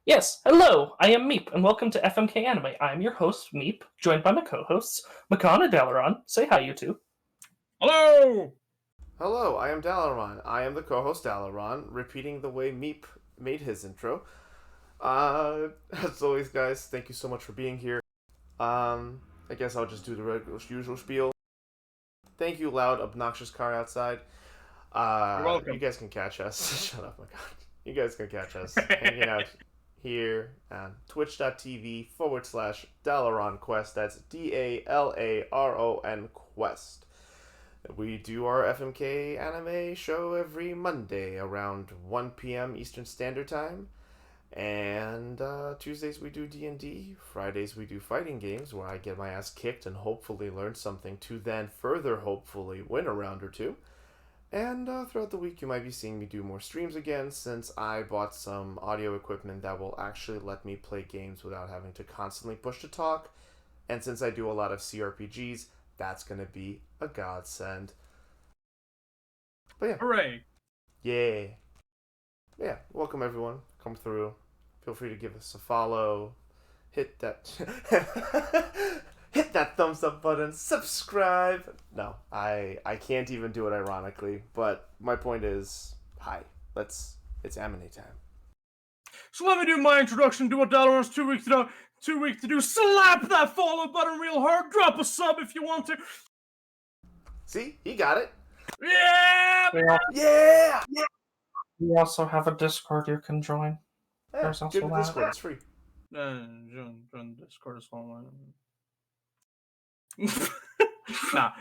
Yes, hello, I am Meep, and welcome to FMK Anime. I am your host, Meep, joined by my co-hosts, Makan and Dalaran. Say hi, you two. Hello! Hello, I am Dalaran. I am the co-host Dalaran, repeating the way Meep made his intro. As always, guys, thank you so much for being here. I guess I'll just do the regular usual spiel. Thank you, loud, obnoxious car outside. You're You welcome. guys can catch us. Shut up, my god. You guys can catch us hanging out here on twitch.tv/Dalaron Quest. That's DALARON Quest. We do our FMK anime show every Monday around 1 p.m. Eastern Standard Time. And Tuesdays we do D&D. Fridays we do fighting games where I get my ass kicked and hopefully learn something to then further hopefully win a round or two. And throughout the week you might be seeing me do more streams again since I bought some audio equipment that will actually let me play games without having to constantly push to talk. And since I do a lot of CRPGs, that's going to be a godsend. But yeah, Hooray. yeah. Yeah, welcome everyone. Come through. Feel free to give us a follow. Hit that hit that thumbs up button. Subscribe. No, I can't even do it ironically, but my point is, hi. It's anime time. So let me do my introduction to what Dalaran's 2 weeks to do. 2 weeks to do. Slap that follow button real hard. Drop a sub if you want to. See? He got it. Yeah! Yeah! We also have a Discord you can join. Yeah, There's get also the that. Discord. It's free. Join Discord as well. Nah.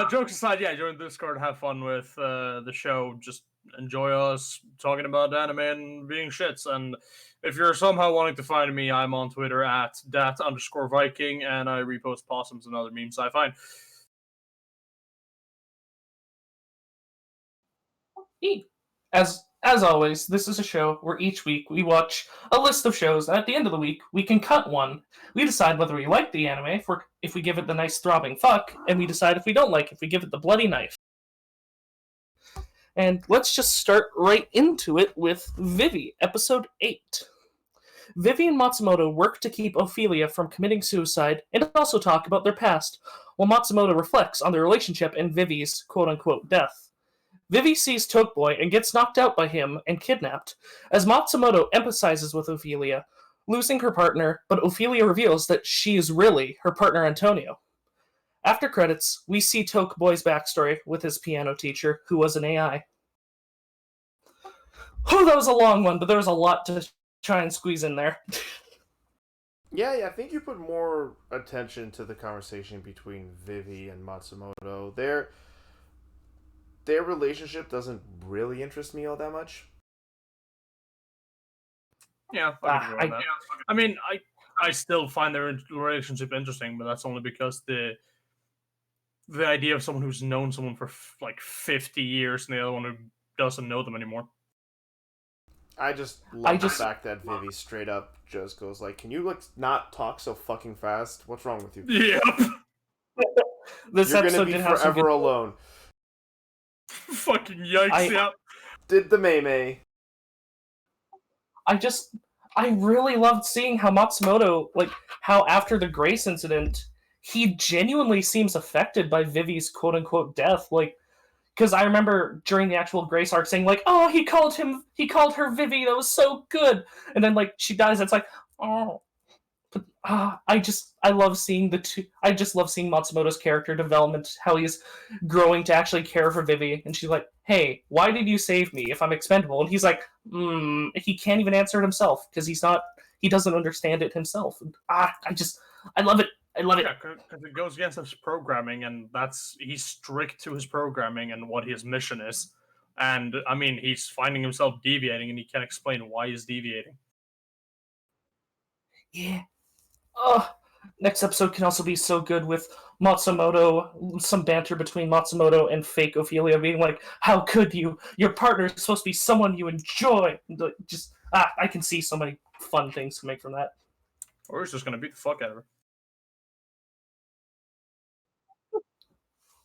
Jokes aside, yeah, join Discord, have fun with the show. Just enjoy us talking about anime and being shits. And if you're somehow wanting to find me, I'm on Twitter at dat_Viking, and I repost possums and other memes I find. As always, this is a show where each week we watch a list of shows, and at the end of the week, we can cut one. We decide whether we like the anime, if we give it the nice throbbing fuck, and we decide if we don't like it, if we give it the bloody knife. And let's just start right into it with Vivi, episode 8. Vivi and Matsumoto work to keep Ophelia from committing suicide and also talk about their past, while Matsumoto reflects on their relationship and Vivi's quote unquote death. Vivi sees Tokeboy and gets knocked out by him and kidnapped, as Matsumoto empathizes with Ophelia, losing her partner, but Ophelia reveals that she is really her partner Antonio. After credits, we see Tokeboy's backstory with his piano teacher, who was an AI. Oh, that was a long one, but there was a lot to try and squeeze in there. Yeah, I think you put more attention to the conversation between Vivi and Matsumoto. Their relationship doesn't really interest me all that much. Yeah, I can agree with that. I mean, I still find their relationship interesting, but that's only because the idea of someone who's known someone for like 50 years and the other one who doesn't know them anymore. I just love the fact that Vivi straight up just goes like, "Can you like not talk so fucking fast? What's wrong with you? Yep. This You're gonna episode be did have some forever good. alone." Fucking yikes! Yep. Did the Mei. I really loved seeing how Matsumoto, like, how after the Grace incident, he genuinely seems affected by Vivi's quote unquote death. Like, because I remember during the actual Grace arc saying, like, oh, he called her Vivi, that was so good. And then, like, she dies, it's like, oh. But I love seeing the two. I just love seeing Matsumoto's character development, how he's growing to actually care for Vivi, and she's like, "Hey, why did you save me if I'm expendable?" And he's like, he can't even answer it himself because he doesn't understand it himself. I love it. I love it. Yeah, because it goes against his programming, and he's strict to his programming and what his mission is. And I mean, he's finding himself deviating, and he can't explain why he's deviating. Yeah. Oh, next episode can also be so good with Matsumoto, some banter between Matsumoto and fake Ophelia being like, how could you? Your partner is supposed to be someone you enjoy. I can see so many fun things coming from that. Or he's just gonna beat the fuck out of her.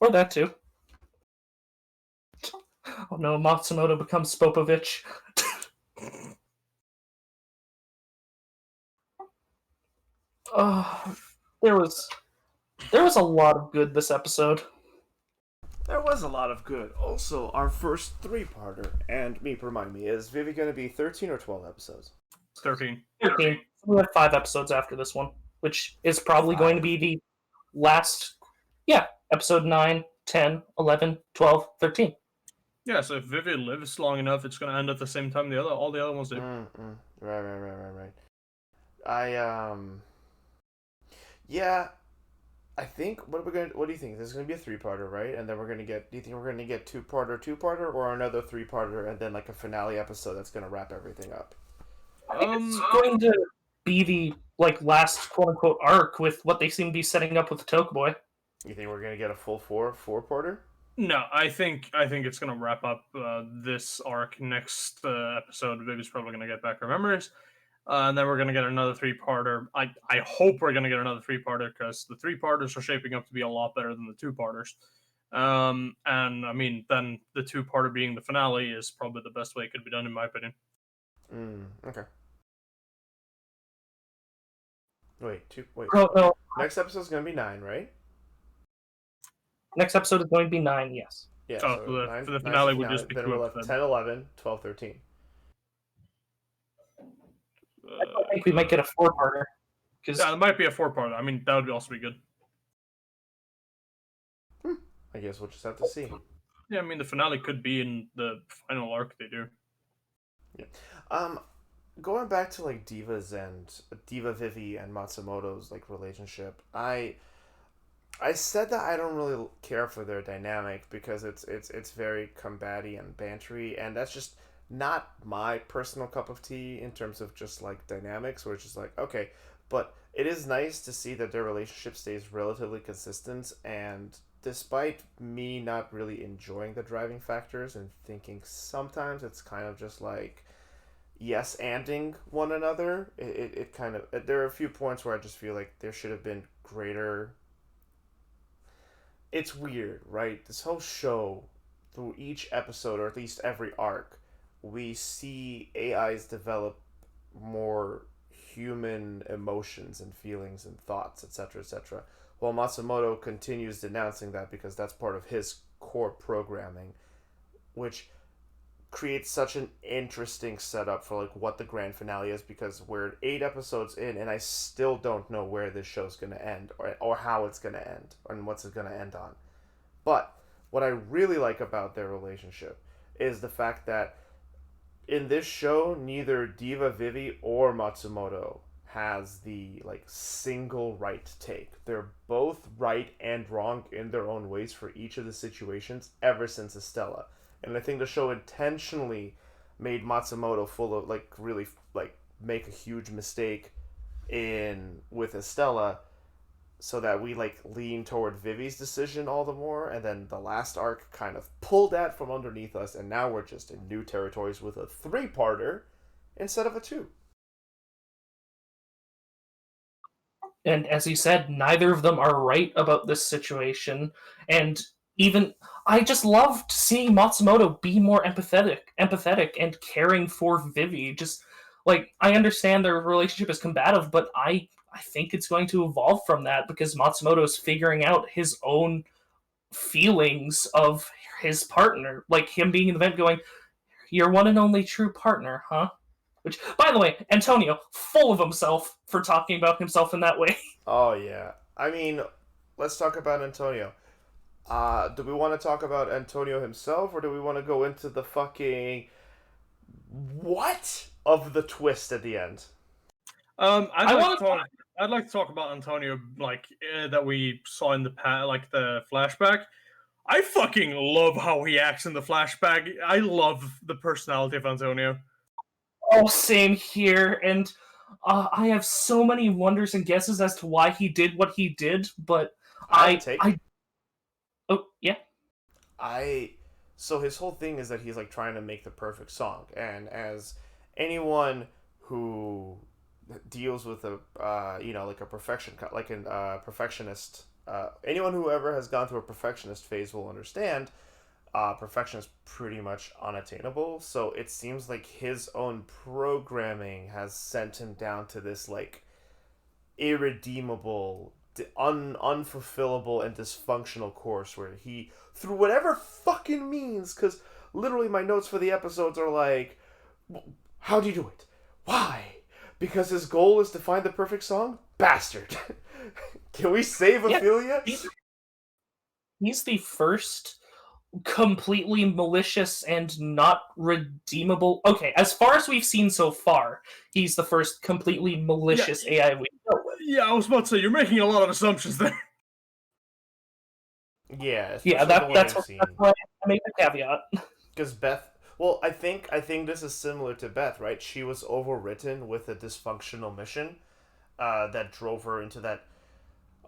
Or that too. Oh no, Matsumoto becomes Spopovich. Uh, there was a lot of good this episode. There was a lot of good. Also, our first three-parter, and remind me, is Vivi going to be 13 or 12 episodes? 13. 13. We have 5 episodes after this one, which is probably going to be the last. Yeah, episode 9, 10, 11, 12, 13. Yeah, so if Vivi lives long enough, it's going to end at the same time all the other ones do. Right. Yeah, I think what do you think? This is gonna be a three-parter, right? And then we're gonna get. Do you think we're gonna get two-parter, or another three-parter, and then like a finale episode that's gonna wrap everything up? I think it's going to be the last quote unquote arc with what they seem to be setting up with Tokuboy. You think we're gonna get a full four-parter? No, I think it's gonna wrap up this arc next episode. Vivi's probably gonna get back her memories, and then we're gonna get another three-parter. I hope we're gonna get another three-parter because the three-parters are shaping up to be a lot better than the two-parters. And I mean, then the two-parter being the finale is probably the best way it could be done, in my opinion. Okay. Wait. No. Next episode's gonna be 9, right? Next episode is going to be 9, yes. Yeah. Oh, so for the finale would just be then 2 we'll have episodes. 10, 11, 12, 13. I think we might get a 4-parter. Yeah, it might be a 4-parter. I mean, that would also be good. I guess we'll just have to see. Yeah, I mean, the finale could be in the final arc they do. Yeah. Going back to like Diva Vivi and Matsumoto's like relationship, I said that I don't really care for their dynamic because it's very combaty and bantery, and that's just not my personal cup of tea in terms of just like dynamics, where it's just like, okay, but it is nice to see that their relationship stays relatively consistent, and despite me not really enjoying the driving factors and thinking sometimes it's kind of just like yes anding one another, it kind of, there are a few points where I just feel like there should have been greater. It's weird, right? This whole show, through each episode, or at least every arc, we see AIs develop more human emotions and feelings and thoughts, etc., etc. While Matsumoto continues denouncing that because that's part of his core programming, which creates such an interesting setup for like what the grand finale is, because we're 8 episodes in and I still don't know where this show's going to end, or how it's going to end and what's it going to end on. But what I really like about their relationship is the fact that in this show neither Diva Vivi or Matsumoto has the like single right take. They're both right and wrong in their own ways for each of the situations ever since Estella. And I think the show intentionally made Matsumoto full of like really like make a huge mistake with Estella, so that we like lean toward Vivi's decision all the more, and then the last arc kind of pulled that from underneath us, and now we're just in new territories with a 3-parter instead of a 2. And as you said, neither of them are right about this situation, and even I just loved seeing Matsumoto be more empathetic and caring for Vivi. Just like, I understand their relationship is combative, but I think it's going to evolve from that because Matsumoto is figuring out his own feelings of his partner, like him being in the vent going, "Your one and only true partner, huh?" Which, by the way, Antonio, full of himself for talking about himself in that way. Oh yeah. I mean, let's talk about Antonio. Do we want to talk about Antonio himself, or do we want to go into the fucking what of the twist at the end? I'd like to talk about Antonio, like that we saw in the the flashback. I fucking love how he acts in the flashback. I love the personality of Antonio. Oh, same here, and I have so many wonders and guesses as to why he did what he did, but oh yeah. So his whole thing is that he's like trying to make the perfect song, and as anyone who deals with a like a perfectionist, anyone who ever has gone through a perfectionist phase will understand. Perfection is pretty much unattainable, so it seems like his own programming has sent him down to this like irredeemable, unfulfillable, and dysfunctional course where he, through whatever fucking means, because literally my notes for the episodes are like, how do you do it? Why? Because his goal is to find the perfect song? Bastard. Can we save Ophelia? He's the first completely malicious and not redeemable. Okay, as far as we've seen so far, he's the first completely malicious AI we know with. Yeah, I was about to say, you're making a lot of assumptions there. Yeah, that's why I make the caveat. Because Beth, well, I think this is similar to Beth, right? She was overwritten with a dysfunctional mission that drove her into that.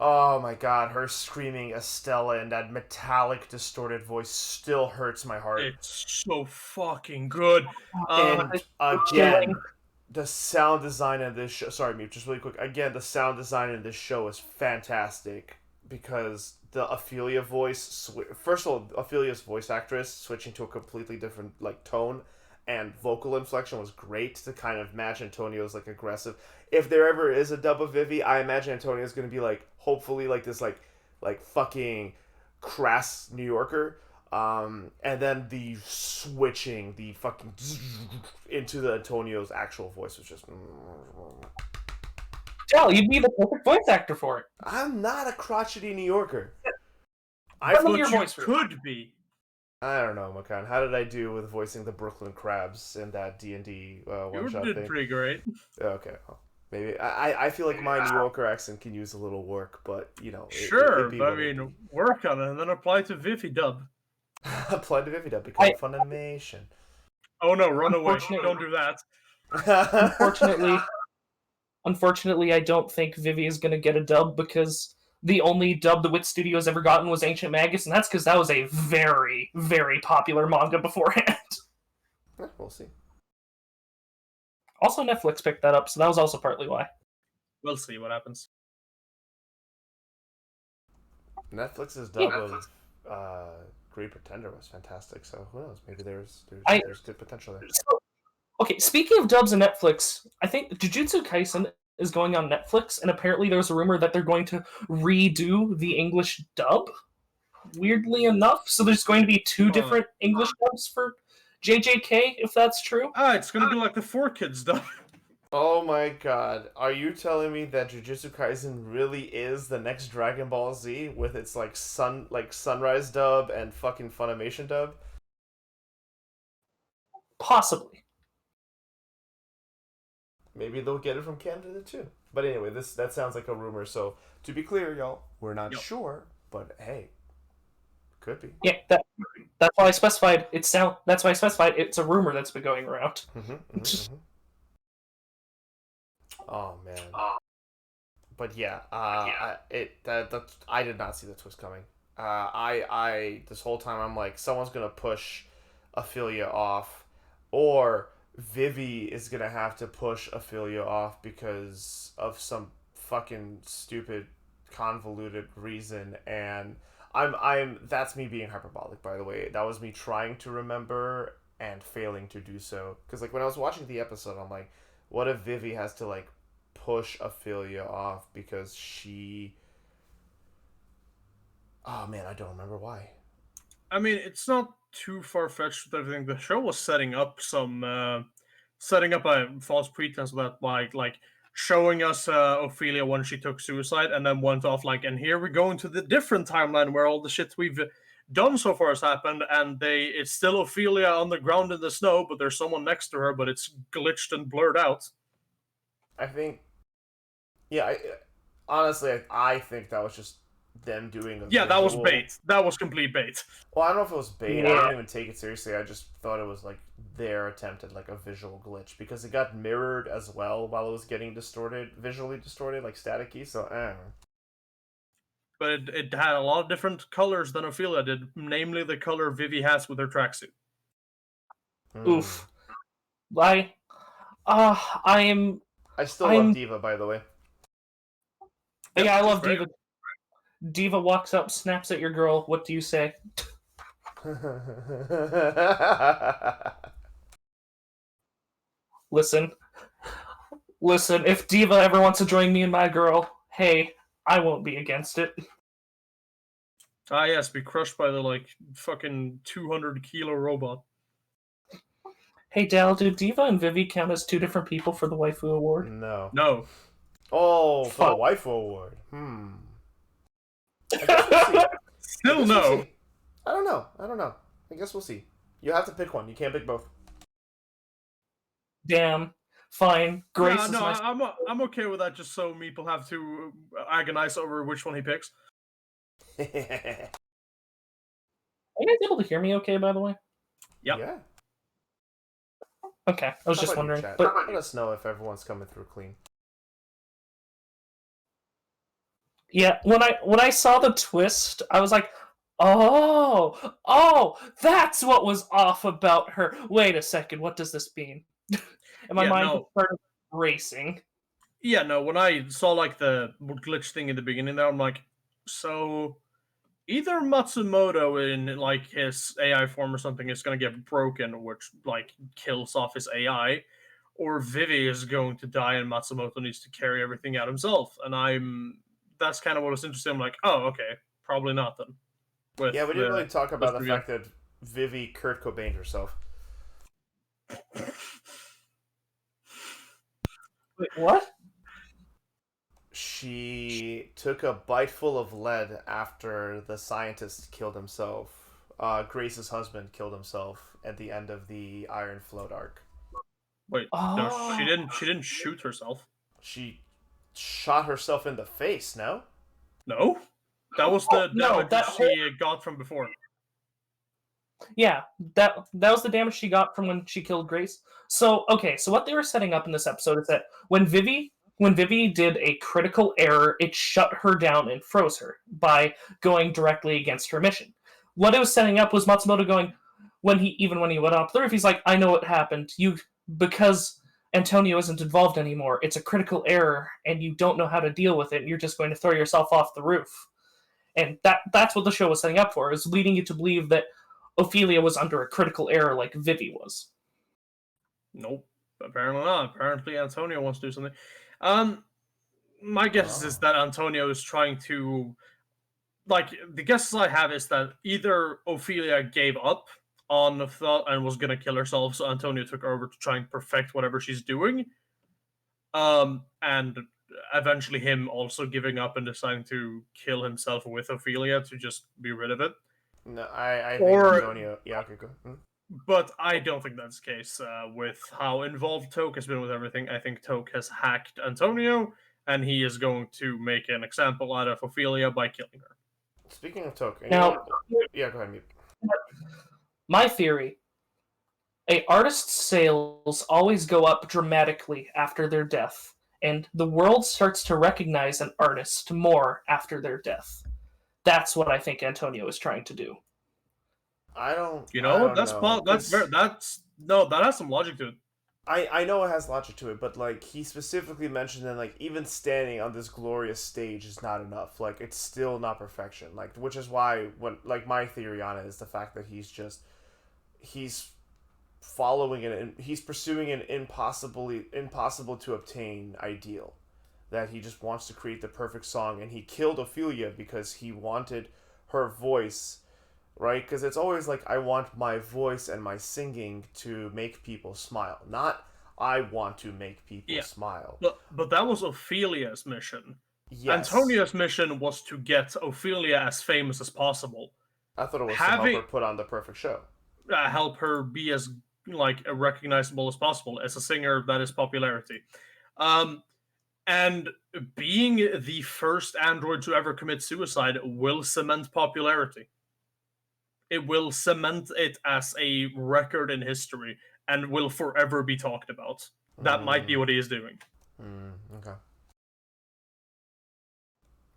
Oh my god, her screaming Estella in that metallic, distorted voice still hurts my heart. It's so fucking good. And again, the sound design in this show. Sorry, Mute, just really quick. Again, the sound design in this show is fantastic because the Ophelia voice. First of all, Ophelia's voice actress switching to a completely different like tone and vocal inflection was great to kind of match Antonio's like aggressive. If there ever is a dub of Vivi, I imagine Antonio's gonna be like hopefully like this like fucking crass New Yorker. And then the switching, the fucking into the Antonio's actual voice was just. Hell, you'd be the perfect voice actor for it. I'm not a crotchety New Yorker. I thought your voice could be. I don't know, Makan. How did I do with voicing the Brooklyn Crabs in that D&D one-shot thing? You did pretty great. Okay, well, maybe I feel like my New Yorker accent can use a little work, but you know. Sure, but I mean, work on it and then apply to Vivi dub. Apply to Vivi dub, become Funimation. Oh no, run away! Don't do that. Unfortunately, I don't think Vivi is going to get a dub because the only dub the Wit Studio's ever gotten was Ancient Magus, and that's because that was a very, very popular manga beforehand. We'll see. Also, Netflix picked that up, so that was also partly why. We'll see what happens. Netflix's dub of Great Pretender was fantastic, so who knows? Maybe there's good potential there. So, okay, speaking of dubs and Netflix, I think Jujutsu Kaisen is going on Netflix, and apparently there's a rumor that they're going to redo the English dub, weirdly enough. So there's going to be two different English dubs for JJK, if that's true. It's going to be like the 4Kids dub. Oh my god. Are you telling me that Jujutsu Kaisen really is the next Dragon Ball Z with its like Sunrise dub and fucking Funimation dub? Possibly. Maybe they'll get it from Canada too. But anyway, that sounds like a rumor. So to be clear, y'all, we're not sure, but hey, could be. Yeah, that's why I specified it's a rumor that's been going around. Oh man. But yeah, I did not see the twist coming. I this whole time I'm like, someone's gonna push Ophelia off, or Vivi is gonna have to push Ophelia off because of some fucking stupid, convoluted reason, and that's me being hyperbolic, by the way. That was me trying to remember and failing to do so. Because like when I was watching the episode, I'm like, what if Vivi has to like push Ophelia off because she... Oh man, I don't remember why. I mean, it's not too far-fetched with everything. The show was setting up a false pretense that like showing us Ophelia when she took suicide and then went off like, and here we go into the different timeline where all the shit we've done so far has happened, and it's still Ophelia on the ground in the snow, but there's someone next to her, but it's glitched and blurred out. I think... Yeah, honestly, I think that was just them doing a that was bait. That was complete bait. Well, I don't know if it was bait. I didn't even take it seriously. I just thought it was like their attempt at like a visual glitch because it got mirrored as well while it was getting visually distorted, like staticky. So, But it had a lot of different colors than Ophelia did, namely the color Vivi has with her tracksuit. Oof. I still love Diva, by the way. Yeah, I love Diva. Diva walks up, snaps at your girl. What do you say? Listen, Listen, if Diva ever wants to join me and my girl, hey, I won't be against it. Ah, yes, be crushed by the like fucking 200-kilo robot. Hey, Dal, do Diva and Vivi count as two different people for the waifu award? No. No. Oh, for the Fuck. waifu award. I guess we'll see. Still no. We'll see. I don't know. I guess we'll see. You have to pick one. You can't pick both. Damn. Fine. Grace is my... I'm okay with that. Just so Meeple have to agonize over which one he picks. Are you guys able to hear me okay, by the way? Yep. Yeah. Okay, I was How just about you, wondering. chat? But Let us know if everyone's coming through clean. yeah, when I saw the twist, I was like, oh, that's what was off about her. Wait a second, what does this mean? And my mind started racing. Yeah, no, when I saw like the glitch thing in the beginning there, I'm like, so either Matsumoto in like his AI form or something is gonna get broken, which like kills off his AI, or Vivi is going to die and Matsumoto needs to carry everything out himself. And that's kind of what was interesting. I'm like, oh, okay, probably not then. Yeah, we didn't really talk about the fact that Vivi Kurt Cobained herself. Wait, what? She took a bite full of lead after the scientist killed himself. Grace's husband killed himself at the end of the Iron Float arc. Wait, no, she didn't. She didn't shoot herself. She shot herself in the face. No. No, that was the damage that she got from before. Yeah, that was the damage she got from when she killed Grace. So okay, so what they were setting up in this episode is that when Vivi did a critical error, it shut her down and froze her by going directly against her mission. What it was setting up was Matsumoto going when he went up the roof, he's like, I know what happened. Because Antonio isn't involved anymore, it's a critical error and you don't know how to deal with it, and you're just going to throw yourself off the roof. And that's what the show was setting up for, is leading you to believe that Ophelia was under a critical error like Vivi was. Nope. Apparently not. Apparently Antonio wants to do something. My guess is that Antonio is trying to, like, the guesses I have is that either Ophelia gave up on the thought and was gonna kill herself, so Antonio took over to try and perfect whatever she's doing. And eventually him also giving up and deciding to kill himself with Ophelia to just be rid of it. No, I think Antonio. Yeah, okay, go. But I don't think that's the case. With how involved Toke has been with everything, I think Toke has hacked Antonio, and he is going to make an example out of Ophelia by killing her. Speaking of Toke, now, yeah, go ahead, Mute. My theory: a artist's sales always go up dramatically after their death, and the world starts to recognize an artist more after their death. That's what I think Antonio is trying to do. I don't. You know, that has some logic to it. I know it has logic to it, but like he specifically mentioned that like even standing on this glorious stage is not enough. Like it's still not perfection. Like which is why my theory on it is the fact that he's following he's pursuing an impossible to obtain ideal. That he just wants to create the perfect song, and he killed Ophelia because he wanted her voice, right? Because it's always like, I want my voice and my singing to make people smile, not I want to make people smile. But that was Ophelia's mission. Yes. Antonio's mission was to get Ophelia as famous as possible. I thought it was to help her put on the perfect show. Help her be as like recognizable as possible as a singer that is popularity. And being the first android to ever commit suicide will cement popularity. It will cement it as a record in history and will forever be talked about. That might be what he is doing. Okay.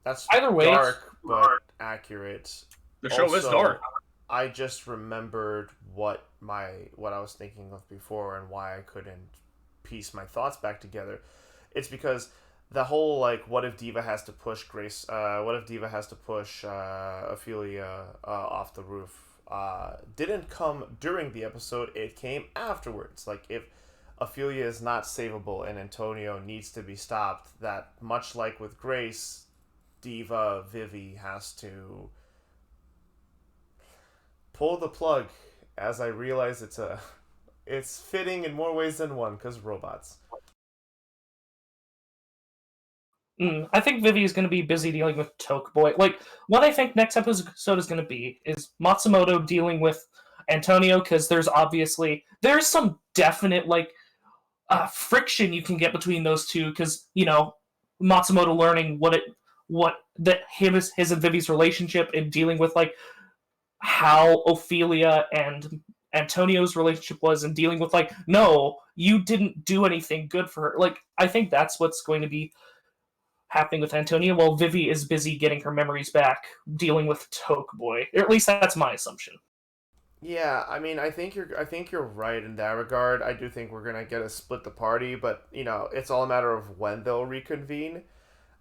That's either way, dark but accurate. The show is dark. I just remembered what I was thinking of before and why I couldn't piece my thoughts back together. It's because the whole like, what if Diva has to push Ophelia off the roof didn't come during the episode. It came afterwards. Like if Ophelia is not savable and Antonio needs to be stopped, that much like with Grace, Diva Vivi has to pull the plug. As I realize it's fitting in more ways than one because robots. I think Vivi is going to be busy dealing with Tokeboy. Like, what I think next episode is going to be is Matsumoto dealing with Antonio, because there's some definite, like, friction you can get between those two, because, Matsumoto learning his and Vivi's relationship, and dealing with, like, how Ophelia and Antonio's relationship was, and dealing with, like, no, you didn't do anything good for her. Like, I think that's what's going to be happening with Antonia, while Vivi is busy getting her memories back, dealing with Tokeboy. Or at least that's my assumption. Yeah, I mean, I think you're right in that regard. I do think we're gonna get a split the party, but it's all a matter of when they'll reconvene.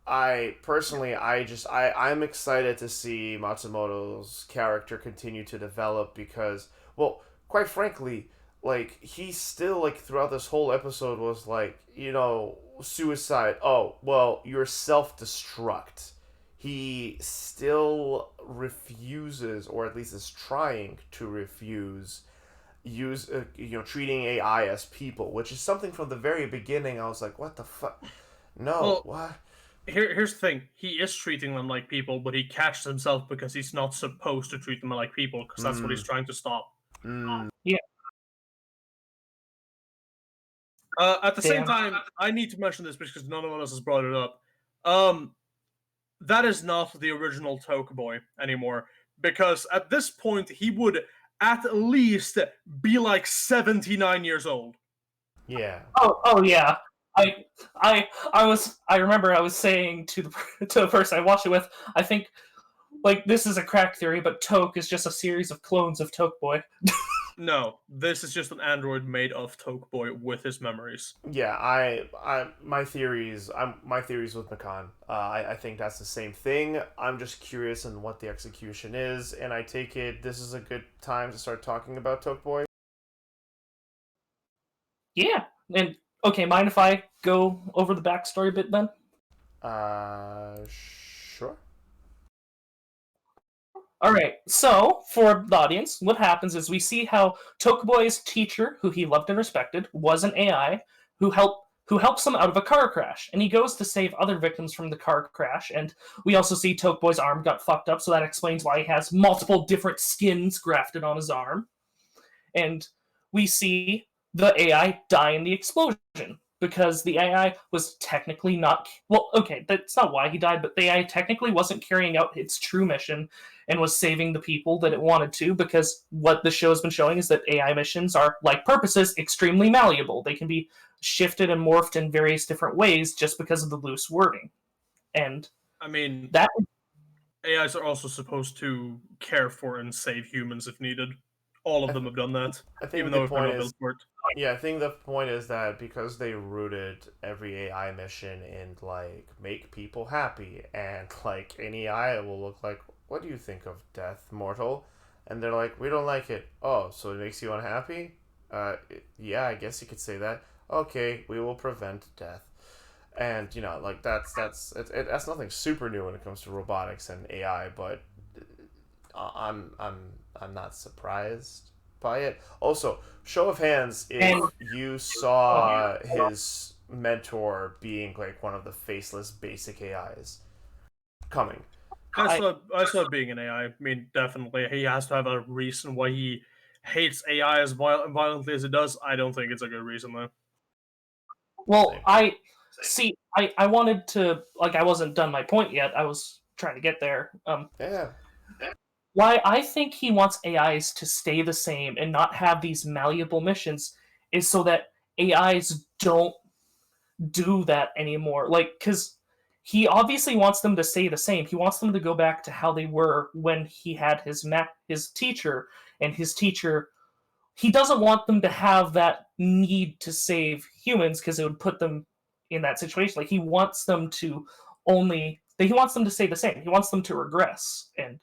I personally, I'm excited to see Matsumoto's character continue to develop because, well, quite frankly, like he still like throughout this whole episode was like, suicide. Oh, well, you're self-destruct. He still refuses, or at least is trying to refuse, use treating AI as people, which is something from the very beginning. I was like, what the fuck? No, Well, what? Here's the thing. He is treating them like people, but he catches himself because he's not supposed to treat them like people, because that's what he's trying to stop. Yeah. At the same time, I need to mention this because none of us has brought it up. That is not the original Tokeboy anymore, because at this point he would at least be like 79 years old. Yeah. Oh yeah. I remember I was saying to the person I watched it with, I think, like, this is a crack theory, but Toke is just a series of clones of Tokeboy. No, this is just an android made of Tokeboy with his memories. Yeah, my theories with Makan. I think that's the same thing. I'm just curious on what the execution is, and I take it this is a good time to start talking about Tokeboy. Yeah, and okay, mind if I go over the backstory bit then? Sure. Alright, so, for the audience, what happens is we see how Tokeboy's teacher, who he loved and respected, was an AI who helps him out of a car crash, and he goes to save other victims from the car crash, and we also see Tokeboy's arm got fucked up, so that explains why he has multiple different skins grafted on his arm. And we see the AI die in the explosion, because the AI was technically not... Well, okay, that's not why he died, but the AI technically wasn't carrying out its true mission and was saving the people that it wanted to, because what the show has been showing is that AI missions are, like purposes, extremely malleable. They can be shifted and morphed in various different ways just because of the loose wording. And I mean, that... AIs are also supposed to care for and save humans if needed. All of them have done that, I think even the though if they're point not is, built for it. yeah, I think the point is that because they rooted every AI mission in like make people happy, and like any AI will look like, what do you think of death, mortal? And they're like, we don't like it. Oh, so it makes you unhappy? Yeah, I guess you could say that. Okay, we will prevent death. And like that's nothing super new when it comes to robotics and AI, but I'm not surprised by it. Also, show of hands if you saw his mentor being like one of the faceless basic AIs coming. I saw it being an AI. I mean, definitely, he has to have a reason why he hates AI as violently as it does. I don't think it's a good reason, though. Well, I wanted to... Like, I wasn't done my point yet. I was trying to get there. Yeah. Why I think he wants AIs to stay the same and not have these malleable missions is so that AIs don't do that anymore. Like, because he obviously wants them to stay the same. He wants them to go back to how they were when he had his teacher, and his teacher... He doesn't want them to have that need to save humans, because it would put them in that situation. Like, he wants them to stay the same. He wants them to regress. And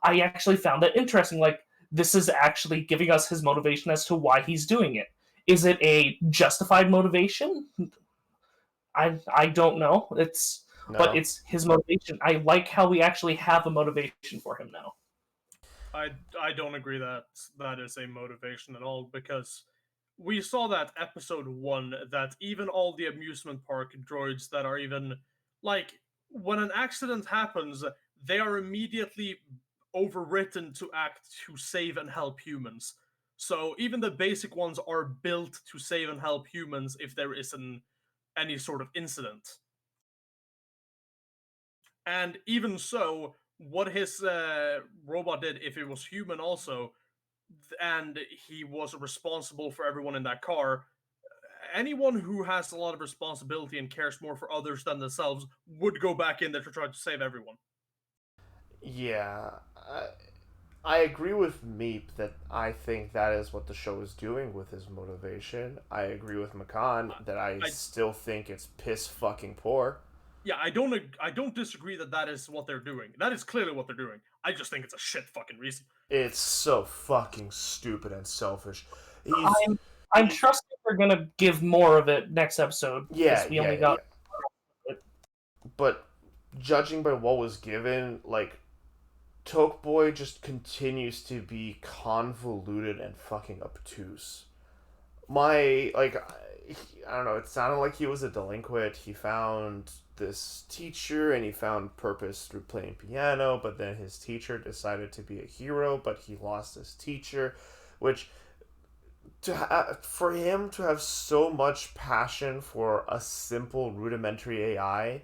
I actually found that interesting. Like, this is actually giving us his motivation as to why he's doing it. Is it a justified motivation? I don't know. But No. it's his motivation. I like how we actually have a motivation for him now. I don't agree that that is a motivation at all, because we saw that episode 1 that even all the amusement park droids that are even like, when an accident happens, they are immediately overwritten to act to save and help humans. So even the basic ones are built to save and help humans if there is any sort of incident. And even so, what his robot did, if it was human also, and he was responsible for everyone in that car, anyone who has a lot of responsibility and cares more for others than themselves would go back in there to try to save everyone. Yeah, I agree with Meep that I think that is what the show is doing with his motivation. I agree with Makan that I I still think it's piss fucking poor. Yeah, I don't disagree that that is what they're doing. That is clearly what they're doing. I just think it's a shit fucking reason. It's so fucking stupid and selfish. He's I'm trusting they're gonna give more of it next episode yeah, because we yeah, only yeah, got. yeah. But judging by what was given, like Tokeboy just continues to be convoluted and fucking obtuse. My like I don't know, it sounded like he was a delinquent. He found this teacher and he found purpose through playing piano, but then his teacher decided to be a hero, but he lost his teacher, which for him to have so much passion for a simple rudimentary AI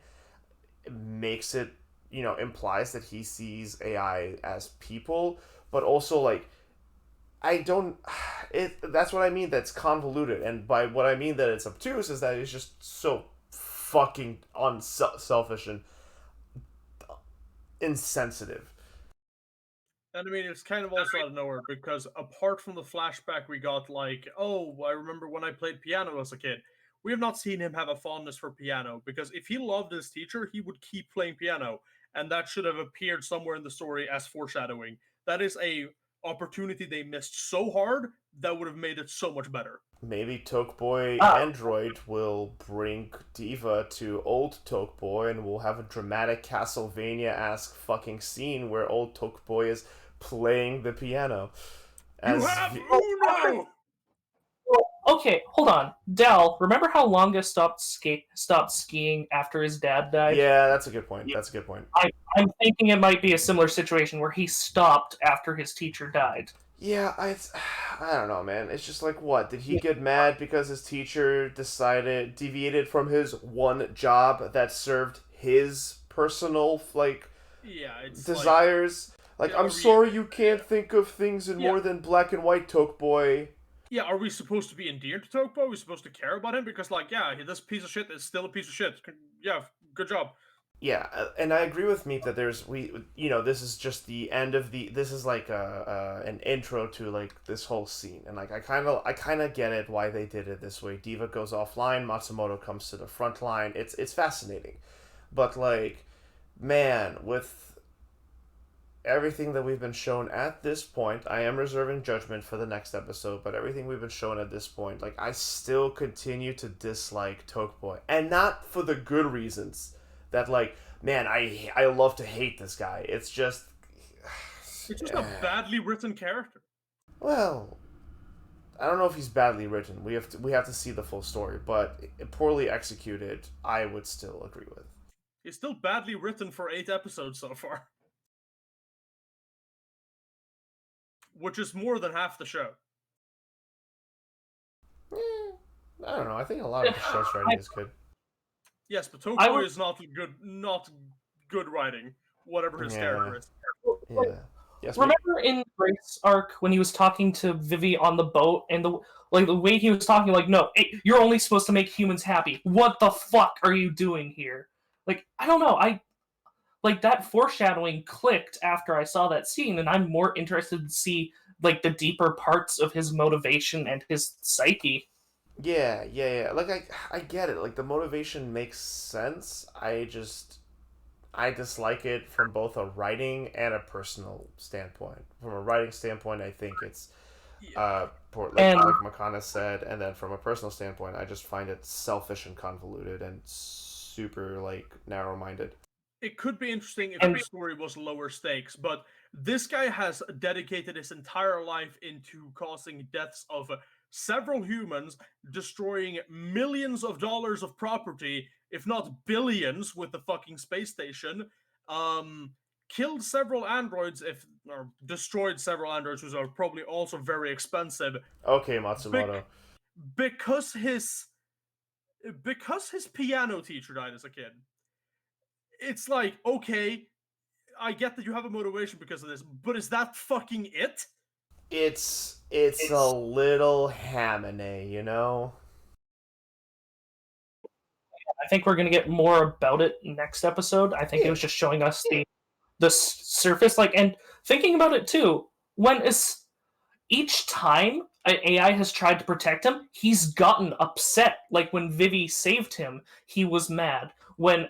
makes it, implies that he sees AI as people, but also like I don't. That's what I mean. That's convoluted, and by what I mean that it's obtuse is that it's just so fucking unselfish and insensitive. And I mean, it's kind of also out of nowhere, because apart from the flashback we got, like, oh, I remember when I played piano as a kid, we have not seen him have a fondness for piano, because if he loved his teacher, he would keep playing piano, and that should have appeared somewhere in the story as foreshadowing. That is a opportunity they missed so hard that would have made it so much better. Maybe Tokeboy Ah, Android will bring Diva to old Tokeboy, and we'll have a dramatic Castlevania-esque fucking scene where old Tokeboy is playing the piano. You As have v- Uno! okay, hold on, Dell. Remember how Longa stopped skiing after his dad died? yeah, that's a good point. Yeah. That's a good point. I'm thinking it might be a similar situation where he stopped after his teacher died. Yeah, I don't know, man. It's just like, what? Did he get mad because his teacher deviated from his one job that served his personal, like, Yeah, it's like, desires? Like, I'm are we, sorry you can't think of things in yeah, more than black and white, Tokeboy. yeah, are we supposed to be endeared to Tokpo? Are we supposed to care about him? Because, like, yeah, this piece of shit is still a piece of shit. Yeah, good job. Yeah, and I agree with Meep that this is just the end of this is like an intro to like this whole scene, and like I kind of get it why they did it this way. Diva goes offline, Matsumoto comes to the front line. It's fascinating, but like, man, with everything that we've been shown at this point, I am reserving judgment for the next episode, but everything we've been shown at this point, like, I still continue to dislike Tokeboy, and not for the good reasons that, like, man, I love to hate this guy. It's just It's just a badly written character. well, I don't know if he's badly written. We have to see the full story, but poorly executed, I would still agree with. He's still badly written for 8 episodes so far, which is more than half the show. I don't know. I think a lot of the show's writing is good. Yes, but I Tokpo would is not good writing, whatever his Yeah, character is. yeah. Yes, Meep? remember in Grace arc when he was talking to Vivi on the boat and the way he was talking, like, no, hey, you're only supposed to make humans happy. What the fuck are you doing here? Like, I don't know. I like that foreshadowing clicked after I saw that scene, and I'm more interested to see like the deeper parts of his motivation and his psyche. Yeah, yeah, yeah. Like I get it. Like the motivation makes sense. I dislike it from both a writing and a personal standpoint. From a writing standpoint, I think it's Yeah. Like And Makana said, and then from a personal standpoint, I just find it selfish and convoluted and super like narrow-minded. It could be interesting if and the story was lower stakes, but this guy has dedicated his entire life into causing deaths of several humans, destroying millions of dollars of property, if not billions, with the fucking space station. Um, Killed several androids, if or destroyed several androids, which are probably also very expensive, Okay, bec- Matsumoto. because his piano teacher died as a kid. It's like, okay, I get that you have a motivation because of this, but is that fucking it? It's a little Hamine, you know. I think we're gonna get more about it next episode. I think it Yeah. was just showing us the surface, like, and thinking about it too. When is each time an AI has tried to protect him, he's gotten upset. Like when Vivi saved him, he was mad. When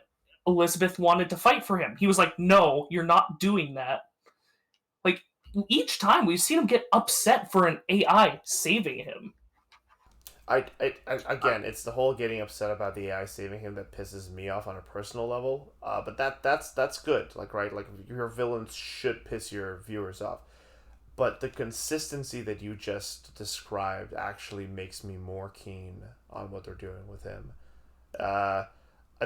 Elizabeth wanted to fight for him, he was like, "No, you're not doing that." Like each time we've seen him get upset for an AI saving him. Again, it's the whole getting upset about the AI saving him that pisses me off on a personal level. But that's good. Like right, like your villains should piss your viewers off. But the consistency that you just described actually makes me more keen on what they're doing with him. Uh,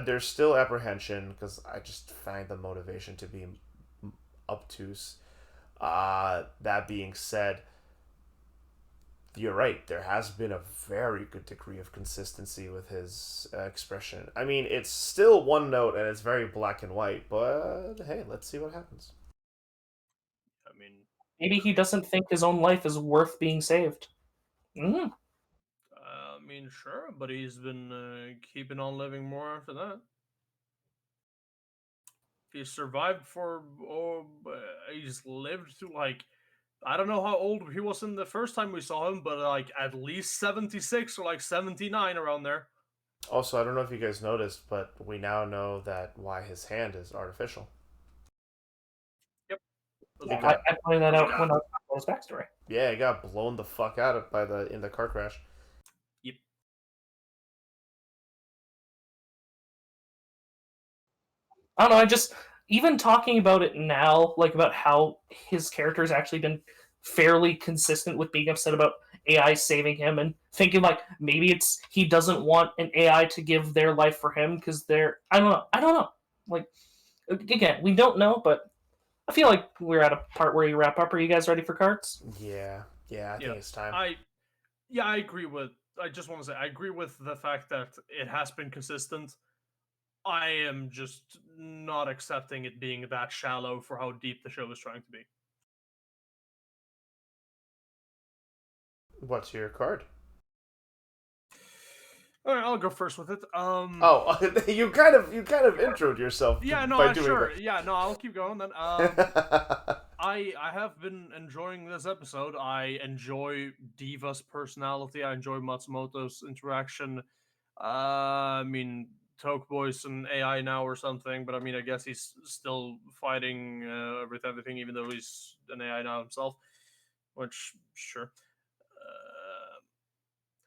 there's still apprehension because I just find the motivation to be obtuse. That being said, you're right. There has been a very good degree of consistency with his expression. I mean, it's still one note and it's very black and white, but hey, let's see what happens. I mean, Maybe he doesn't think his own life is worth being saved. Mm. sure, but he's been keeping on living more after that. He survived for, he's lived to like, I don't know how old he was in the first time we saw him, but like at least 76 or like 79 around there. Also, I don't know if you guys noticed, but we now know that why his hand is artificial. Yep. Those Yeah, It are got I pointed that out when I was talking about his backstory. yeah, it got blown the fuck out of by the in the car crash. Yep. I don't know. I just even talking about it now, like about how his character has actually been fairly consistent with being upset about AI saving him, and thinking like maybe it's he doesn't want an AI to give their life for him because they're I don't know. I don't know. Like again, we don't know, but I feel like we're at a part where you wrap up. Are you guys ready for cards? Yeah, I Yeah. think it's time. I yeah, I agree with I just want to say I agree with the fact that it has been consistent. I am just not accepting it being that shallow for how deep the show is trying to be. What's your card? All right, I'll go first with it. Oh, you kind of introed yourself Yeah, no, by doing sure. Yeah, no, I'll keep going then. that. I have been enjoying this episode. I enjoy Diva's personality. I enjoy Matsumoto's interaction. I mean, Tokeboy's an AI now or something, but I mean, I guess he's still fighting with everything, even though he's an AI now himself. Which, sure.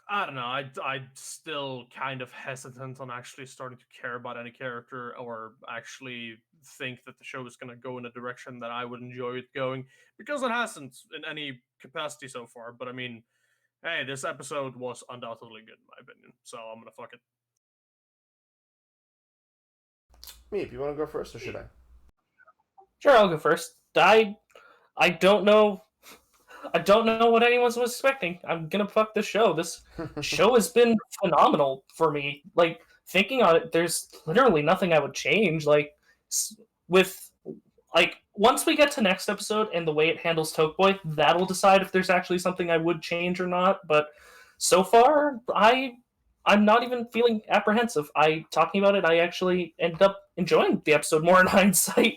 I don't know. I'm still kind of hesitant on actually starting to care about any character or actually think that the show is going to go in a direction that I would enjoy it going because it hasn't in any capacity so far. But I mean, hey, this episode was undoubtedly good in my opinion, so I'm gonna fuck it. Me, if you want to go first, or should I? Sure, I'll go first. I don't know. I don't know what anyone was expecting. I'm gonna fuck the show. This show has been phenomenal for me. Like thinking on it, there's literally nothing I would change. Like with like once we get to next episode and the way it handles Tokeboy, that'll decide if there's actually something I would change or not. But so far, I'm not even feeling apprehensive. I talking about it, I actually ended up enjoying the episode more in hindsight.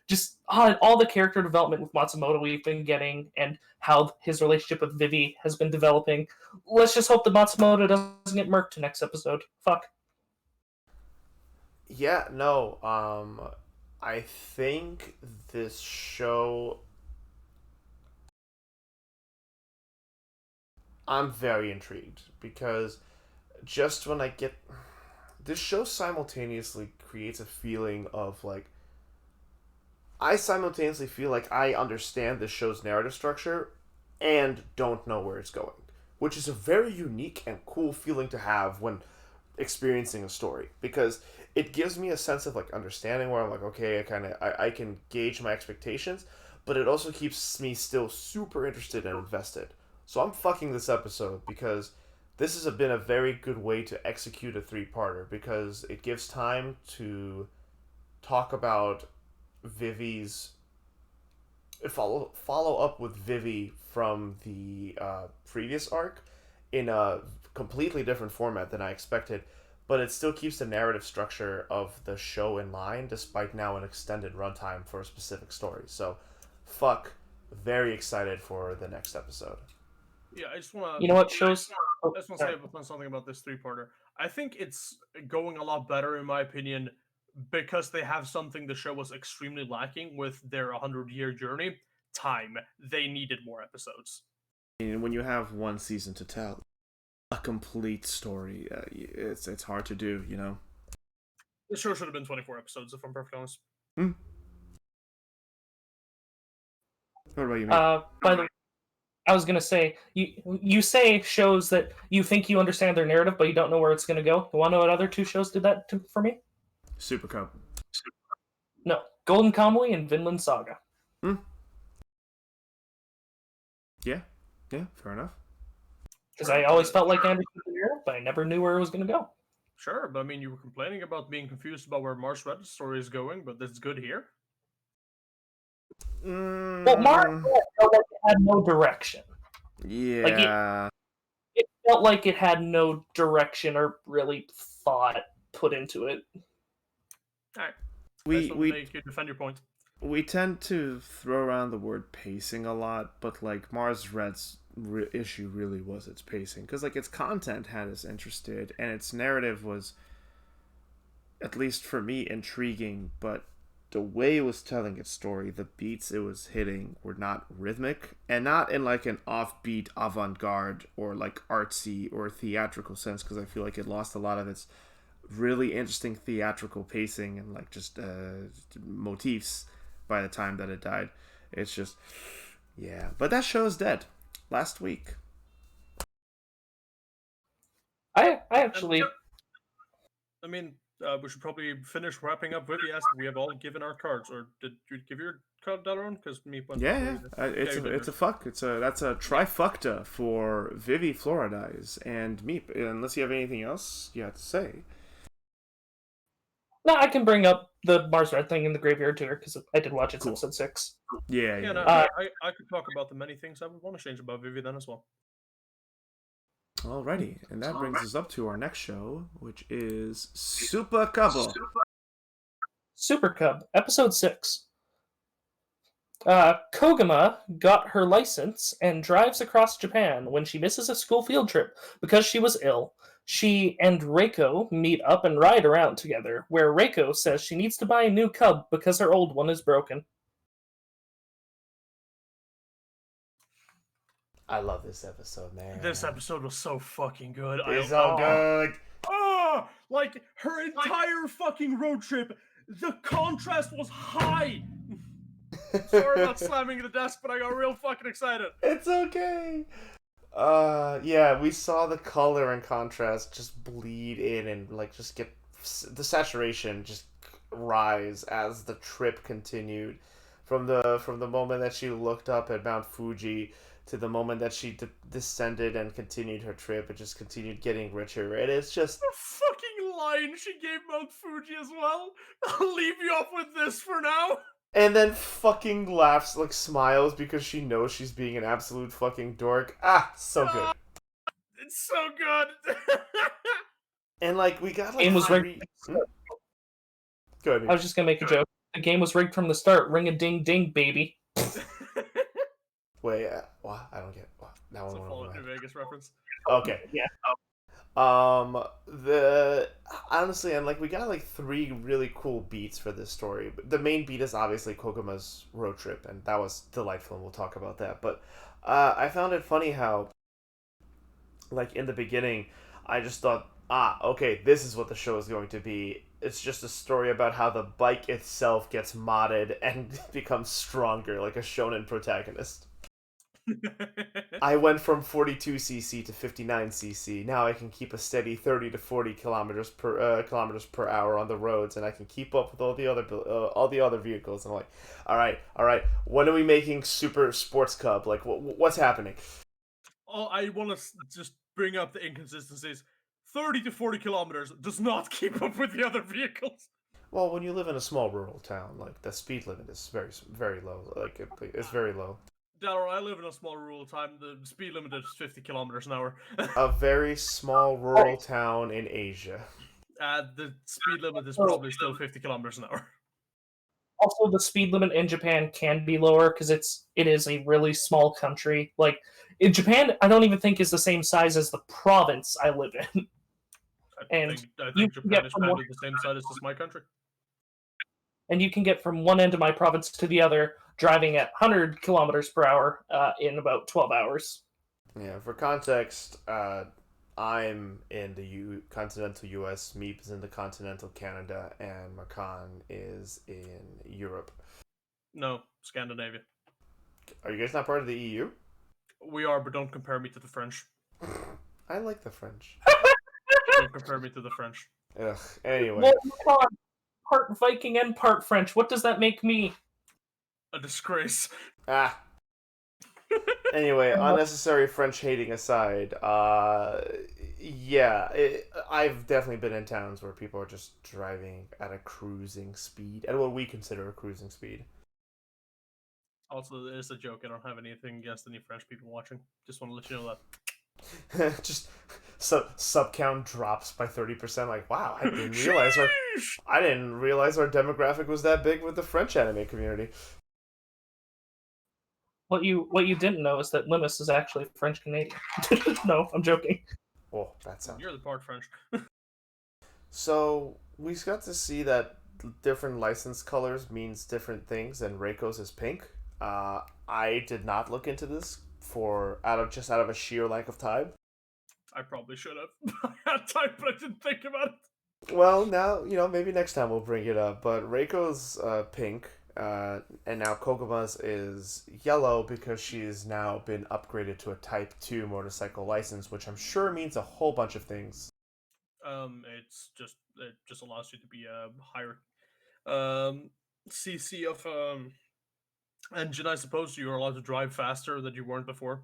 Just all the character development with Matsumoto we've been getting, and how his relationship with Vivi has been developing. Let's just hope that Matsumoto doesn't get murked next episode. Fuck. Yeah, no. I think this show I'm very intrigued because just when I get this show simultaneously creates a feeling of like I simultaneously feel like I understand the show's narrative structure and don't know where it's going, which is a very unique and cool feeling to have when experiencing a story because it gives me a sense of like understanding where I'm like okay I can gauge my expectations, but it also keeps me still super interested and invested. So I'm fucking this episode because this has been a very good way to execute a three-parter because it gives time to talk about Vivi's follow up with Vivi from the previous arc in a completely different format than I expected, but it still keeps the narrative structure of the show in mind, despite now an extended runtime for a specific story. So, fuck, very excited for the next episode. Yeah, I just want You to. know what shows? Oh, I just want to sorry. say something about this three-parter. I think it's going a lot better, in my opinion, because they have something the show was extremely lacking with their 100-year journey. Time. They needed more episodes. And when you have one season to tell a complete story, it's hard to do, you know. The show should have been 24 episodes, if I'm perfectly honest. Hmm. What about you, mate? By the way, I was gonna say you say shows that you think you understand their narrative, but you don't know where it's gonna go. You want to know what other two shows did that for me? Super Cup. No, Golden Kamuy and Vinland Saga. Hmm. Yeah, fair enough. Because I always felt like I understood the narrative, but I never knew where it was gonna go. Sure, but I mean, you were complaining about being confused about where Mars Red's story is going, but that's good here. Well, Mars felt like it had no direction. Yeah. It felt like it had no direction or really thought put into it. All right. we make you defend your point. we tend to throw around the word pacing a lot, but like Mars Red's issue really was its pacing because like its content had us interested and its narrative was, at least for me, intriguing, but the way it was telling its story, the beats it was hitting were not rhythmic and not in like an offbeat avant-garde or like artsy or theatrical sense because I feel like it lost a lot of its really interesting theatrical pacing and like just motifs by the time that it died. It's just, yeah. But that show is dead. Last week. I actually. I mean, we should probably finish wrapping up with the ask. We have all given our cards, or did you give your card, Dalaron? Because me, Yeah. It's a fuck. That's a trifecta for Vivi Floridize and Meep. Unless you have anything else you have to say. No, I can bring up the Mars Red thing in the graveyard tour because I did watch it Cool. episode 6. Yeah. No, Uh, I could talk about the many things I would want to change about Vivi then as well. Alrighty, and that brings us up to our next show, which is Super Cabo. Super Cub, episode 6. Koguma got her license and drives across Japan when she misses a school field trip because she was ill. She and Reiko meet up and ride around together, where Reiko says she needs to buy a new cub because her old one is broken. I love this episode, man. This episode was so fucking good. It's so good. Oh, like her entire fucking road trip, the contrast was high. Sorry about slamming the desk, but I got real fucking excited. It's okay. Yeah, we saw the color and contrast just bleed in and like just get the saturation just rise as the trip continued from the moment that she looked up at Mount Fuji to the moment that she descended and continued her trip. It just continued getting richer, and it's just The fucking line she gave Mount Fuji as well. I'll leave you off with this for now. and then fucking laughs, like smiles because she knows she's being an absolute fucking dork. Ah, so good. It's so good. And like we got like Game was three... Good. I was just gonna make a joke. The game was rigged from the start. Ring a ding ding, baby. Wait, what? I don't get what. That It's one a went Fallout over New my head. Vegas reference. Okay. Yeah. The honestly, and like we got like 3 really cool beats for this story. The main beat is obviously Kokoma's road trip, and that was delightful, and we'll talk about that. But I found it funny how like in the beginning, I just thought, okay, this is what the show is going to be. It's just a story about how the bike itself gets modded and becomes stronger, like a shonen protagonist. I went from 42cc to 59cc. Now I can keep a steady 30 to 40 kilometers per hour on the roads, and I can keep up with all the other vehicles. And I'm like, all right. When are we making Super Sports Cub? Like, what's happening? Oh, I want to just bring up the inconsistencies. 30 to 40 kilometers does not keep up with the other vehicles. Well, when you live in a small rural town, like the speed limit is very low. Like it's very low. Daryl, I live in a small rural town. The speed limit is 50 kilometers an hour. A very small rural town in Asia. The speed limit is probably still 50 kilometers an hour. Also, the speed limit in Japan can be lower because it is a really small country. Like in Japan, I don't even think is the same size as the province I live in. I think Japan is kind of the same size as my country. And you can get from one end of my province to the other driving at 100 kilometers per hour in about 12 hours. Yeah, for context, I'm in the continental U.S., Meep is in the continental Canada, and Makan is in Europe. No, Scandinavia. Are you guys not part of the EU? We are, but don't compare me to the French. I like the French. Don't compare me to the French. Ugh, anyway. Well, come on. Part Viking and part French. What does that make me? A disgrace. Anyway, unnecessary French hating aside, yeah, I've definitely been in towns where people are just driving at a cruising speed, at what we consider a cruising speed. Also, it's a joke. I don't have anything against any French people watching. Just want to let you know that. Just sub count drops by 30%. Like, wow, I didn't realize our demographic was that big with the French anime community. What you didn't know is that Limus is actually French Canadian. No, I'm joking. Oh, that sounds. You're the part French. So we got to see that different license colors means different things, and Reiko's is pink. I did not look into this out of a sheer lack of time. I probably should have. I had time, but I didn't think about it. Well, now maybe next time we'll bring it up. But Reiko's pink, and now Koguma's is yellow because she's now been upgraded to a Type 2 motorcycle license, which I'm sure means a whole bunch of things. It just allows you to be a higher CC of engine. I suppose you're allowed to drive faster than you weren't before.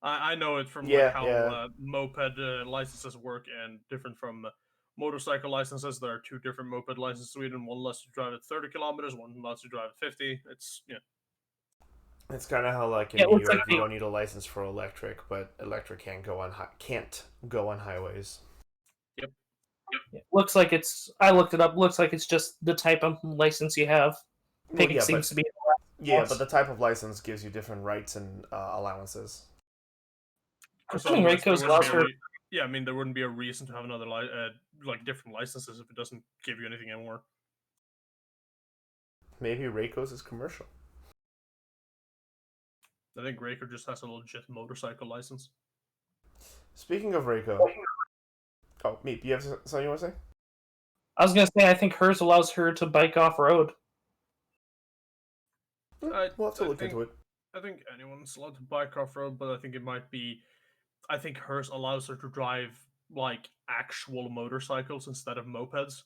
I know it from how moped licenses work, and different from motorcycle licenses. There are two different moped licenses in Sweden. One lets you drive at 30 kilometers, one lets you drive at 50. It's It's kind of how like in New York you don't need a license for electric, but electric can't go on highways. Yep. Looks like it's. I looked it up. Looks like it's just the type of license you have. Pink seems to be. Yeah, but the type of license gives you different rights and allowances. Reiko's allows her. Yeah, I mean there wouldn't be a reason to have another different licenses if it doesn't give you anything anymore. Maybe Reiko's is commercial. I think Reiko just has a legit motorcycle license. Speaking of Reiko, Meep, you have something you want to say? I was gonna say I think hers allows her to bike off road. We'll have to look into it. I think anyone's allowed to bike off road, but I think it might be. I think hers allows her to drive like actual motorcycles instead of mopeds.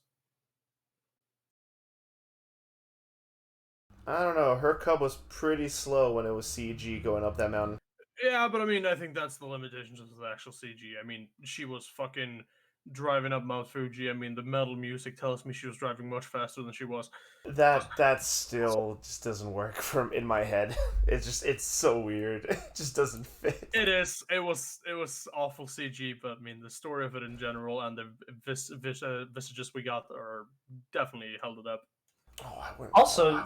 I don't know. Her cub was pretty slow when it was CG going up that mountain. Yeah, but I mean, I think that's the limitations of the actual CG. I mean, she was fucking driving up Mount Fuji. I mean, the metal music tells me she was driving much faster than she was. That still just doesn't work in my head. It's so weird. It just doesn't fit. It is. It was awful CG, but I mean, the story of it in general and the visages we got are definitely held it up. Also,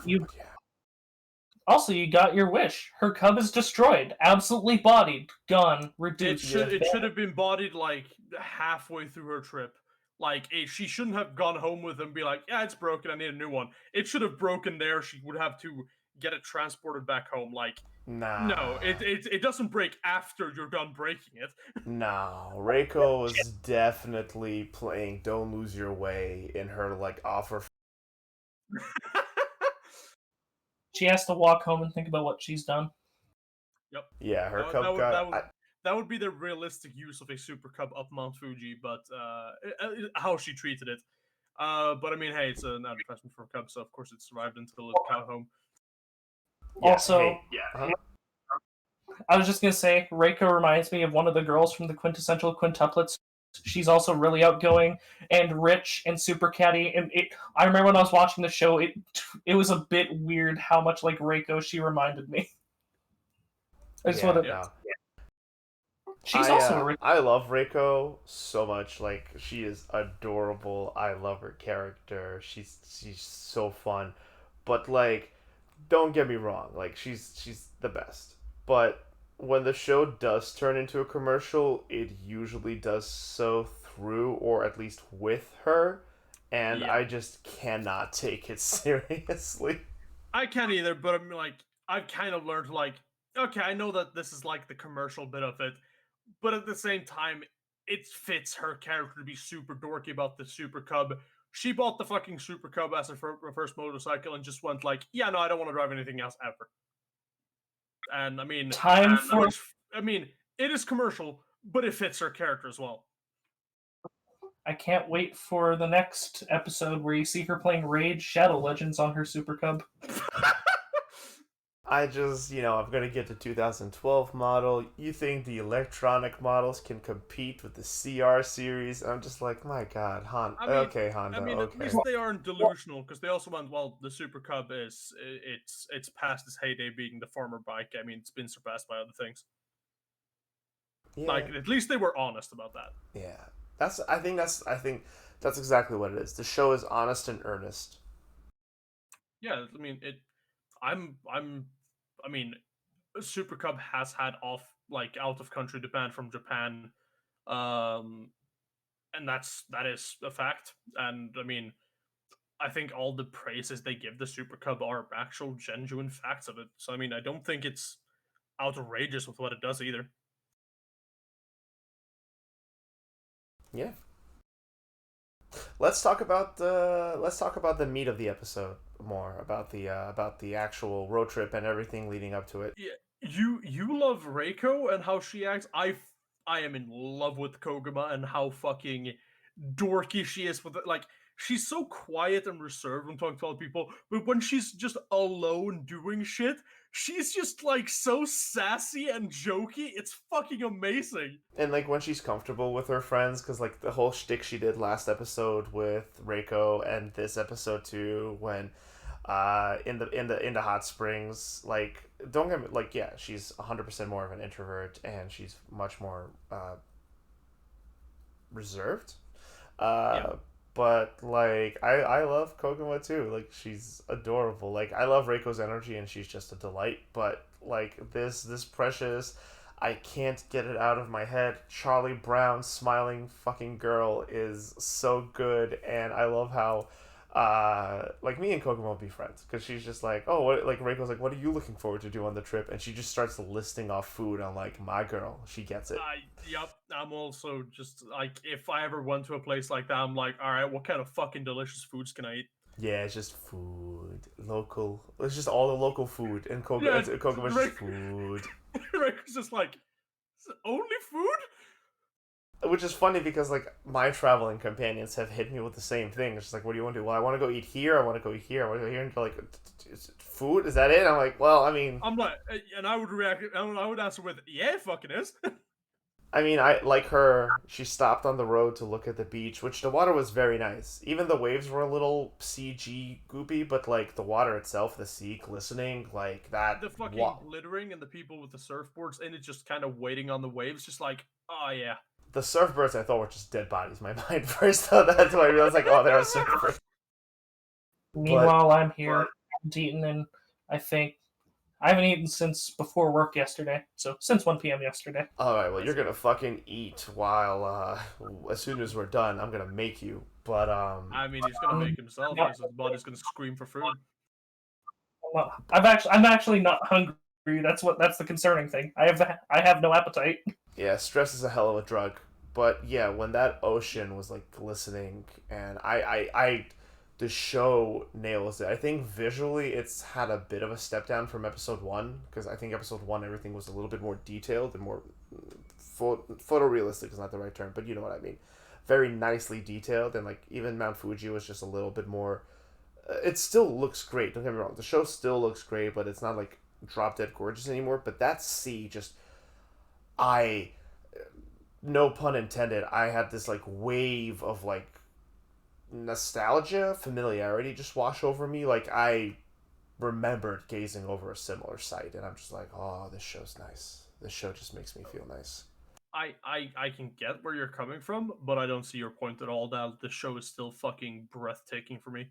you got your wish. Her cub is destroyed, absolutely bodied, gone, reduced. It should have been bodied like halfway through her trip. Like she shouldn't have gone home with him and be like, "Yeah, it's broken. I need a new one." It should have broken there. She would have to get it transported back home. Like, Nah. no, it doesn't break after you're done breaking it. No, Reiko was definitely playing "Don't Lose Your Way" in her like offer. She has to walk home and think about what she's done. Yep. Yeah, her That, cup that would got. that would that would be the realistic use of a Super Cub up Mount Fuji, but how she treated it. But I mean, hey, it's an advertisement for a Cub, so of course it survived into the little cow home. Yeah, Also, hey, uh-huh. I was just gonna say, Reiko reminds me of one of the girls from the quintessential quintuplets. She's also really outgoing and rich and super catty. And I remember when I was watching the show, it was a bit weird how much like Reiko she reminded me. I just want to. No. She's also a rich. I love Reiko so much. Like, she is adorable. I love her character. She's so fun. But like, don't get me wrong. Like, she's the best. But when the show does turn into a commercial, it usually does so through or at least with her, and Yeah. I just cannot take it seriously. I can't either, but I'm like, I've kind of learned like, okay, I know that this is like the commercial bit of it, but at the same time, it fits her character to be super dorky about the Super Cub. She bought the fucking Super Cub as her first motorcycle and just went like, yeah, no, I don't want to drive anything else ever. And I mean, I mean, it is commercial, but it fits her character as well. I can't wait for the next episode where you see her playing Rage Shadow Legends on her Super Cub. I just, I'm going to get the 2012 model. You think the electronic models can compete with the CR series? I'm just like, my God, Honda. I mean, okay, Honda. I mean, okay. at least they aren't delusional because they also went, well, the Super Cub it's past its heyday being the farmer bike. I mean, it's been surpassed by other things. Yeah. Like, at least they were honest about that. Yeah. I think that's exactly what it is. The show is honest and earnest. Yeah, I mean, I mean, Super Cub has had out of country demand from Japan, and that is a fact. And I mean, I think all the praises they give the Super Cub are actual genuine facts of it. So I mean, I don't think it's outrageous with what it does either. Yeah. Let's talk about the meat of the episode more, about the actual road trip and everything leading up to it. Yeah, you love Reiko and how she acts. I am in love with Koguma and how fucking dorky she is with it. Like, she's so quiet and reserved when talking to other people, but when she's just alone doing shit, she's just like so sassy and jokey. It's fucking amazing. And like when she's comfortable with her friends, because like the whole shtick she did last episode with Reiko and this episode too, when in the hot springs, like, don't get me, like, yeah, she's 100% more of an introvert and she's much more reserved. Yeah. But like I love Koguma too. Like, she's adorable. Like, I love Reiko's energy and she's just a delight. But like this precious, I can't get it out of my head, Charlie Brown smiling fucking girl is so good, and I love how like, me and Koguma will be friends because she's just like, oh, what, like, Reiko's like, what are you looking forward to do on the trip? And she just starts listing off food. I'm like, my girl, she gets it. Yep. I'm also just like, if I ever went to a place like that, I'm like, all right, what kind of fucking delicious foods can I eat? Yeah, it's just food, local. It's just all the local food, and Yeah, Koguma's just food. Reiko's just like, only food? Which is funny because like my traveling companions have hit me with the same thing. It's just like, what do you want to do? Well, I want to go eat here. I want to go eat here. I want to go here. And they're like, food? Is that it? I'm like, well, I mean, I'm like, and I would react. I would answer with, yeah, it fucking is. I mean, I like her. She stopped on the road to look at the beach, which the water was very nice. Even the waves were a little CG goopy, but like the water itself, the sea glistening, like that. The fucking glittering and the people with the surfboards in it just kind of waiting on the waves, just like, oh yeah. The surfbirds I thought were just dead bodies. My mind first thought that's why I realized, like, oh, there are surfbirds. Meanwhile, I'm here, haven't eaten, and I haven't eaten since before work yesterday. So since 1 p.m. yesterday. All right, well, you're gonna fucking eat while as soon as we're done, I'm gonna make you. But I mean, he's gonna make himself. His body's gonna scream for food. I'm actually not hungry. That's the concerning thing. I have no appetite. Yeah, stress is a hell of a drug. But yeah, when that ocean was like glistening, and the show nails it. I think visually it's had a bit of a step down from episode one, because I think episode one everything was a little bit more detailed and more photorealistic is not the right term, but you know what I mean. Very nicely detailed, and like even Mount Fuji was just a little bit more. It still looks great. Don't get me wrong. The show still looks great, but it's not like drop dead gorgeous anymore. But that sea just, I, no pun intended, I had this like wave of like nostalgia, familiarity just wash over me. Like I remembered gazing over a similar sight, and I'm just like, oh, this show's nice. This show just makes me feel nice. I can get where you're coming from, but I don't see your point at all. That the show is still fucking breathtaking for me.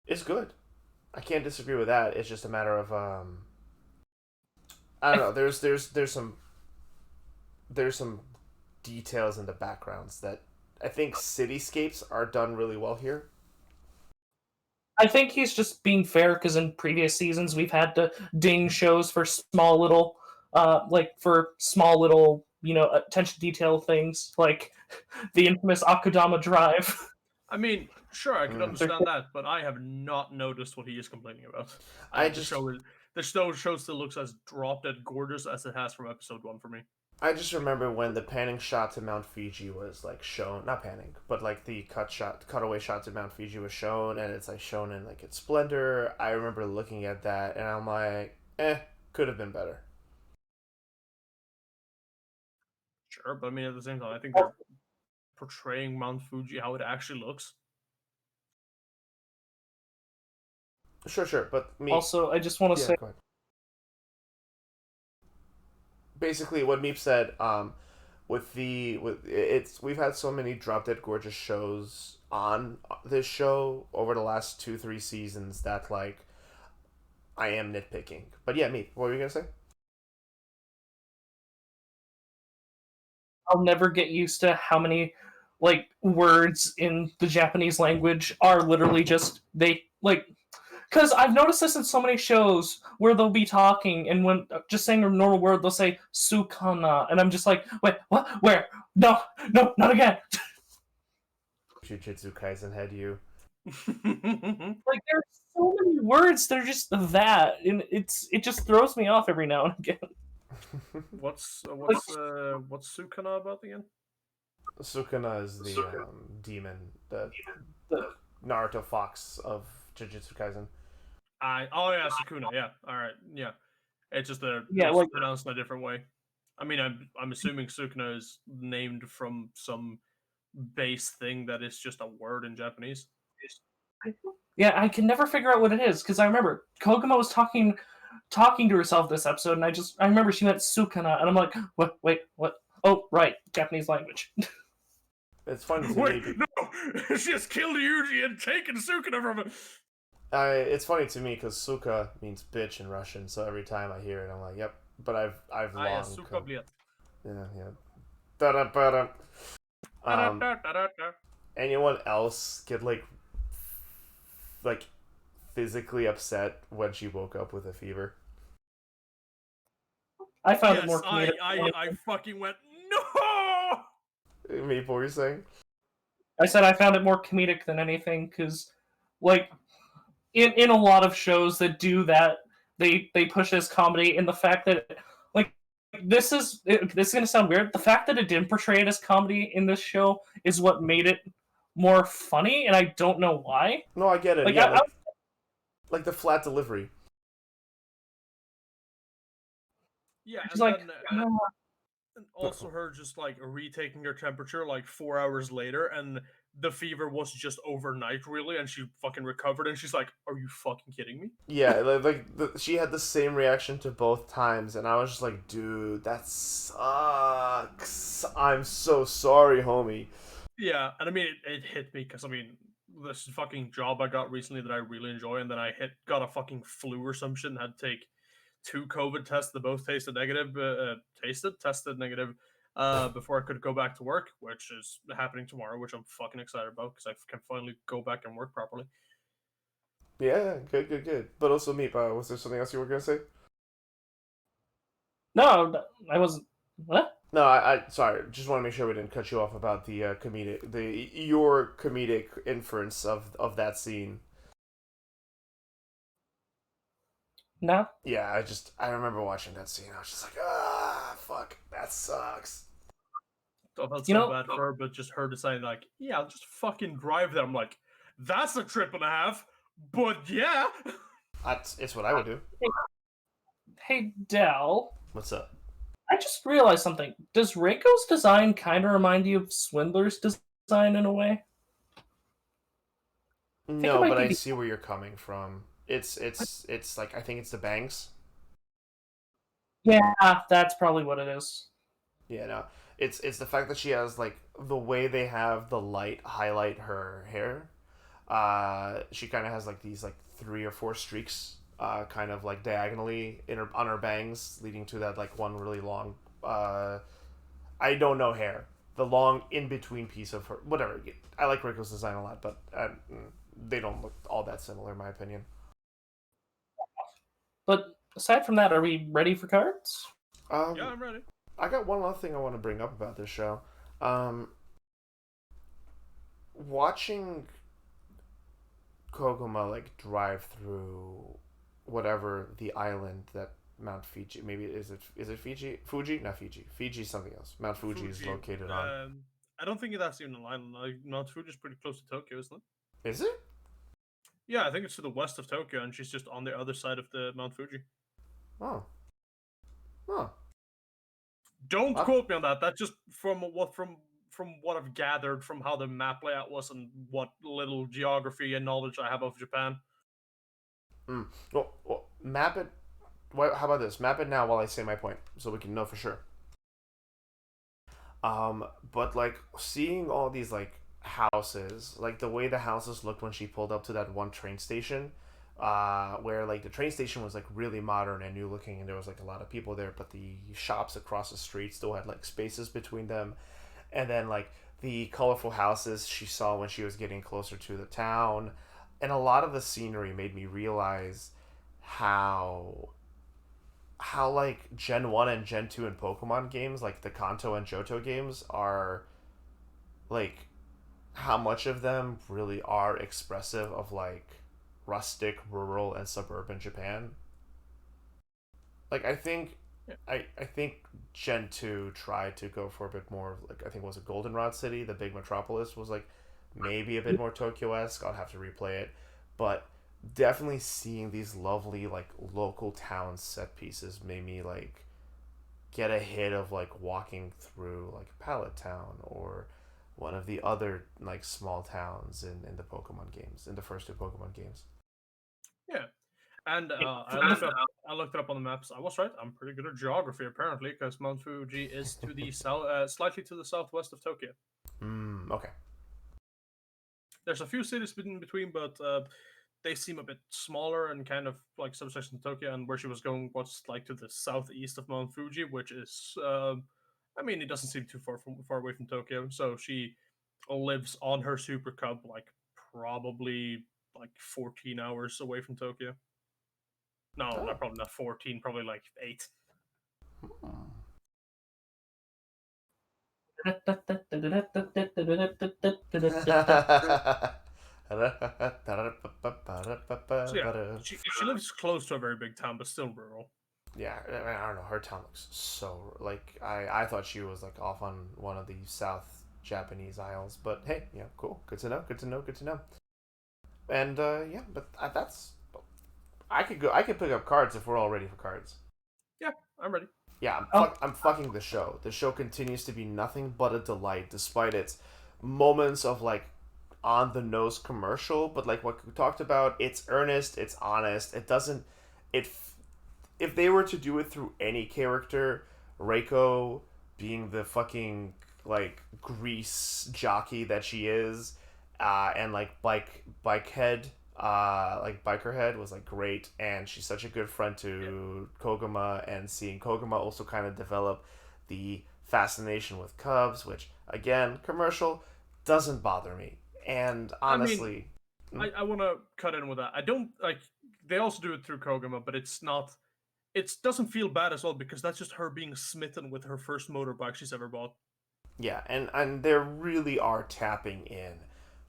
It's good. I can't disagree with that. It's just a matter of I don't know. There's some details in the backgrounds that I think cityscapes are done really well here. I think he's just being fair because in previous seasons we've had to ding shows for small little, attention detail things like the infamous Akudama Drive. I mean, sure, I can Mm. understand that, but I have not noticed what he is complaining about. The show still looks as drop dead gorgeous as it has from episode one for me. I just remember when the panning shot to Mount Fiji was like shown, not panning, but like the cutaway shot to Mount Fiji was shown, and it's like shown in like its splendor. I remember looking at that, and I'm like, could have been better. Sure, but I mean, at the same time, I think they're portraying Mount Fuji how it actually looks. Sure, but me. Also, I just want to say, Go ahead. Basically, what Meep said, we've had so many drop dead gorgeous shows on this show over the last 2-3 seasons that like I am nitpicking. But yeah, Meep, what were you gonna say? I'll never get used to how many like words in the Japanese language are literally just they like because I've noticed this in so many shows where they'll be talking and when just saying a normal word they'll say sukana and I'm just like wait what where no not again. Jujutsu Kaisen had you. Like there's so many words that are just that and it just throws me off every now and again. What's Sukana about again? Sukuna is the demon, the Naruto fox of Jujutsu Kaisen. Sukuna. Yeah, all right, yeah. It's just pronounced in a different way. I mean, I'm assuming Sukuna is named from some base thing that is just a word in Japanese. Yeah, I can never figure out what it is because I remember Koguma was talking to herself this episode, and I remember she meant Sukana, and I'm like, what? Wait, what? Oh, right, Japanese language. It's funny to Wait, me. No, she just killed Yuji and taken Sukana from him. It's funny to me because Suka means bitch in Russian, so every time I hear it, I'm like, yep. But I've long. Suka bliet. Yeah. Da-da-ba-da. Anyone else get like physically upset when she woke up with a fever? I found it more comedic. I fucking went no. Me, what were you saying? I said I found it more comedic than anything because, like, in a lot of shows that do that, they push as comedy, and the fact that like this is gonna sound weird. The fact that it didn't portray it as comedy in this show is what made it more funny, and I don't know why. No, I get it. Like, yeah, like the flat delivery. Yeah, and like, then, also her just like retaking her temperature like 4 hours later, and the fever was just overnight, really, and she fucking recovered, and she's like, "Are you fucking kidding me?" Yeah, she had the same reaction to both times, and I was just like, dude, that sucks. I'm so sorry, homie. Yeah, and I mean, it hit me because I mean, this fucking job I got recently that I really enjoy, and then I got a fucking flu or some shit and had to take 2 COVID tests that both tested negative, before I could go back to work, which is happening tomorrow, which I'm fucking excited about because I can finally go back and work properly. Yeah, good, good, good. But also, Meep, was there something else you were gonna say? No, I wasn't. What? No, I sorry. Just want to make sure we didn't cut you off about the your comedic inference of that scene. No. Yeah, I remember watching that scene. I was just like, fuck, that sucks. I felt You so know, bad for her, but just her deciding like, yeah, I'll just fucking drive there. I'm like, that's a trip and a half, but yeah. It's what I would do. hey Dell, What's up? I just realized something. Does Reiko's design kind of remind you of Swindler's design in a way? I think it No, might but be. I see where you're coming from. It's like I think it's the bangs. Yeah, that's probably what it is. Yeah, no. It's the fact that she has like the way they have the light highlight her hair. She kind of has like these like three or four streaks, kind of like diagonally in her on her bangs, leading to that like one really long. I don't know hair. The long in between piece of her. Whatever. I like Rico's design a lot, but they don't look all that similar in my opinion. But aside from that, are we ready for cards? Yeah, Um, I'm ready. I got one last thing I want to bring up about this show. Um, watching Koguma like drive through whatever the island that Mount Fiji, maybe is it Fiji? Fuji? Not Fiji. Fiji something else. Mount Fuji is Fuji. located on. I don't think that's even an island. Mount Fuji is pretty close to Tokyo, isn't it? Is it? Yeah, I think it's to the west of Tokyo, and she's just on the other side of the Mount Fuji. Oh. Oh. Don't quote me on that. That's just from what I've gathered from how the map layout was and what little geography and knowledge I have of Japan. Well, map it. How about this? Map it now while I say my point, so we can know for sure. But like seeing all these like houses, like the way the houses looked when she pulled up to that one train station, where like the train station was like really modern and new looking, and there was like a lot of people there, but the shops across the street still had like spaces between them, and then like the colorful houses she saw when she was getting closer to the town, and a lot of the scenery made me realize how like Gen 1 and Gen 2 in Pokemon games, like the Kanto and Johto games, are like how much of them really are expressive of like rustic, rural, and suburban Japan. Like Yeah. I think Gen 2 tried to go for a bit more of like I think it was a Goldenrod City, the big metropolis was like maybe a bit more Tokyo esque. I'll have to replay it. But definitely seeing these lovely like local town set pieces made me like get a hit of like walking through like Pallet Town or one of the other like small towns in the Pokemon games, in the first two Pokemon games. Yeah, and I looked it up on the maps. I was right. I'm pretty good at geography apparently, because Mount Fuji is to the south, slightly to the southwest of Tokyo. Okay. There's a few cities in between, but they seem a bit smaller and kind of like subsection of Tokyo. And where she was going was like to the southeast of Mount Fuji, which is, I mean, it doesn't seem too far away from Tokyo. So she lives on her Super Cub, like probably like 14 hours away from Tokyo. No, Oh. not probably not 14, probably like 8. Hmm. So yeah, she lives close to a very big town, but still rural. Yeah, I don't know. Her town looks so like I thought she was like off on one of the South Japanese isles, but hey, yeah, cool. Good to know. Good to know. Good to know. And yeah, but that's I could go. I could pick up cards if we're all ready for cards. Yeah, I'm ready. Yeah, Oh, I'm fucking the show. The show continues to be nothing but a delight, despite its moments of like on the nose commercial. But like what we talked about, it's earnest, it's honest. It doesn't. It if they were to do it through any character, Reiko being the fucking like grease jockey that she is, and like bike head, like biker head was like great, and she's such a good friend to Koguma, and seeing Koguma also kind of develop the fascination with Cubs, which again commercial doesn't bother me, and I mean, honestly, I want to cut in with that. I don't like. They also do it through Kogama, but it's not. It doesn't feel bad as well because that's just her being smitten with her first motorbike she's ever bought. Yeah, and they really are tapping in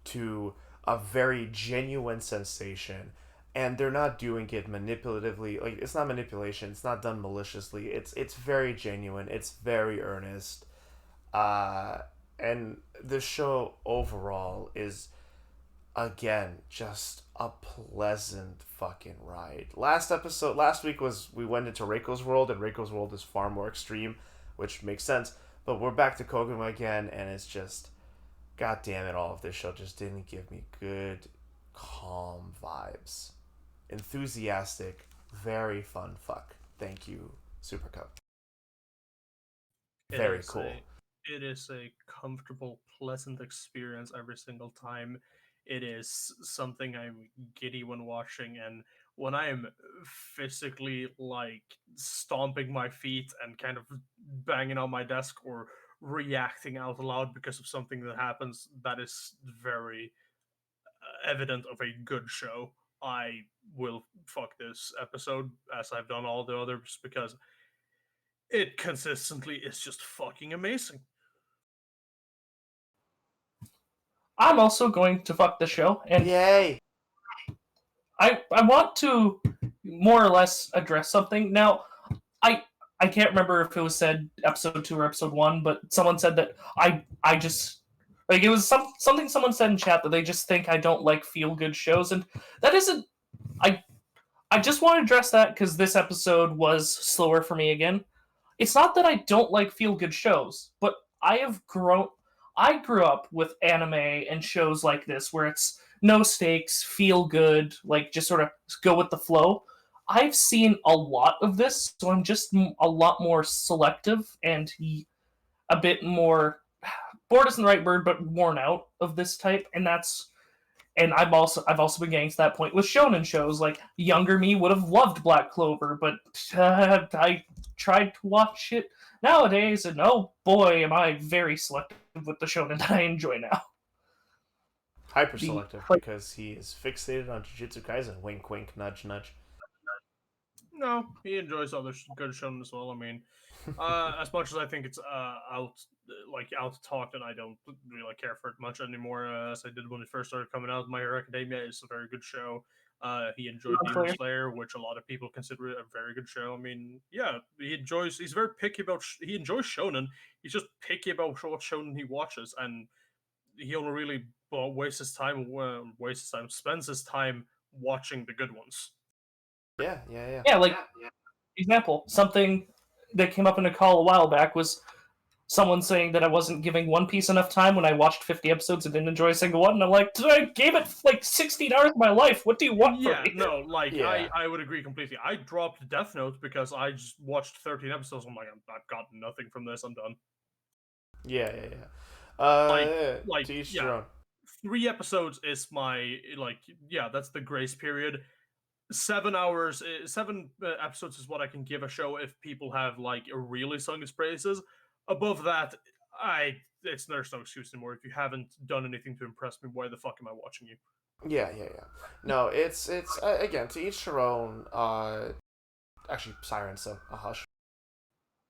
to a very genuine sensation, and they're not doing it manipulatively. Like, it's not manipulation. It's not done maliciously. It's very genuine. It's very earnest. Uh, and the show overall is, again, just a pleasant fucking ride. Last week was, we went into Reiko's world, and Reiko's world is far more extreme, which makes sense. But we're back to Koguma again, and it's just, god damn it, all of this show just didn't give me good, calm vibes. Enthusiastic, very fun fuck. Thank you, Super Cup. Very cool. It is a comfortable, pleasant experience every single time. It is something I'm giddy when watching, and when I am physically like stomping my feet and kind of banging on my desk or reacting out loud because of something that happens, that is very evident of a good show. I will fuck this episode as I've done all the others because it consistently is just fucking amazing. I'm also going to fuck the show, and Yay! I want to more or less address something. Now, I can't remember if it was said episode 2 or episode 1, but someone said that I just like it was something someone said in chat that they just think I don't like feel good shows, and that isn't. I I just want to address that because this episode was slower for me again. It's not that I don't like feel good shows, but I grew up with anime and shows like this where it's no stakes, feel good, like just sort of go with the flow. I've seen a lot of this, so I'm just a lot more selective and a bit more bored isn't the right word, but worn out of this type, and I've also been getting to that point with shonen shows. Like younger me would have loved Black Clover, but I tried to watch it nowadays, and oh boy, am I very selective with the shonen that I enjoy now. Hyper selective because he is fixated on Jujutsu Kaisen. Wink, wink, nudge, nudge. No, he enjoys other good shonen as well. I mean, as much as I think it's out talked, and I don't really care for it much anymore, as I did when it first started coming out. My Hero Academia is a very good show. He enjoyed Demon Slayer, which a lot of people consider it a very good show. I mean, yeah, he enjoys. He's very picky about. He enjoys shonen. He's just picky about what shonen he watches, and he only really spends his time watching the good ones. Yeah, like example, something that came up in a call a while back was someone saying that I wasn't giving One Piece enough time when I watched 50 episodes and didn't enjoy a single one. And I'm like, I gave it like 16 hours of my life. What do you want from me? No, like I would agree completely. I dropped Death Note because I just watched 13 episodes. I'm like, I've got nothing from this. I'm done. Yeah. Like to each their own. 3 episodes is my that's the grace period. 7 hours, 7 episodes is what I can give a show if people have like really sung its praises. Above that, there's no excuse anymore. If you haven't done anything to impress me, why the fuck am I watching you? Yeah. No, it's again, to each their own. Actually, Siren, so a hush.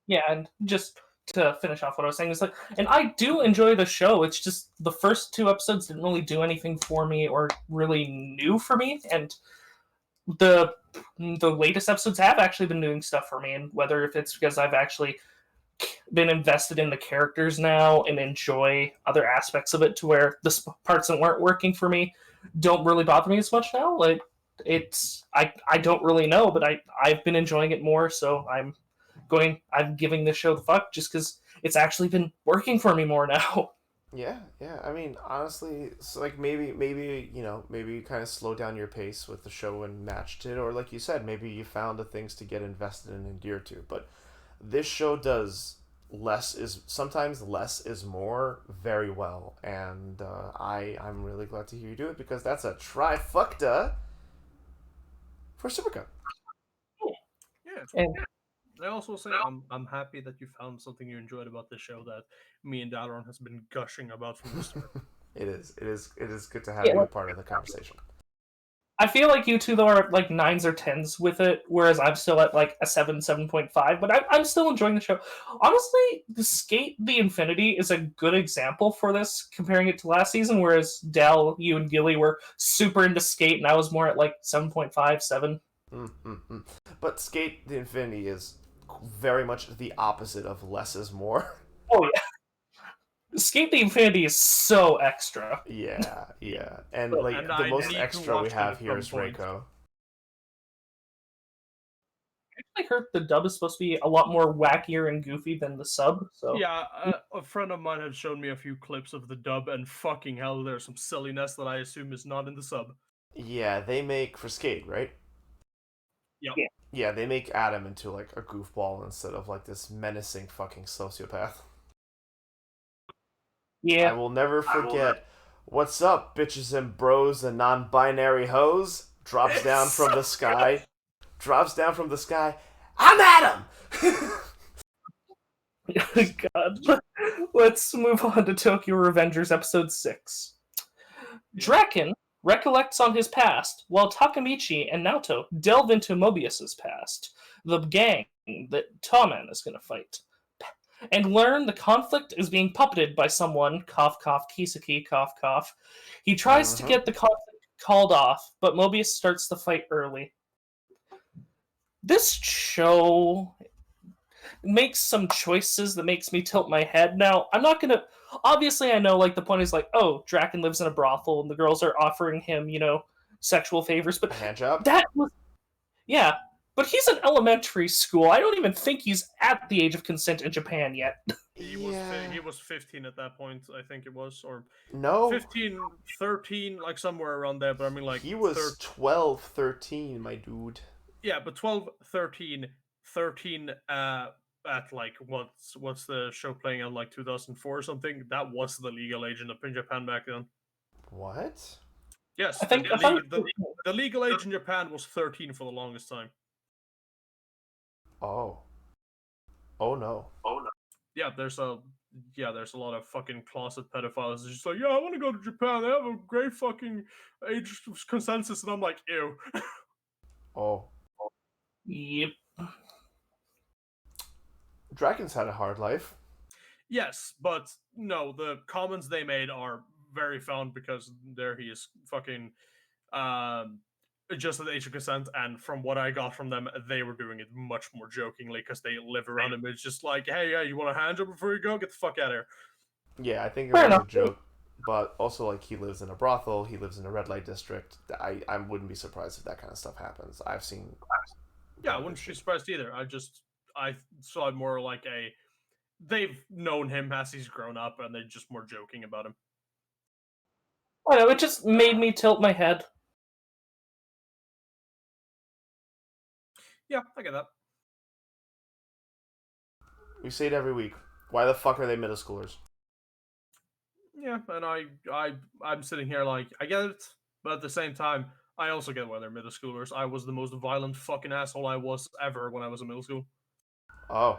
Yeah, and just to finish off what I was saying is like, and I do enjoy the show. It's just the first 2 episodes didn't really do anything for me or really new for me, and the latest episodes have actually been doing stuff for me. And whether if it's because I've actually been invested in the characters now and enjoy other aspects of it to where the parts that weren't working for me don't really bother me as much now. Like it's I don't really know, but I've been enjoying it more, so I'm giving this show the fuck just because it's actually been working for me more now. Yeah. I mean, honestly, it's like maybe maybe you kind of slow down your pace with the show and matched it, or like you said, maybe you found the things to get invested in and endear to. But this show does sometimes less is more very well, and I'm really glad to hear you do it because that's a trifecta for Supercup. Yeah. And I also say I'm happy that you found something you enjoyed about this show that me and Dalaron has been gushing about from the start. It is. It is. It is good to have Yeah, you a like, part of the conversation. I feel like you two though are at like 9s or 10s with it, whereas I'm still at like a 7, 7.5. But I'm still enjoying the show. Honestly, the Skate the Infinity is a good example for this, comparing it to last season. Whereas Dell, you and Gilly were super into Skate, and I was more at like 7.5, 7. Mm. But Skate the Infinity is very much the opposite of less is more. Oh yeah, Skate the Infinity is so extra. Yeah. And like And the I most need to extra we watch it have at here some is point. Reiko. I heard the dub is supposed to be a lot more wackier and goofy than the sub. So Yeah, a friend of mine had shown me a few clips of the dub, and fucking hell, there's some silliness that I assume is not in the sub. Yeah, they make for Skate, right? Yep. yeah, Yeah, they make Adam into like a goofball instead of like this menacing fucking sociopath. I yeah. will never forget. What's up, bitches and bros and non-binary hoes? Drops down It's from so the sky. Drops down from the sky. I'm Adam. God. Let's move on to Tokyo Revengers episode 6. Yeah. Draken recollects on his past, while Takamichi and Naoto delve into Mobius's past, the gang that Tawman is going to fight, and learn the conflict is being puppeted by someone, cough cough, Kisaki, cough cough. He tries to Mm-hmm. get the conflict called off, but Mobius starts the fight early. This show makes some choices that makes me tilt my head. Now, I'm not gonna. Obviously, I know like the point is like, oh, Draken lives in a brothel and the girls are offering him, sexual favors, but A hand job. that was yeah. But he's in elementary school. I don't even think he's at the age of consent in Japan yet. Yeah. he was 15 at that point, I think it was, or No. 15, 13, like somewhere around there. But I mean, like He was 13. 12, 13, my dude. Yeah, but 12, 13, 13. At like what's the show playing on, like 2004 or something? That was the legal age in Japan back then. What? Yes, I think I thought the legal age in Japan was 13 for the longest time. Oh. Oh no. Yeah, there's a lot of fucking closet pedophiles. It's just like, yeah, I want to go to Japan. They have a great fucking age consensus, and I'm like, ew. Oh. yep. Dragon's had a hard life. Yes, but no, the comments they made are very found because there he is fucking um just at the age of consent, and from what I got from them, they were doing it much more jokingly because they live around him. It's just like, hey, yeah, you want a hand job before you go? Get the fuck out of here. Yeah, I think it Fair was enough. a joke, but also like he lives in a brothel. He lives in a red light district. I wouldn't be surprised if that kind of stuff happens. I've seen. Yeah, I wouldn't be surprised either. I saw it more like they've known him as he's grown up, and they're just more joking about him. I know, it just made me tilt my head. Yeah, I get that. We say it every week. Why the fuck are they middle schoolers? Yeah, and I'm sitting here like, I get it, but at the same time, I also get why they're middle schoolers. I was the most violent fucking asshole I was ever when I was in middle school. Oh.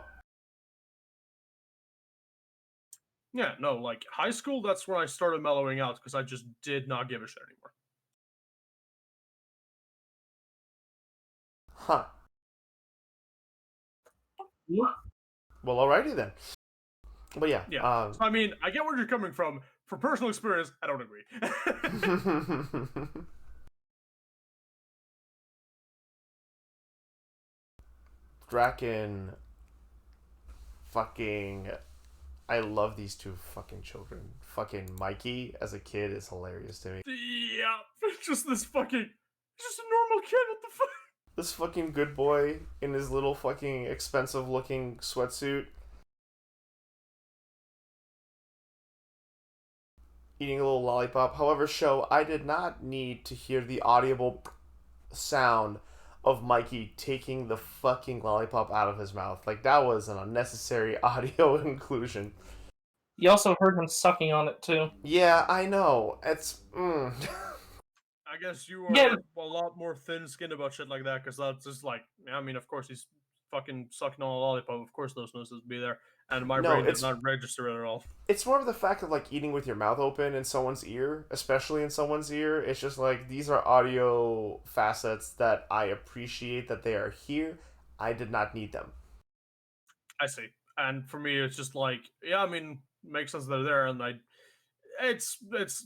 Yeah, no, like high school, that's when I started mellowing out because I just did not give a shit anymore. Huh. Yeah. Well, alrighty then. But yeah. Yeah. So, I mean, I get where you're coming from. From personal experience, I don't agree. Draken. Fucking. I love these two fucking children. Fucking Mikey as a kid is hilarious to me. Yeah, just this fucking, just a normal kid. What the fuck? This fucking good boy in his little fucking expensive looking sweatsuit. Eating a little lollipop. However, show, I did not need to hear the audible sound of Mikey taking the fucking lollipop out of his mouth. Like, that was an unnecessary audio inclusion. You also heard him sucking on it too. Yeah, I know. It's. I guess you are Yeah. a lot more thin-skinned about shit like that, because that's just like, I mean, of course he's fucking sucking on a lollipop, of course those noises would be there, and my No, brain did not register it at all. it's more of the fact of like eating with your mouth open in someone's ear, especially in someone's ear. It's just like these are audio facets that I appreciate that they are here. I did not need them. I see. And for me, it's just like, yeah, I mean, makes sense they're there, and it's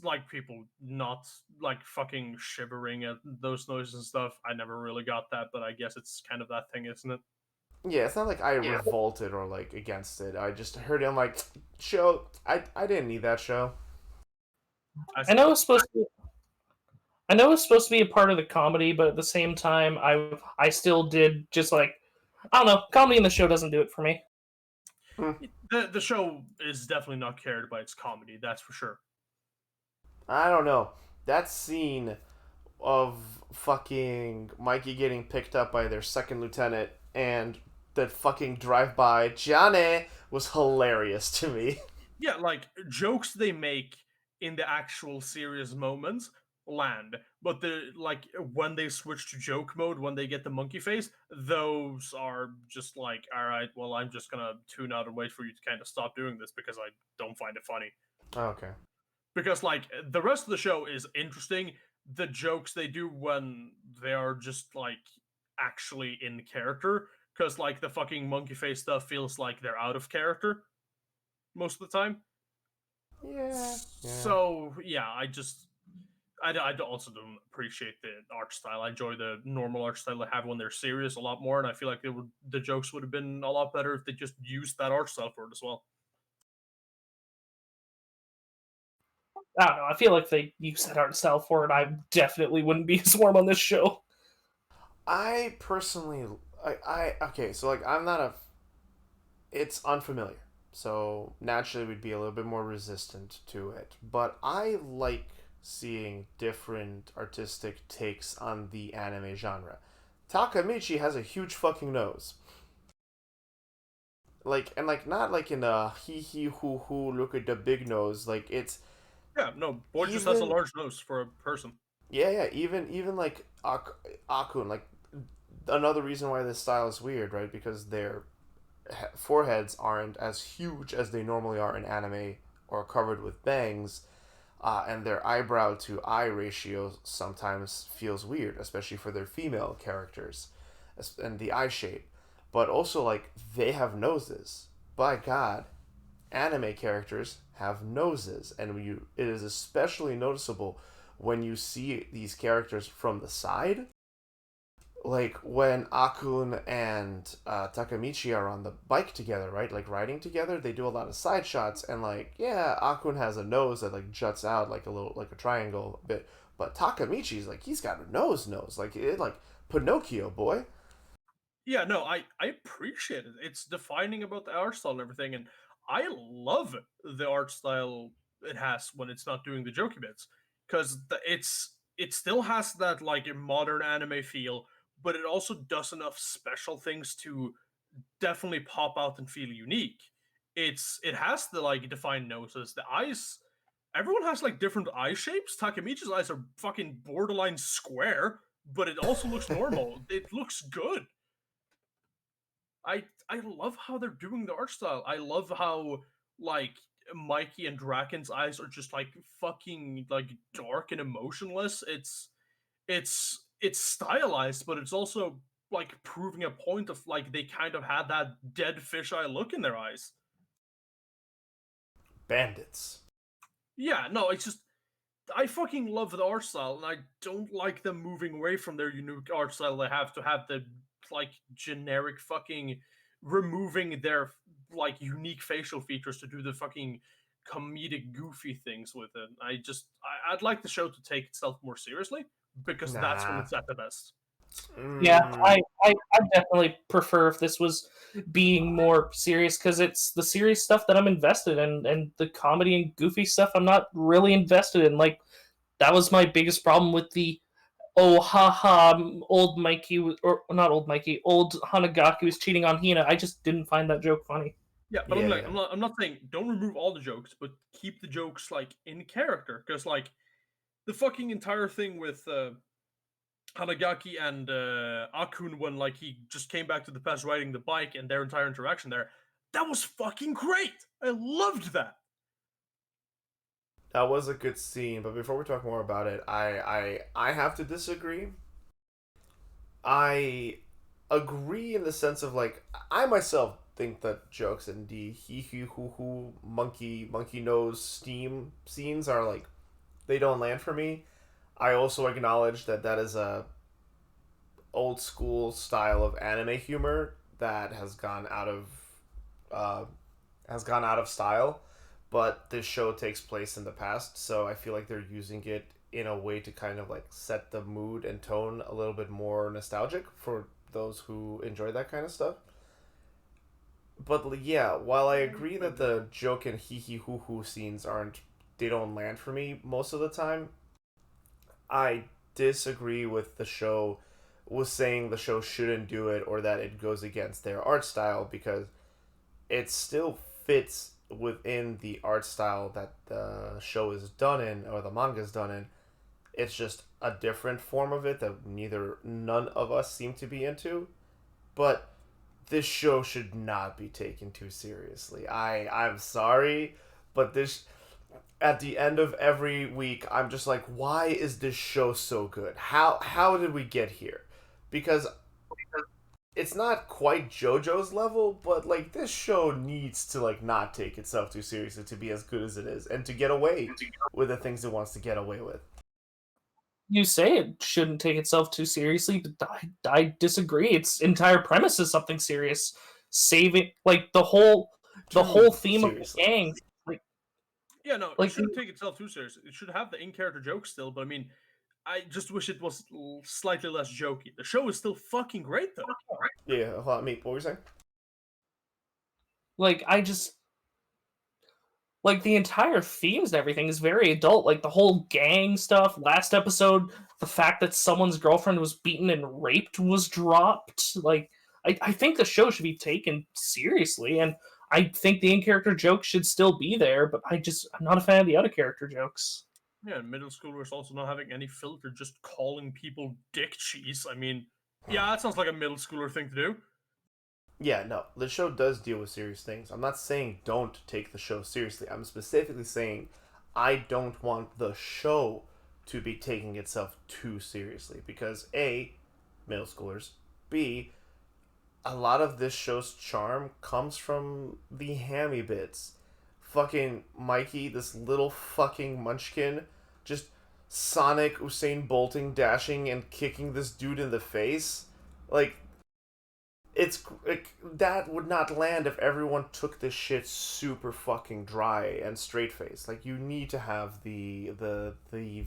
like people not like fucking shivering at those noises and stuff. I never really got that, but I guess it's kind of that thing, isn't it? Yeah, it's not like I revolted or like against it. I just heard it. I'm like, show. I didn't need that show. I know it's supposed to. I know it's supposed to be a part of the comedy, but at the same time, I still did just like I don't know. Comedy in the show doesn't do it for me. The show is definitely not carried by its comedy, that's for sure. I don't know. That scene of fucking Mikey getting picked up by their second lieutenant and that fucking drive-by Johnny was hilarious to me. Yeah, like jokes they make in the actual serious moments land, but the like when they switch to joke mode, when they get the monkey face, those are just like, all right, well, I'm just gonna tune out and wait for you to kind of stop doing this because I don't find it funny. Okay. Because like the rest of the show is interesting. The jokes they do when they are just like actually in character, because like the fucking monkey face stuff feels like they're out of character most of the time. Yeah. So yeah, I also don't appreciate the art style. I enjoy the normal art style they have when they're serious a lot more, and I feel like the jokes would have been a lot better if they just used that art style for it as well. I don't know. I feel like if they use that art style for it, I definitely wouldn't be as warm on this show. I personally, I okay, so like I'm not a. It's unfamiliar, so naturally we'd be a little bit more resistant to it. But I like seeing different artistic takes on the anime genre. Takamichi has a huge fucking nose. Like and like not like in a hee hee hoo hoo look at the big nose. Like it's Yeah, no, boy just has a even large nose for a person. yeah, even like Akun, like another reason why this style is weird, right? Because their foreheads aren't as huge as they normally are in anime or covered with bangs, and their eyebrow to eye ratio sometimes feels weird, especially for their female characters, and the eye shape. But also, like, they have noses. By God, anime characters have noses, and it is especially noticeable when you see these characters from the side. Like when Akun and Takamichi are on the bike together, right? Like riding together, they do a lot of side shots, and like, yeah, Akun has a nose that like juts out like a little, like a triangle a bit, but Takamichi's like he's got a nose, like it, like Pinocchio, boy. Yeah, no, I appreciate it. It's defining about the art style and everything, and I love the art style it has when it's not doing the jokey bits, because it still has that like modern anime feel, but it also does enough special things to definitely pop out and feel unique. It has the like defined noses, the eyes. Everyone has like different eye shapes. Takamichi's eyes are fucking borderline square, but it also looks normal. It looks good. I love how they're doing the art style. I love how like Mikey and Draken's eyes are just like fucking like dark and emotionless. It's stylized, but it's also like proving a point of like they kind of had that dead fisheye look in their eyes. Bandits. Yeah, no, it's just I fucking love the art style, and I don't like them moving away from their unique art style they have to have the like generic fucking removing their like unique facial features to do the fucking comedic goofy things with it. I'd like the show to take itself more seriously because that's when Nah. it's at the best. Yeah, Mm, I definitely prefer if this was being more serious because it's the serious stuff that I'm invested in, and the comedy and goofy stuff I'm not really invested in. Like that was my biggest problem with the oh haha old Mikey or not old Mikey old Hanagaki was cheating on Hina. I just didn't find that joke funny. Yeah, but yeah, yeah. I'm not saying don't remove all the jokes, but keep the jokes like in character because like the fucking entire thing with Hanagaki and Akun when like he just came back to the past riding the bike and their entire interaction there. That was fucking great. I loved that. That was a good scene, but before we talk more about it, I have to disagree. I agree in the sense of like I myself think that jokes and the hee hee hoo hoo monkey nose steam scenes are like they don't land for me. I also acknowledge that that is a old school style of anime humor that uh, has gone out of style. But this show takes place in the past, so I feel like they're using it in a way to kind of like set the mood and tone a little bit more nostalgic for those who enjoy that kind of stuff. But yeah, while I agree that the joke and hee hee hoo hoo scenes aren't they don't land for me most of the time, I disagree with the show was saying the show shouldn't do it or that it goes against their art style because it still fits within the art style that the show is done in or the manga is done in. It's just a different form of it that none of us seem to be into. But this show should not be taken too seriously. I'm sorry, but this at the end of every week I'm just like, why is this show so good? How did we get here? Because it's not quite JoJo's level, but like this show needs to like not take itself too seriously to be as good as it is and to get away with the things it wants to get away with. You say it shouldn't take itself too seriously, but I disagree. Its entire premise is something serious. Saving like the Too whole theme of the seriously. gang, like Yeah, no, it like shouldn't take itself too seriously. It should have the in character jokes still, but I mean, I just wish it was slightly less jokey. The show is still fucking great though. Yeah, hold on, me. What were you saying? I just like the entire themes and everything is very adult. Like the whole gang stuff. Last episode, the fact that someone's girlfriend was beaten and raped was dropped. I think the show should be taken seriously, and I think the in character jokes should still be there. But I'm not a fan of the other character jokes. Yeah, and middle schoolers also not having any filter, just calling people dick cheese. I mean, yeah, that sounds like a middle schooler thing to do. Yeah, no, the show does deal with serious things. I'm not saying don't take the show seriously. I'm specifically saying I don't want the show to be taking itself too seriously because A, middle schoolers, B, a lot of this show's charm comes from the hammy bits. Fucking Mikey, this little fucking munchkin, just Sonic Usain Bolting, dashing and kicking this dude in the face. Like, that would not land if everyone took this shit super fucking dry and straight faced. Like you need to have the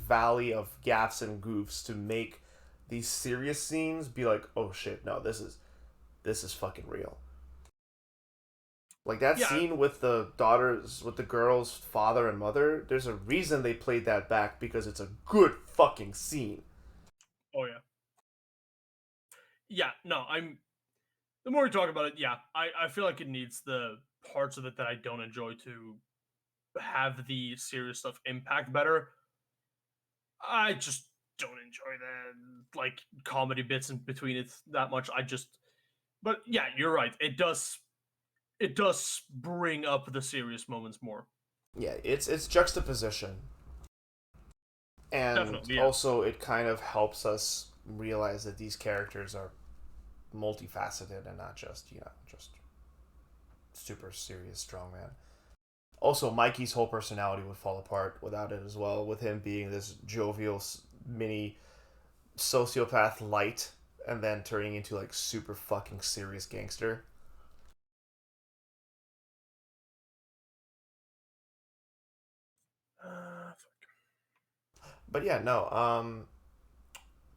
valley of gaffs and goofs to make these serious scenes be like, oh shit, no, this is fucking real. Like that Yeah. scene with the girl's father and mother, there's a reason they played that back because it's a good fucking scene. Oh yeah. Yeah. No, I'm. The more we talk about it, yeah, I feel like it needs the parts of it that I don't enjoy to have the serious stuff impact better. I just don't enjoy the like comedy bits in between it that much. But yeah, you're right. It does bring up the serious moments more. Yeah, it's juxtaposition. And Definitely, yeah. also it kind of helps us realize that these characters are multifaceted and not just, just super serious strongman. Also, Mikey's whole personality would fall apart without it as well, with him being this jovial mini sociopath light and then turning into like super fucking serious gangster. Uh, But yeah, no,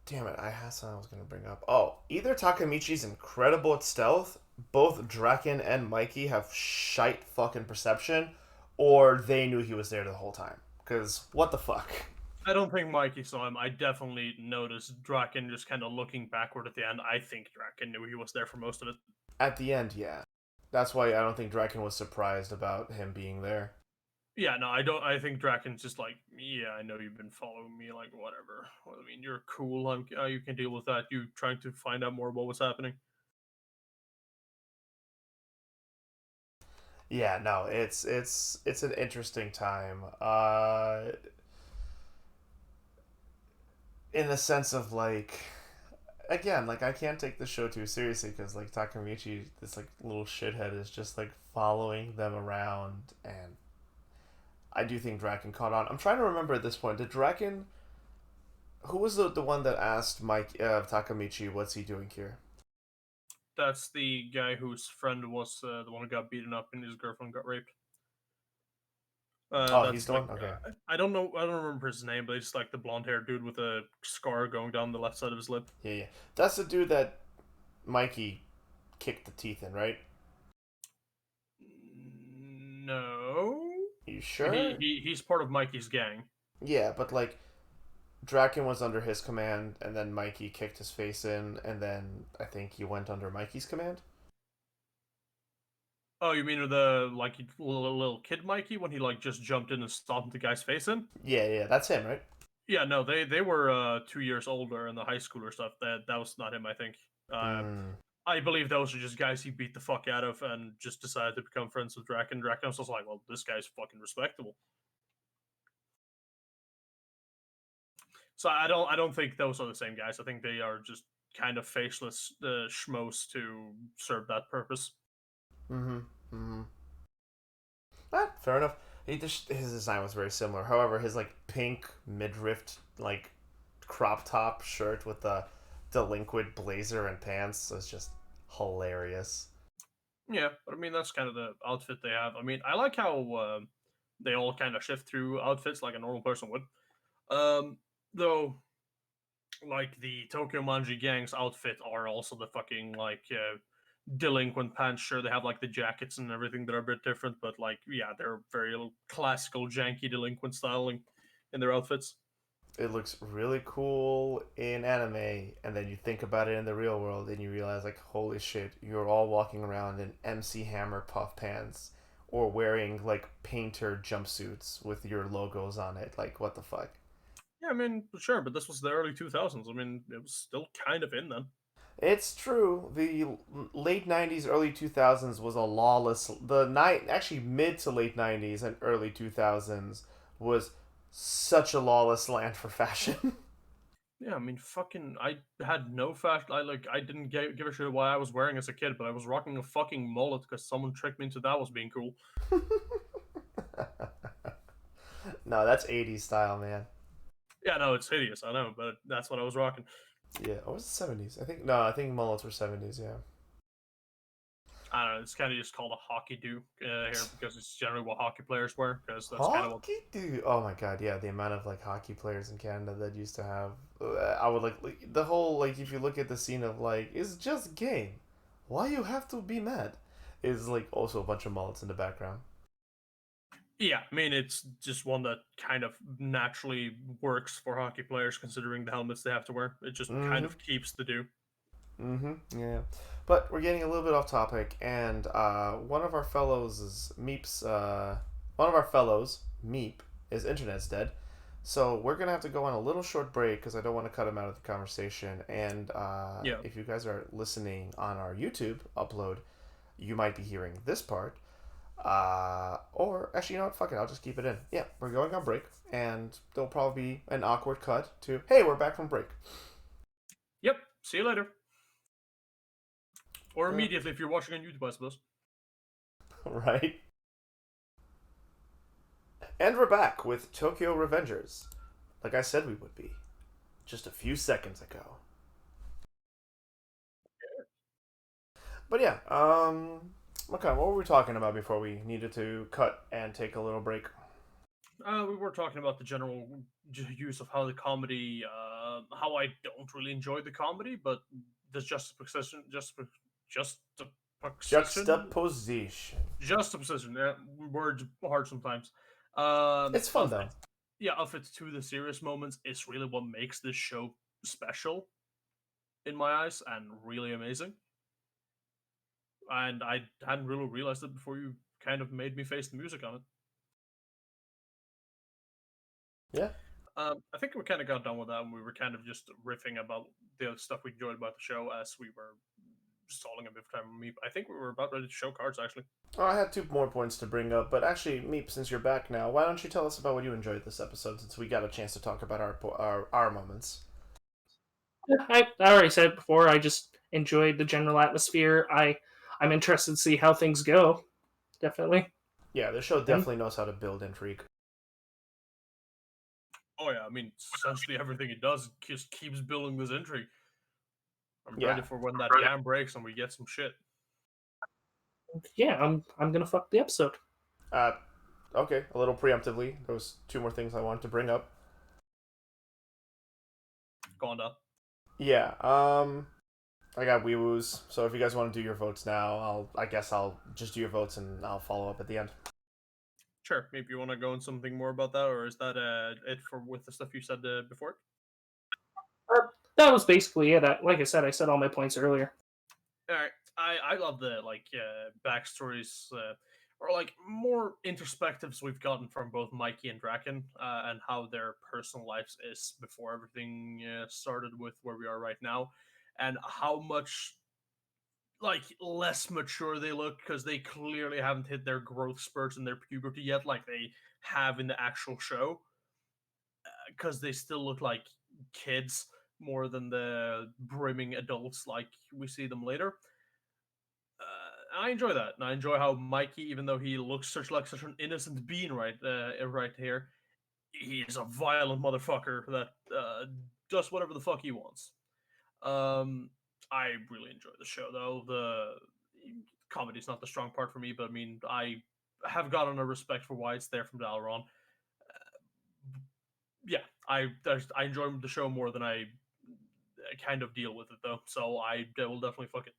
damn it, I had something I was gonna bring up. Oh, either Takamichi's incredible at stealth, both Draken and Mikey have shite fucking perception, or they knew he was there the whole time. Cause what the fuck? I don't think Mikey saw him. I definitely noticed Draken just kind of looking backward at the end. I think Draken knew he was there for most of it. At the end, yeah. That's why I don't think Draken was surprised about him being there. Yeah, no, I don't. I think Draken's just like, yeah, I know you've been following me, like whatever. Well, I mean, you're cool. You can deal with that. You trying to find out more about what's happening. Yeah, no, it's an interesting time. In the sense of like, again, like I can't take the show too seriously because like Takamichi, this like little shithead, is just like following them around, and I do think Draken caught on. I'm trying to remember at this point. Did Draken? Who was the one that asked Mike Takamichi, "What's he doing here?" That's the guy whose friend was the one who got beaten up and his girlfriend got raped. Oh, he's That's the like one. Okay. I don't know. I don't remember his name, but he's like the blonde-haired dude with a scar going down the left side of his lip. Yeah, yeah. That's the dude that Mikey kicked the teeth in, right? No, You he, sure? he he's part of Mikey's gang. Yeah, but like Draken was under his command, and then Mikey kicked his face in, and then I think he went under Mikey's command. Oh, you mean the like little kid Mikey when he like just jumped in and stomped the guy's face in? Yeah, yeah, that's him, right? Yeah, no, they were 2 years older in the high schooler stuff. That was not him, I think. Mm. I believe those are just guys he beat the fuck out of and just decided to become friends with Draken. Draken was just like, well, this guy's fucking respectable. So I don't think those are the same guys. I think they are just kind of faceless schmoes to serve that purpose. Mm-hmm. Mm-hmm. Ah, fair enough. His design was very similar. However, his like pink midriff like crop top shirt with the delinquent blazer and pants was just hilarious. Yeah, but I mean that's kind of the outfit they have. I mean, I like how they all kind of shift through outfits like a normal person would. Though, like the Tokyo Manji gang's outfit are also the fucking like delinquent pants. Sure, they have like the jackets and everything that are a bit different, but like yeah, they're very classical janky delinquent styling in their outfits. It looks really cool in anime, and then you think about it in the real world, and you realize like, holy shit, you're all walking around in MC Hammer puff pants or wearing like painter jumpsuits with your logos on it. Like, what the fuck? Yeah, I mean, sure, but this was the early 2000s. I mean, it was still kind of in then. It's true. The late '90s, early 2000s was a lawless. The night, actually, mid to late '90s and early 2000s was such a lawless land for fashion. Yeah, I mean, fucking, I had no fashion. I didn't give a shit what I was wearing as a kid, but I was rocking a fucking mullet because someone tricked me into that was being cool. No, that's '80s style, man. Yeah, no, it's hideous, I know, but that's what I was rocking. Yeah, or was it '70s? I think no, I think mullets were '70s. Yeah. I don't know. It's kind of just called a hockey do here because it's generally what hockey players wear because that's kind of what. Hockey, dude. Oh my god, yeah, the amount of like hockey players in Canada that used to have. I would like the whole like if you look at the scene of like it's just game, why you have to be mad, is like also a bunch of mullets in the background. Yeah, I mean, it's just one that kind of naturally works for hockey players considering the helmets they have to wear. It just kind Mm-hmm. of keeps the do. Mm-hmm. Yeah. But we're getting a little bit off topic, and one of our fellows is Meep's. One of our fellows, Meep, his internet's dead, so we're gonna have to go on a little short break because I don't want to cut him out of the conversation. And Yeah. if you guys are listening on our YouTube upload, you might be hearing this part. Or actually, you know what? Fuck it. I'll just keep it in. Yeah, we're going on break, and there'll probably be an awkward cut to, "Hey, we're back from break." Yep. See you later. Or Yeah. immediately if you're watching on YouTube, I suppose. Right. And we're back with Tokyo Revengers, like I said we would be, just a few seconds ago. But yeah, okay, what were we talking about before we needed to cut and take a little break? We were talking about the general use of how the comedy, how I don't really enjoy the comedy, but the juxtaposition, Juxtaposition. juxtaposition. Words hard sometimes. It's fun Of though. it, yeah, of it to the serious moments is really what makes this show special in my eyes and really amazing. And I hadn't really realized it before you kind of made me face the music on it. Yeah. I think we kind of got done with that, and we were kind of just riffing about the other stuff we enjoyed about the show as we were stalling a bit of time with me. I think we were about ready to show cards, actually. Oh, I had 2 more points to bring up, but actually, Meep, since you're back now, why don't you tell us about what you enjoyed this episode? Since we got a chance to talk about our moments. I already said it before. I just enjoyed the general atmosphere. I'm interested to see how things go. Definitely. Yeah, the show definitely knows how to build intrigue. Oh yeah, I mean, essentially everything it does just keeps building this intrigue. I'm Yeah. ready for when that dam breaks and we get some shit. Yeah, I'm gonna fuck the episode. Okay, a little preemptively, there was 2 more things I wanted to bring up. Go on, Dad. Yeah, I got wee woos, so if you guys want to do your votes now, I guess I'll just do your votes and I'll follow up at the end. Sure. Maybe you want to go into something more about that, or is that it for with the stuff you said before? That was basically it. Like I said all my points earlier. All right. I love the backstories or like more introspectives we've gotten from both Mikey and Draken and how their personal lives is before everything started with where we are right now, and how much like less mature they look because they clearly haven't hit their growth spurts in their puberty yet, like they have in the actual show, because they still look like kids more than the brimming adults like we see them later. I enjoy that, and I enjoy how Mikey, even though he looks such an innocent being right here, he is a violent motherfucker that does whatever the fuck he wants. I really enjoy the show though. The comedy's not the strong part for me, but I mean, I have gotten a respect for why it's there from Dalron. Yeah, I enjoy the show more than I kind of deal with it though. So I will definitely fuck it.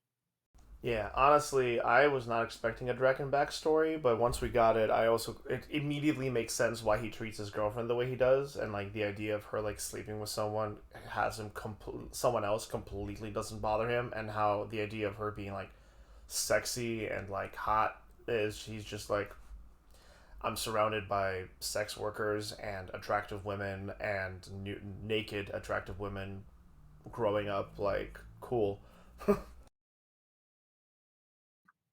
Yeah, honestly, I was not expecting a Draken backstory, but once we got it, it immediately makes sense why he treats his girlfriend the way he does, and like the idea of her like sleeping with someone else completely doesn't bother him, and how the idea of her being like sexy and like hot is he's just like, I'm surrounded by sex workers and attractive women and naked attractive women growing up, like cool.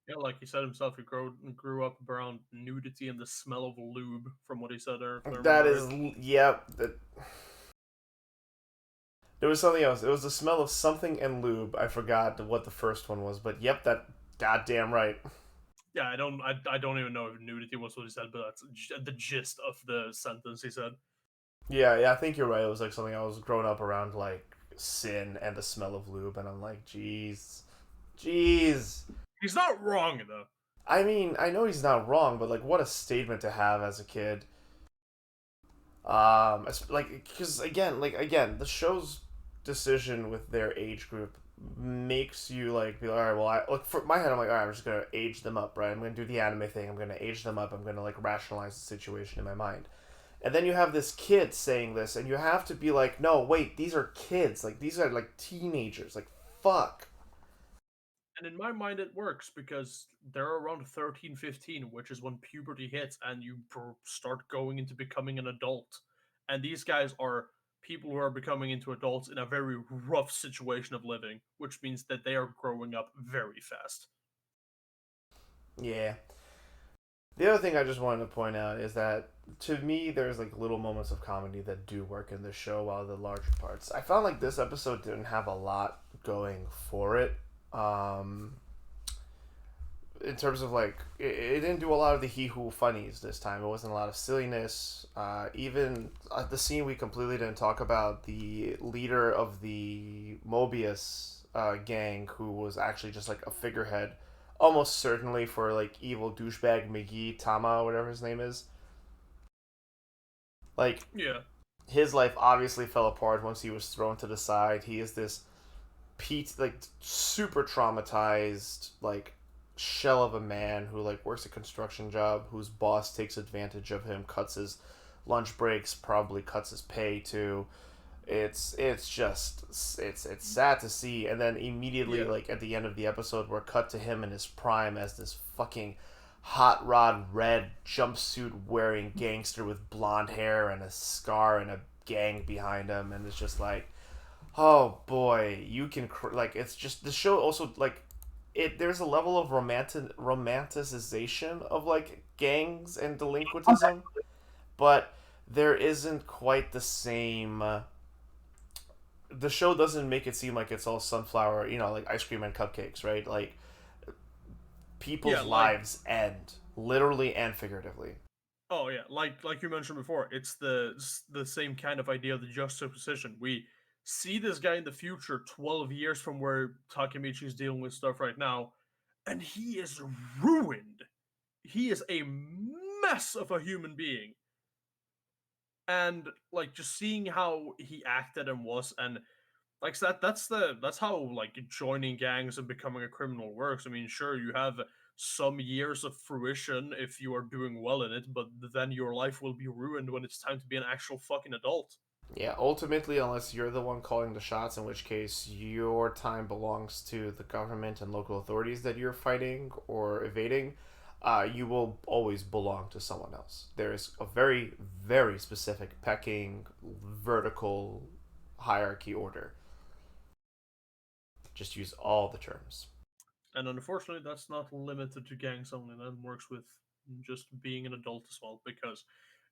Yeah, like he said himself, he grew up around nudity and the smell of lube, from what he said. If I That remember is, right. yep. There was something else. It was the smell of something and lube. I forgot what the first one was, but yep, that goddamn right. Yeah, I don't even know if nudity was what he said, but that's the gist of the sentence he said. Yeah, I think you're right. It was like something I was growing up around, like sin and the smell of lube, and I'm like, jeez. He's not wrong though. I mean, I know he's not wrong, but like, what a statement to have as a kid. Like, because again, the show's decision with their age group makes you like be like, all right, well, I like for my head, I'm like, all right, I'm just gonna age them up, right? I'm gonna do the anime thing. I'm gonna age them up. I'm gonna like rationalize the situation in my mind. And then you have this kid saying this, and you have to be like, no, wait, these are kids. Like, these are like teenagers. Like, fuck. And in my mind, it works because they're around 13, 15, which is when puberty hits and you start going into becoming an adult. And these guys are people who are becoming into adults in a very rough situation of living, which means that they are growing up very fast. Yeah. The other thing I just wanted to point out is that to me, there's like little moments of comedy that do work in the show, while the larger parts. I found like this episode didn't have a lot going for it. Um, in terms of like, it didn't do a lot of the hee hoo funnies this time. It wasn't a lot of silliness. Even the scene we completely didn't talk about, the leader of the Mobius gang, who was actually just like a figurehead, almost certainly for like evil douchebag McGee Tama, whatever his name is. Like, Yeah. his life obviously fell apart once he was thrown to the side. He is this like super traumatized like shell of a man who like works a construction job, whose boss takes advantage of him, cuts his lunch breaks, probably cuts his pay too. It's sad to see. And then immediately, Yeah. like at the end of the episode, we're cut to him in his prime as this fucking hot rod red jumpsuit wearing gangster with blonde hair and a scar and a gang behind him, and it's just like, oh boy, you can like, it's just the show also like it. There's a level of romanticization of like gangs and delinquentism, but there isn't quite the same. The show doesn't make it seem like it's all sunflower, like ice cream and cupcakes, right? Like Yeah, people's like lives end, literally and figuratively. oh yeah, like you mentioned before, it's the same kind of idea of the juxtaposition. We see this guy in the future, 12 years from where Takemichi is dealing with stuff right now, and he is ruined. He is a mess of a human being, and like just seeing how he acted and was, and like so that's how like joining gangs and becoming a criminal works. I mean, sure, you have some years of fruition if you are doing well in it, but then your life will be ruined when it's time to be an actual fucking adult. Yeah, ultimately, unless you're the one calling the shots, in which case your time belongs to the government and local authorities that you're fighting or evading, you will always belong to someone else. There is a very, very specific pecking, vertical hierarchy order. Just use all the terms. And unfortunately, that's not limited to gangs only. That works with just being an adult as well, because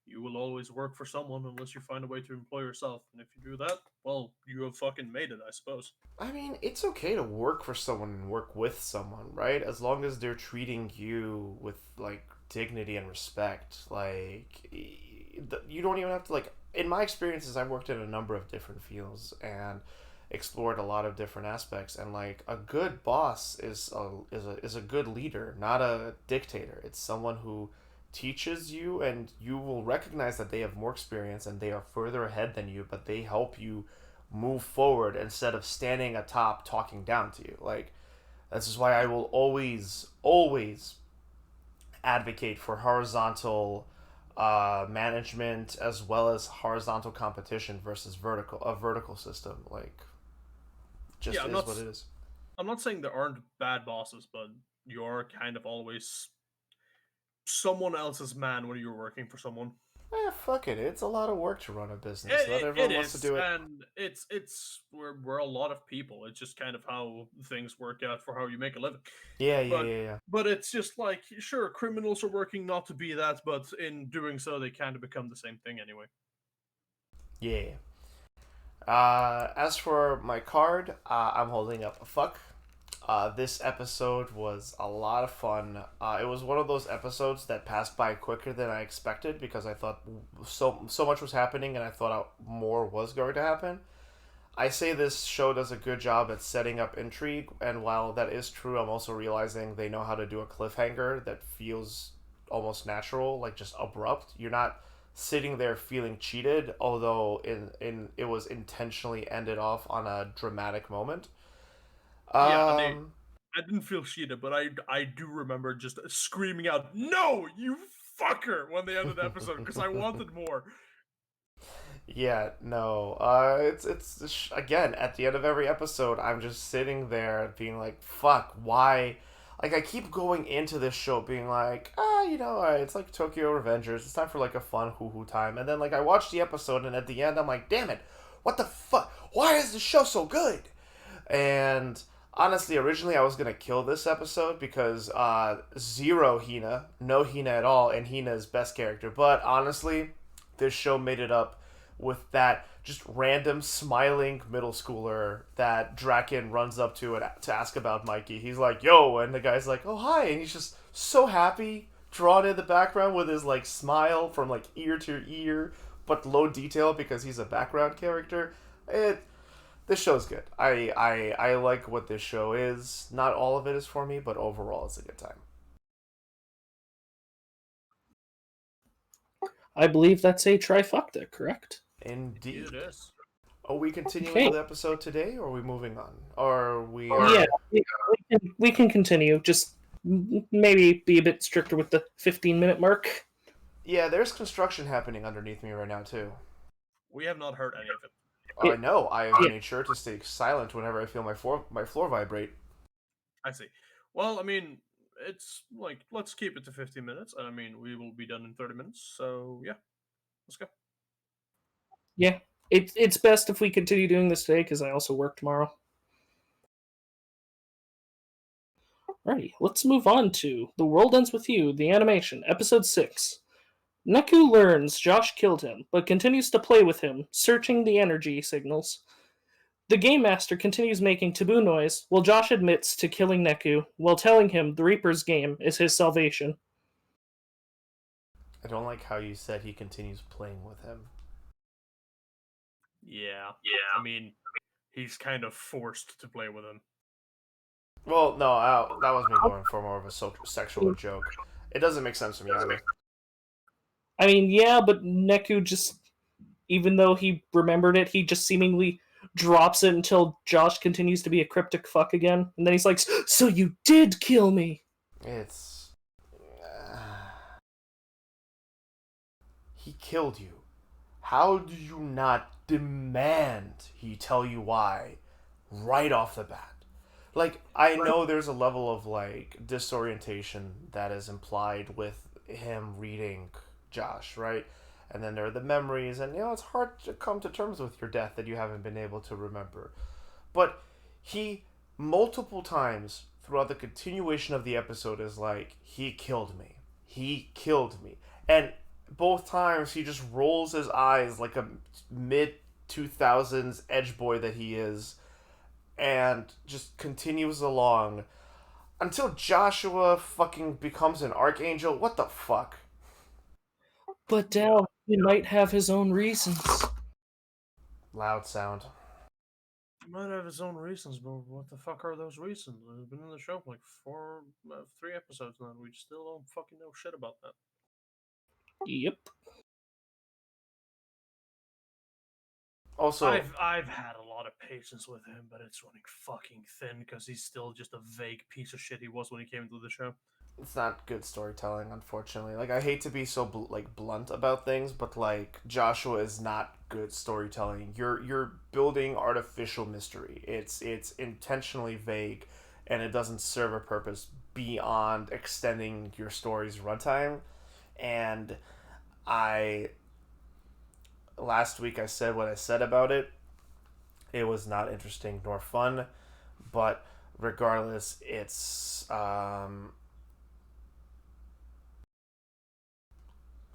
you will always work for someone unless you find a way to employ yourself. And if you do that, well, you have fucking made it, I suppose. I mean, it's okay to work for someone and work with someone, right? As long as they're treating you with like dignity and respect. Like you don't even have to like. In my experiences, I've worked in a number of different fields and explored a lot of different aspects. And like a good boss is a good leader, not a dictator. It's someone who teaches you, and you will recognize that they have more experience and they are further ahead than you, but they help you move forward instead of standing atop talking down to you. Like this is why I will always advocate for horizontal management as well as horizontal competition versus vertical system. Like Yeah, just is what it is. I'm not saying there aren't bad bosses, but you're kind of always someone else's man when you're working for someone. Fuck it. It's a lot of work to run a business. Not It everyone wants to is, do it. and it's we're a lot of people. It's just kind of how things work out for how you make a living. Yeah, yeah, But yeah, yeah. but it's just like sure, criminals are working not to be that, but in doing so, they kind of become the same thing anyway. Yeah. As for my card, I'm holding up a fuck. This episode was a lot of fun. It was one of those episodes that passed by quicker than I expected because I thought so much was happening and I thought more was going to happen. I say this show does a good job at setting up intrigue, and while that is true, I'm also realizing they know how to do a cliffhanger that feels almost natural, like just abrupt. You're not sitting there feeling cheated, although in it was intentionally ended off on a dramatic moment. Yeah, Um, I didn't feel cheated, but I do remember just screaming out, "No, you fucker!" when they ended the episode because I wanted more. Yeah, no. It's again at the end of every episode, I'm just sitting there being like, "Fuck, why?" Like I keep going into this show being like, it's like Tokyo Revengers. It's time for like a fun hoo hoo time." And then like I watch the episode, and at the end, I'm like, "Damn it, what the fuck? Why is the show so good?" And honestly, originally I was gonna kill this episode because zero Hina, no Hina at all, and Hina's best character. But honestly, this show made it up with that just random smiling middle schooler that Draken runs up to and to ask about Mikey. He's like, "Yo," and the guy's like, "Oh hi," and he's just so happy, drawn in the background with his like smile from like ear to ear, but low detail because he's a background character. It This show's good. I like what this show is. Not all of it is for me, but overall it's a good time. I believe that's a trifecta, correct? It Indeed. is. Are we continuing Okay. with the episode today, or are we moving on? Or we Yeah, are. we can continue. Just maybe be a bit stricter with the 15-minute mark. Yeah, there's construction happening underneath me right now too. We have not heard any of it. I It, know. I have yeah, made sure to stay silent whenever I feel my floor vibrate. I see. Well, I mean, it's like, let's keep it to 15 minutes. And I mean, we will be done in 30 minutes. So yeah, let's go. Yeah, it's best if we continue doing this today because I also work tomorrow. Alrighty, let's move on to The World Ends With You, the animation, episode 6. Neku learns Josh killed him, but continues to play with him, searching the energy signals. The Game Master continues making taboo noise, while Josh admits to killing Neku, while telling him the Reaper's game is his salvation. I don't like how you said he continues playing with him. Yeah. I mean, he's kind of forced to play with him. Well, no, that was me going for more of a sexual joke. It doesn't make sense to me either. I mean, yeah, but Neku just, even though he remembered it, he just seemingly drops it until Josh continues to be a cryptic fuck again. And then he's like, so you did kill me! It's... he killed you. How do you not demand he tell you why right off the bat? Like, I know there's a level of, like, disorientation that is implied with him reading Josh, right? And then there are the memories, and, it's hard to come to terms with your death that you haven't been able to remember. But he, multiple times throughout the continuation of the episode, is like, he killed me. He killed me. And both times he just rolls his eyes like a mid 2000s edge boy that he is and just continues along until Joshua fucking becomes an archangel. What the fuck? But Dal, he might have his own reasons. Loud sound. He might have his own reasons, but what the fuck are those reasons? We've been in the show for like 3 episodes now. We still don't fucking know shit about that. Yep. Also, I've had a lot of patience with him, but it's running fucking thin because he's still just a vague piece of shit he was when he came into the show. it's not good storytelling, unfortunately. Like, I hate to be so blunt about things, but like Joshua is not good storytelling. You're building artificial mystery. It's intentionally vague, and it doesn't serve a purpose beyond extending your story's runtime. And I last week I said what I said about it. It was not interesting nor fun, but regardless, it's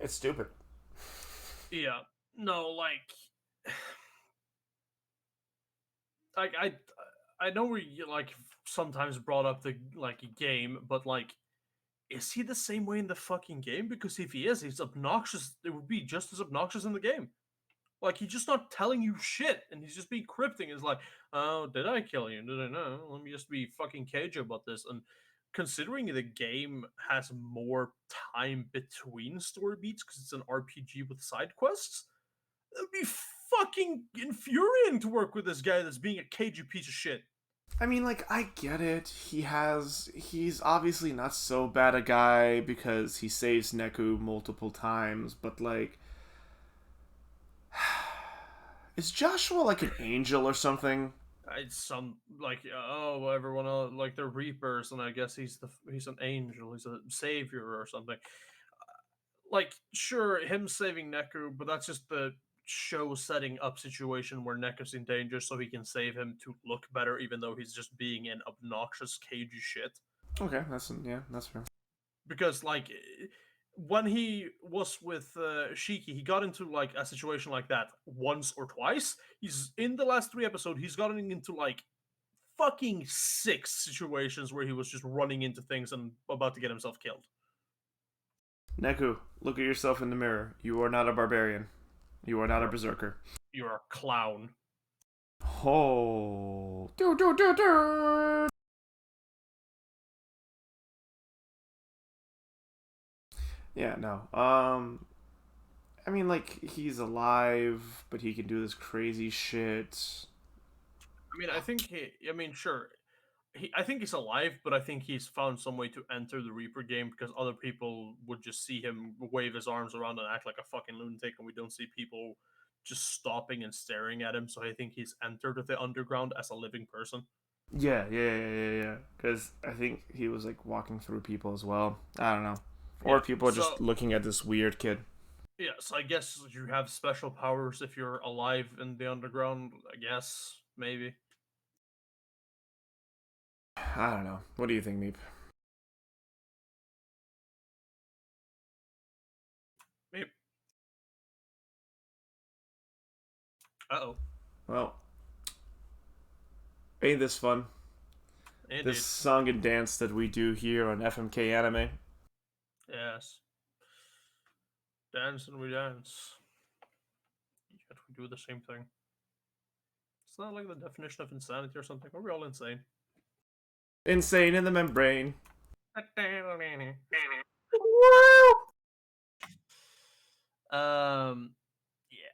stupid. Yeah, no, like, I know we like sometimes brought up the like game, but like, is he the same way in the fucking game? Because if he is, he's obnoxious. It would be just as obnoxious in the game. Like, he's just not telling you shit, and he's just being cryptic. It's like, oh, did I kill you? Did I know? Let me just be fucking cagey about this. And considering the game has more time between story beats because it's an RPG with side quests, it would be fucking infuriating to work with this guy that's being a cagey piece of shit. I mean, like, I get it. He's obviously not so bad a guy because he saves Neku multiple times, but like, is Joshua like an angel or something? It's some like, oh, everyone else, like, they're reapers, and I guess he's an angel, he's a savior or something. Like, sure, him saving Neku, but that's just the show setting up situation where Neku's in danger, so he can save him to look better, even though he's just being an obnoxious, cagey shit. Okay, that's fair. Because like, when he was with Shiki, he got into like a situation like that once or twice. He's in the last 3 episodes. He's gotten into like fucking 6 situations where he was just running into things and about to get himself killed. Neku, look at yourself in the mirror. You are not a barbarian. You are not a berserker. You're a clown. Oh. Do. Yeah, no. I mean, like, he's alive, but he can do this crazy shit. I mean, I think he. I mean, sure. I think he's alive, but I think he's found some way to enter the Reaper game because other people would just see him wave his arms around and act like a fucking lunatic, and we don't see people just stopping and staring at him. So I think he's entered the underground as a living person. Yeah. Because I think he was like walking through people as well. I don't know. Or Yeah. people are So just looking at this weird kid. yeah, so I guess you have special powers if you're alive in the underground. I guess maybe. I don't know. What do you think, Meep? Maybe. Uh-oh. Well, ain't this fun? This Indeed. song and dance that we do here on FMK Anime. Yes. Dance and we dance. Yet we do the same thing. It's not like the definition of insanity or something. Are we all insane? Insane in the membrane. Yeah.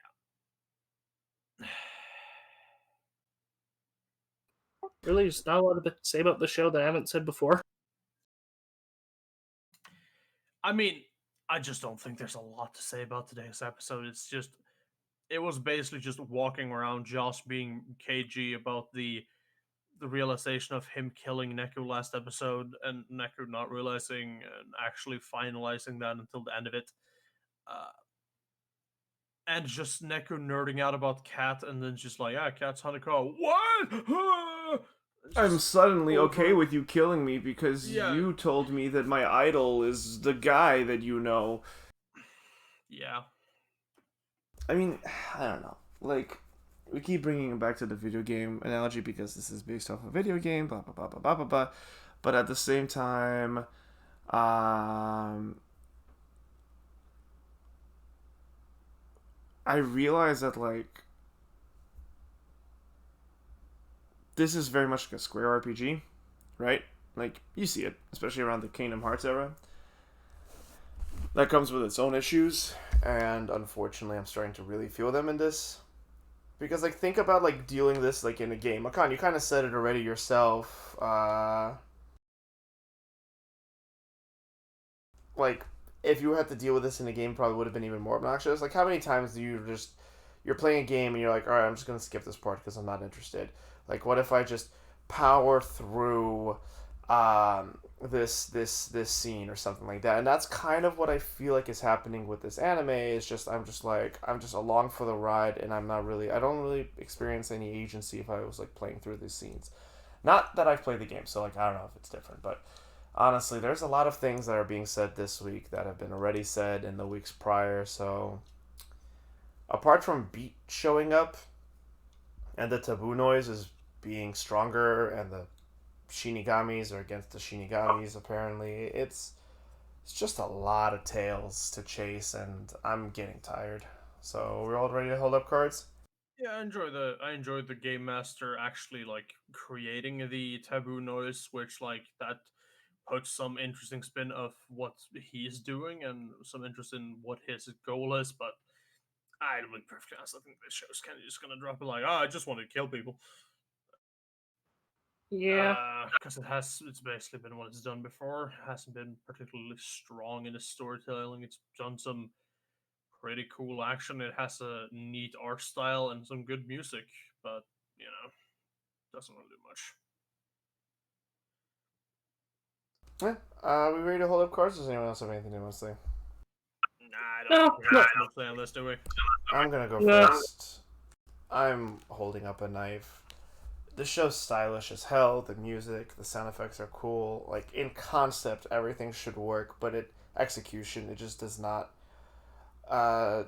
Really, there's not a lot to say about the show that I haven't said before. I mean, I just don't think there's a lot to say about today's episode. It's just, it was basically just walking around, Josh being KG about the realization of him killing Neku last episode, and Neku not realizing and actually finalizing that until the end of it. Uh, and just Neku nerding out about Cat, and then just like, yeah, Cat's Hanako. What? I'm Just suddenly okay over. with you killing me because Yeah. you told me that my idol is the guy that you know. Yeah. I mean, I don't know. Like, we keep bringing it back to the video game analogy because this is based off a video game, blah, blah, blah, blah, blah, blah, blah. But at the same time, I realize that, like, this is very much like a Square RPG, right? Like, you see it, especially around the Kingdom Hearts era. That comes with its own issues, and unfortunately, I'm starting to really feel them in this. Because, like, think about, like, dealing this, like, in a game. Akan, you kind of said it already yourself. Like, if you had to deal with this in a game, probably would have been even more obnoxious. Like, how many times do you just... You're playing a game and you're like, alright, I'm just going to skip this part because I'm not interested. Like, what if I just power through this scene or something like that? And that's kind of what I feel like is happening with this anime. Is just I'm just along for the ride, and I don't really experience any agency if I was like playing through these scenes. Not that I've played the game, so like I don't know if it's different, but honestly, there's a lot of things that are being said this week that have been already said in the weeks prior. So apart from Beat showing up and the taboo noise is being stronger and the Shinigamis are against the Shinigamis, apparently it's just a lot of tails to chase, and I'm getting tired. So we're all ready to hold up cards. Yeah, I enjoyed the game master actually like creating the taboo noise, which like that puts some interesting spin of what he's doing and some interest in what his goal is. But I will be perfectly honest, I think this show's kind of just gonna drop it like, oh, I just want to kill people. Yeah. Because it's basically been what it's done before. It hasn't been particularly strong in its storytelling. It's done some pretty cool action. It has a neat art style and some good music, but you know, doesn't really do much. Yeah. We ready to hold up cards? Does anyone else have anything they want to say? Nah, I don't No, think we have much to say on this, do we? I'm gonna go no. first. I'm holding up a knife. The show's stylish as hell. The music, the sound effects are cool. Like in concept, everything should work, but execution, it just does not. Uh,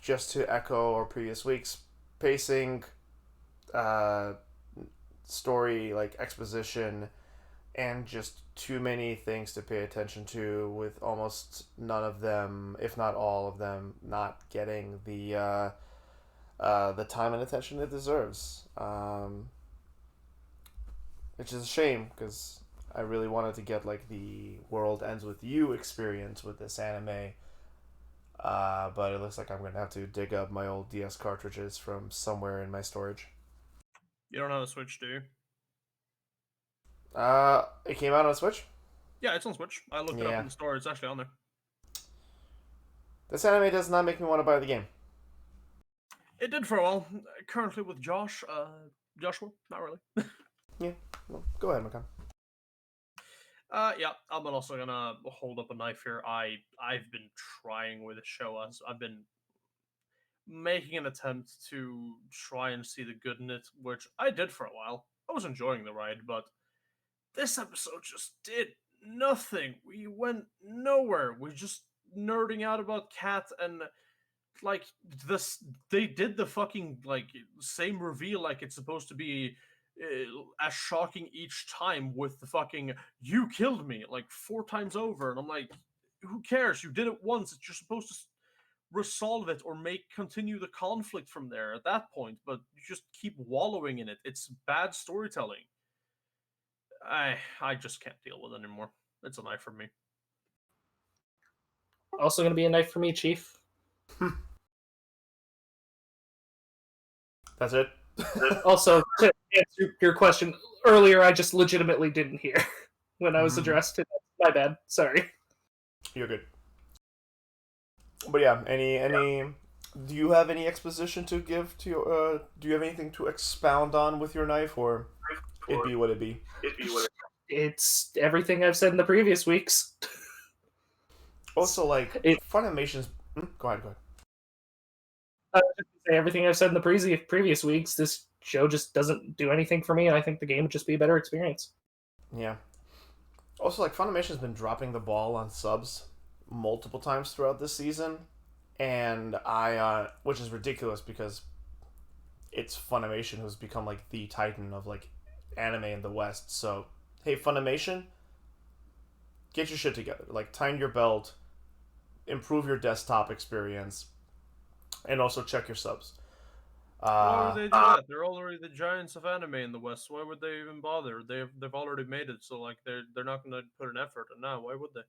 just to echo our previous weeks, pacing, uh, story, like exposition, and just too many things to pay attention to, with almost none of them, if not all of them, not getting the time and attention it deserves. Which is a shame because I really wanted to get like the world ends with you experience with this anime. But it looks like I'm gonna have to dig up my old DS cartridges from somewhere in my storage. You don't have a Switch, do you? It came out on Switch. Yeah, it's on Switch. I looked it up Yeah, in the store. It's actually on there. this anime does not make me want to buy the game. It did for a while. Currently with Josh, Joshua, not really. Yeah. Well, go ahead, Makan. Yeah, I'm also gonna hold up a knife here. I've been trying with the show as I've been making an attempt to try and see the good in it, which I did for a while. I was enjoying the ride, but this episode just did nothing. We went nowhere. We're just nerding out about Cat and like this. They did the fucking like same reveal like it's supposed to be as shocking each time with the fucking "you killed me" like 4 times over, and I'm like, who cares? You did it once. You're supposed to resolve it or continue the conflict from there at that point, but you just keep wallowing in it. It's bad storytelling. I just can't deal with it anymore. It's a knife for me. Also going to be a knife for me, Chief. That's it. Also, to answer your question earlier, I just legitimately didn't hear when I was addressed to. My bad. Sorry. You're good. But yeah, any do you have any exposition to give to your do you have anything to expound on with your knife, or it be what it be? It's everything I've said in the previous weeks. Also, like, It- Funimation's go ahead. Everything I've said in the previous weeks. This show just doesn't do anything for me, and I think the game would just be a better experience. Yeah. Also, like, Funimation's been dropping the ball on subs multiple times throughout this season, and which is ridiculous because it's Funimation who's become like the titan of like anime in the West. So, hey, Funimation, get your shit together. Like, tighten your belt, improve your desktop experience, and also check your subs. Why would they do that? They're already the giants of anime in the West. Why would they even bother? They've already made it, so like they're not gonna put an effort. And now, why would they?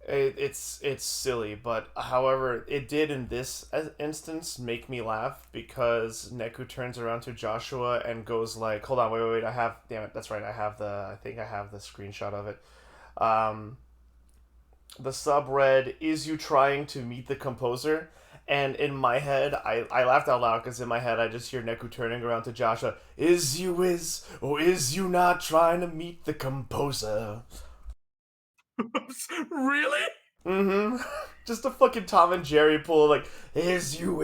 It's silly, but however, it did in this instance make me laugh because Neku turns around to Joshua and goes like, "Hold on, wait, I have, damn it, that's right, I think I have the screenshot of it." The sub read, "Is you trying to meet the composer?" And in my head, I laughed out loud because in my head I just hear Neku turning around to Joshua, "Is you or is you not trying to meet the composer?" Really? Mm-hmm. Just a fucking Tom and Jerry pull, like, "Is you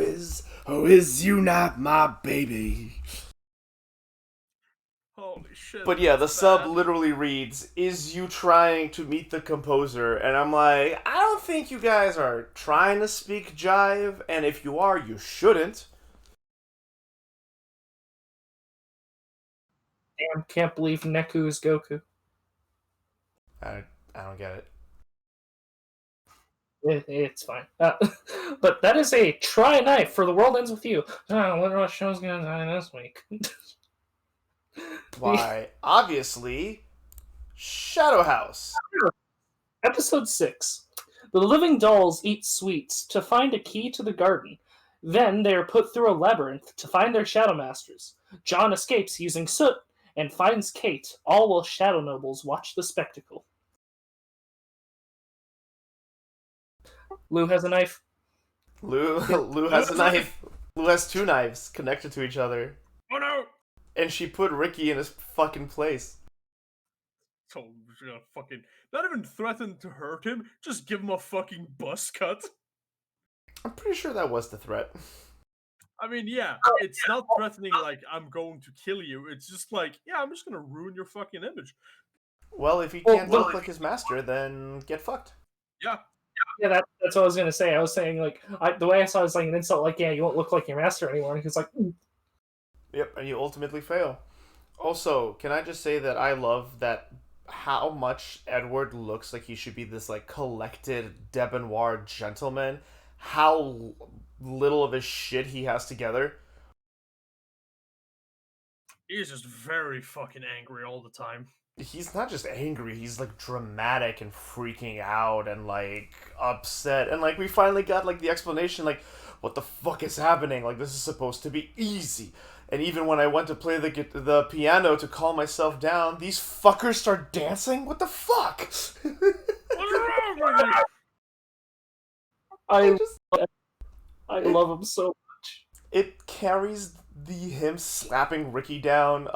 or is you not my baby?" Holy shit. But yeah, the that's sub bad. literally reads, "Is you trying to meet the composer?" And I'm like, I don't think you guys are trying to speak jive, and if you are, you shouldn't. Damn, can't believe Neku is Goku. I don't get it. It's fine. But that is a try knife for The World Ends With You. I wonder what show's going to die this week. Why, obviously, Shadow House. Episode 6. The living dolls eat sweets to find a key to the garden. Then they are put through a labyrinth to find their shadow masters. John escapes using soot and finds Kate, all while shadow nobles watch the spectacle. Lou has a knife. Lou has a knife. Lou has 2 knives connected to each other. Oh no! And she put Ricky in his fucking place. So she's gonna fucking not even threaten to hurt him. Just give him a fucking buzz cut. I'm pretty sure that was the threat. I mean, yeah, it's not threatening like I'm going to kill you. It's just like, yeah, I'm just gonna ruin your fucking image. Well, if he can't look like his master, then get fucked. Yeah. Yeah, that's what I was gonna say. I was saying like the way I saw it was like an insult, like yeah, you won't look like your master anymore. And he's like, Yep, and you ultimately fail. Also, can I just say that I love that how much Edward looks like he should be this like collected debonair gentleman. How little of his shit he has together. He's just very fucking angry all the time. He's not just angry, he's like dramatic and freaking out and like upset. And like we finally got like the explanation, like, what the fuck is happening? Like, this is supposed to be easy. And even when I went to play the piano to calm myself down, these fuckers start dancing? What the fuck? What's wrong with you? I love him so much. It carries him slapping Ricky down,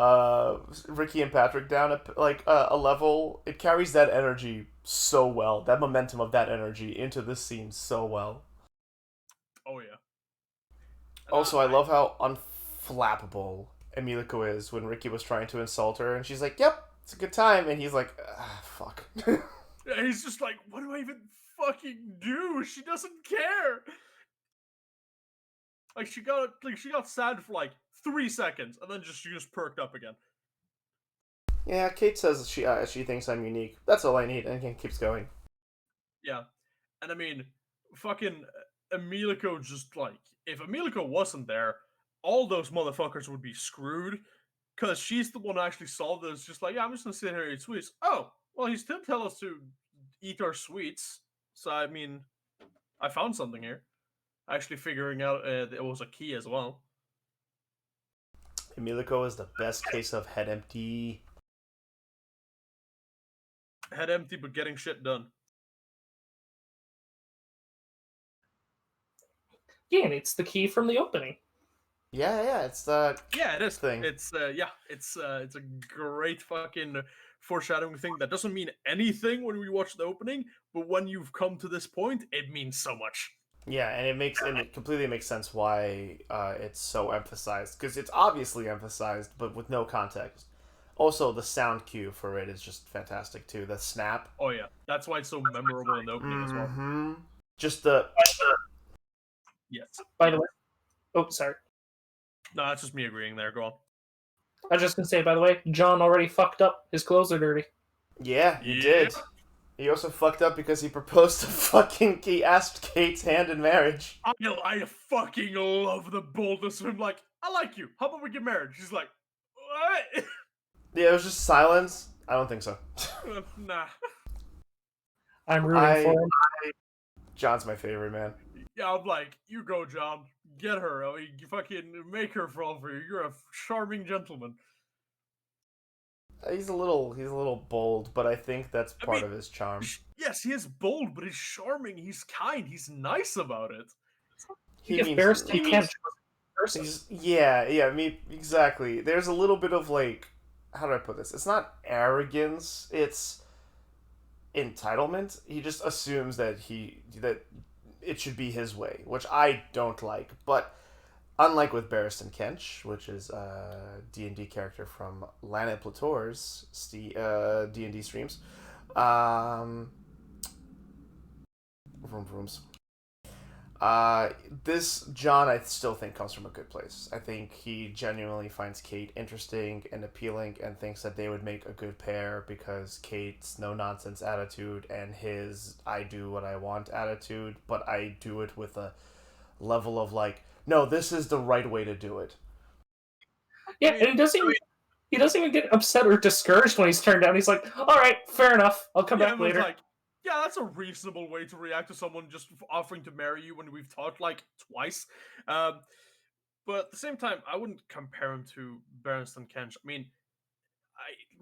Ricky and Patrick down a level, it carries that energy so well. That momentum of that energy into this scene so well. Oh yeah. And Also, I love how unflappable Emilico is when Ricky was trying to insult her, and she's like, "Yep, it's a good time," and he's like, "Fuck." he's just like, what do I even fucking do? She doesn't care. Like she got sad for like 3 seconds, and then she just perked up again. Yeah, Kate says she thinks I'm unique. That's all I need, and he keeps going. Yeah, and I mean, fucking Emilico just like if Emilico wasn't there, all those motherfuckers would be screwed. Cause she's the one who actually solved this. Just like, yeah, I'm just gonna sit here and eat sweets. Oh, well, he still tell us to eat our sweets. So I mean, I found something here. Actually, figuring out it was a key as well. Emilico is the best case of head empty. Head empty, but getting shit done. Yeah, and it's the key from the opening. Yeah, it's the Yeah, it is. thing. It's it's a great fucking foreshadowing thing that doesn't mean anything when we watch the opening, but when you've come to this point, it means so much. Yeah, and it completely makes sense why it's so emphasized, because it's obviously emphasized, but with no context. Also, the sound cue for it is just fantastic too. The snap. Oh yeah, that's why it's so memorable in the opening as well. Mm-hmm. Just the. Yes. By the way, oh sorry, No, that's just me agreeing there. Go on. I was just gonna say. By the way, John already fucked up. His clothes are dirty. Yeah, he did. He also fucked up because he proposed to he asked Kate's hand in marriage. I fucking love the boldness of him. Like, I like you. How about we get married? She's like, what? Yeah, it was just silence. I don't think so. Nah. I'm rooting for him. John's my favorite, man. Yeah, I'm like, you go, John. Get her. I mean, you fucking make her fall for you. You're a charming gentleman. He's a little bold, but I think that's part of his charm. Yes, he is bold, but he's charming. He's kind. He's nice about it. If Barristan can't person. Yeah, I mean, exactly. There's a little bit of like, how do I put this? It's not arrogance. It's entitlement. He just assumes that it should be his way, which I don't like. But unlike with Barristan Kench, which is a D&D character from Lana Plateau's D&D streams, rooms. This John, I still think, comes from a good place. I think he genuinely finds Kate interesting and appealing, and thinks that they would make a good pair because Kate's no nonsense attitude and his I do what I want attitude, but I do it with a level of like, no, this is the right way to do it. Yeah, and he doesn't even get upset or discouraged when he's turned down. He's like, all right, fair enough. I'll come back later. Like, yeah, that's a reasonable way to react to someone just offering to marry you when we've talked like twice. But at the same time, I wouldn't compare him to Barristan Kench. I mean,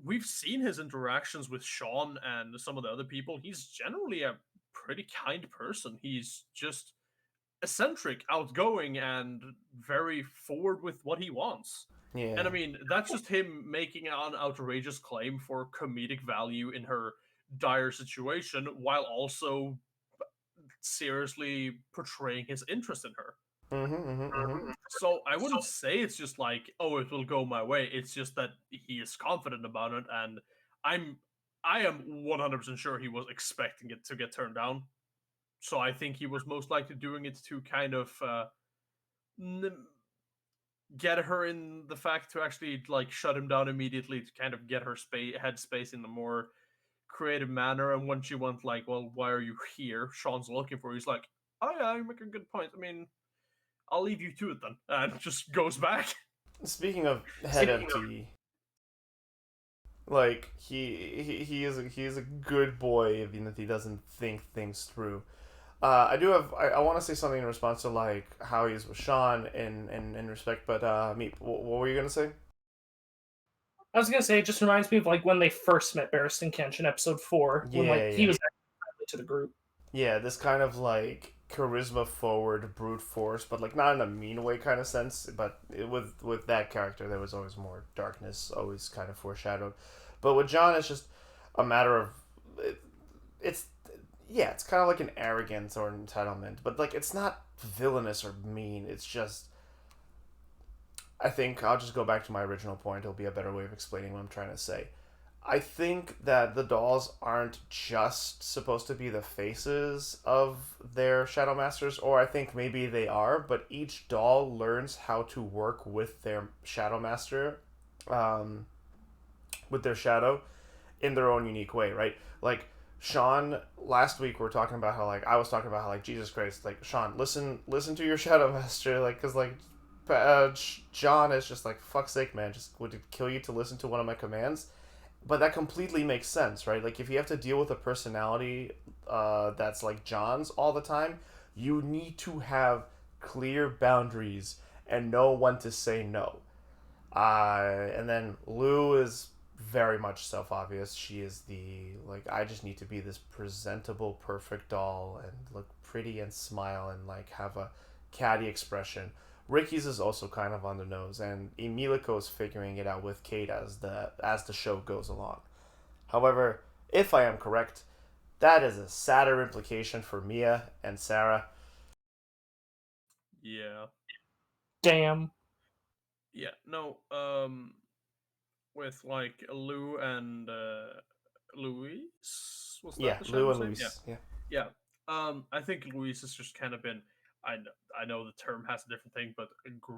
we've seen his interactions with Sean and some of the other people. He's generally a pretty kind person. He's just eccentric, outgoing, and very forward with what he wants. Yeah. And I mean, that's just him making an outrageous claim for comedic value in her dire situation while also seriously portraying his interest in her. So I wouldn't say it's just like, oh, it will go my way. It's just that he is confident about it, and I am 100% sure he was expecting it to get turned down. So I think he was most likely doing it to kind of get her in the fact to actually like shut him down immediately to kind of get her headspace in a more creative manner. And when she went like, well, why are you here? Sean's looking for you. He's like, oh yeah, you make a good point. I mean, I'll leave you to it then. And just goes back. Speaking of head empty, like he is a good boy even if he doesn't think things through. I want to say something in response to like how he is with Sean in respect, but Meep, what were you gonna say? I was gonna say it just reminds me of like when they first met Barristan Kench in episode 4, when he was friendly to the group. Yeah, this kind of like charisma forward brute force, but like not in a mean way kind of sense. But with that character, there was always more darkness, always kind of foreshadowed. But with John, it's just a matter of it, it's yeah, it's kind of like an arrogance or an entitlement, but like it's not villainous or mean. It's just I think I'll just go back to my original point. It'll be a better way of explaining what I'm trying to say. I think that the dolls aren't just supposed to be the faces of their Shadow Masters, or I think maybe they are, but each doll learns how to work with their Shadow Master, um, with their Shadow, in their own unique way, right? Like, Sean, last week we were talking about how, like, I was talking about how, like, Jesus Christ, like, Sean, listen to your Shadow Master, like, because, like, John is just like, fuck's sake, man, just would it kill you to listen to one of my commands? But that completely makes sense, right? Like if you have to deal with a personality that's like John's all the time, you need to have clear boundaries and know when to say no. And then Lou is very much self obvious. She is the like I just need to be this presentable, perfect doll and look pretty and smile and like have a catty expression. Ricky's is also kind of on the nose, and Emilico is figuring it out with Kate as the show goes along. However, if I am correct, that is a sadder implication for Mia and Sarah. Yeah. Damn. Yeah. No. With like Lou and Louise, was that Yeah, the Lou Shadow's and name? Yeah. Luis. Yeah. Yeah. I think Louise has just kind of been. I know the term has a different thing, but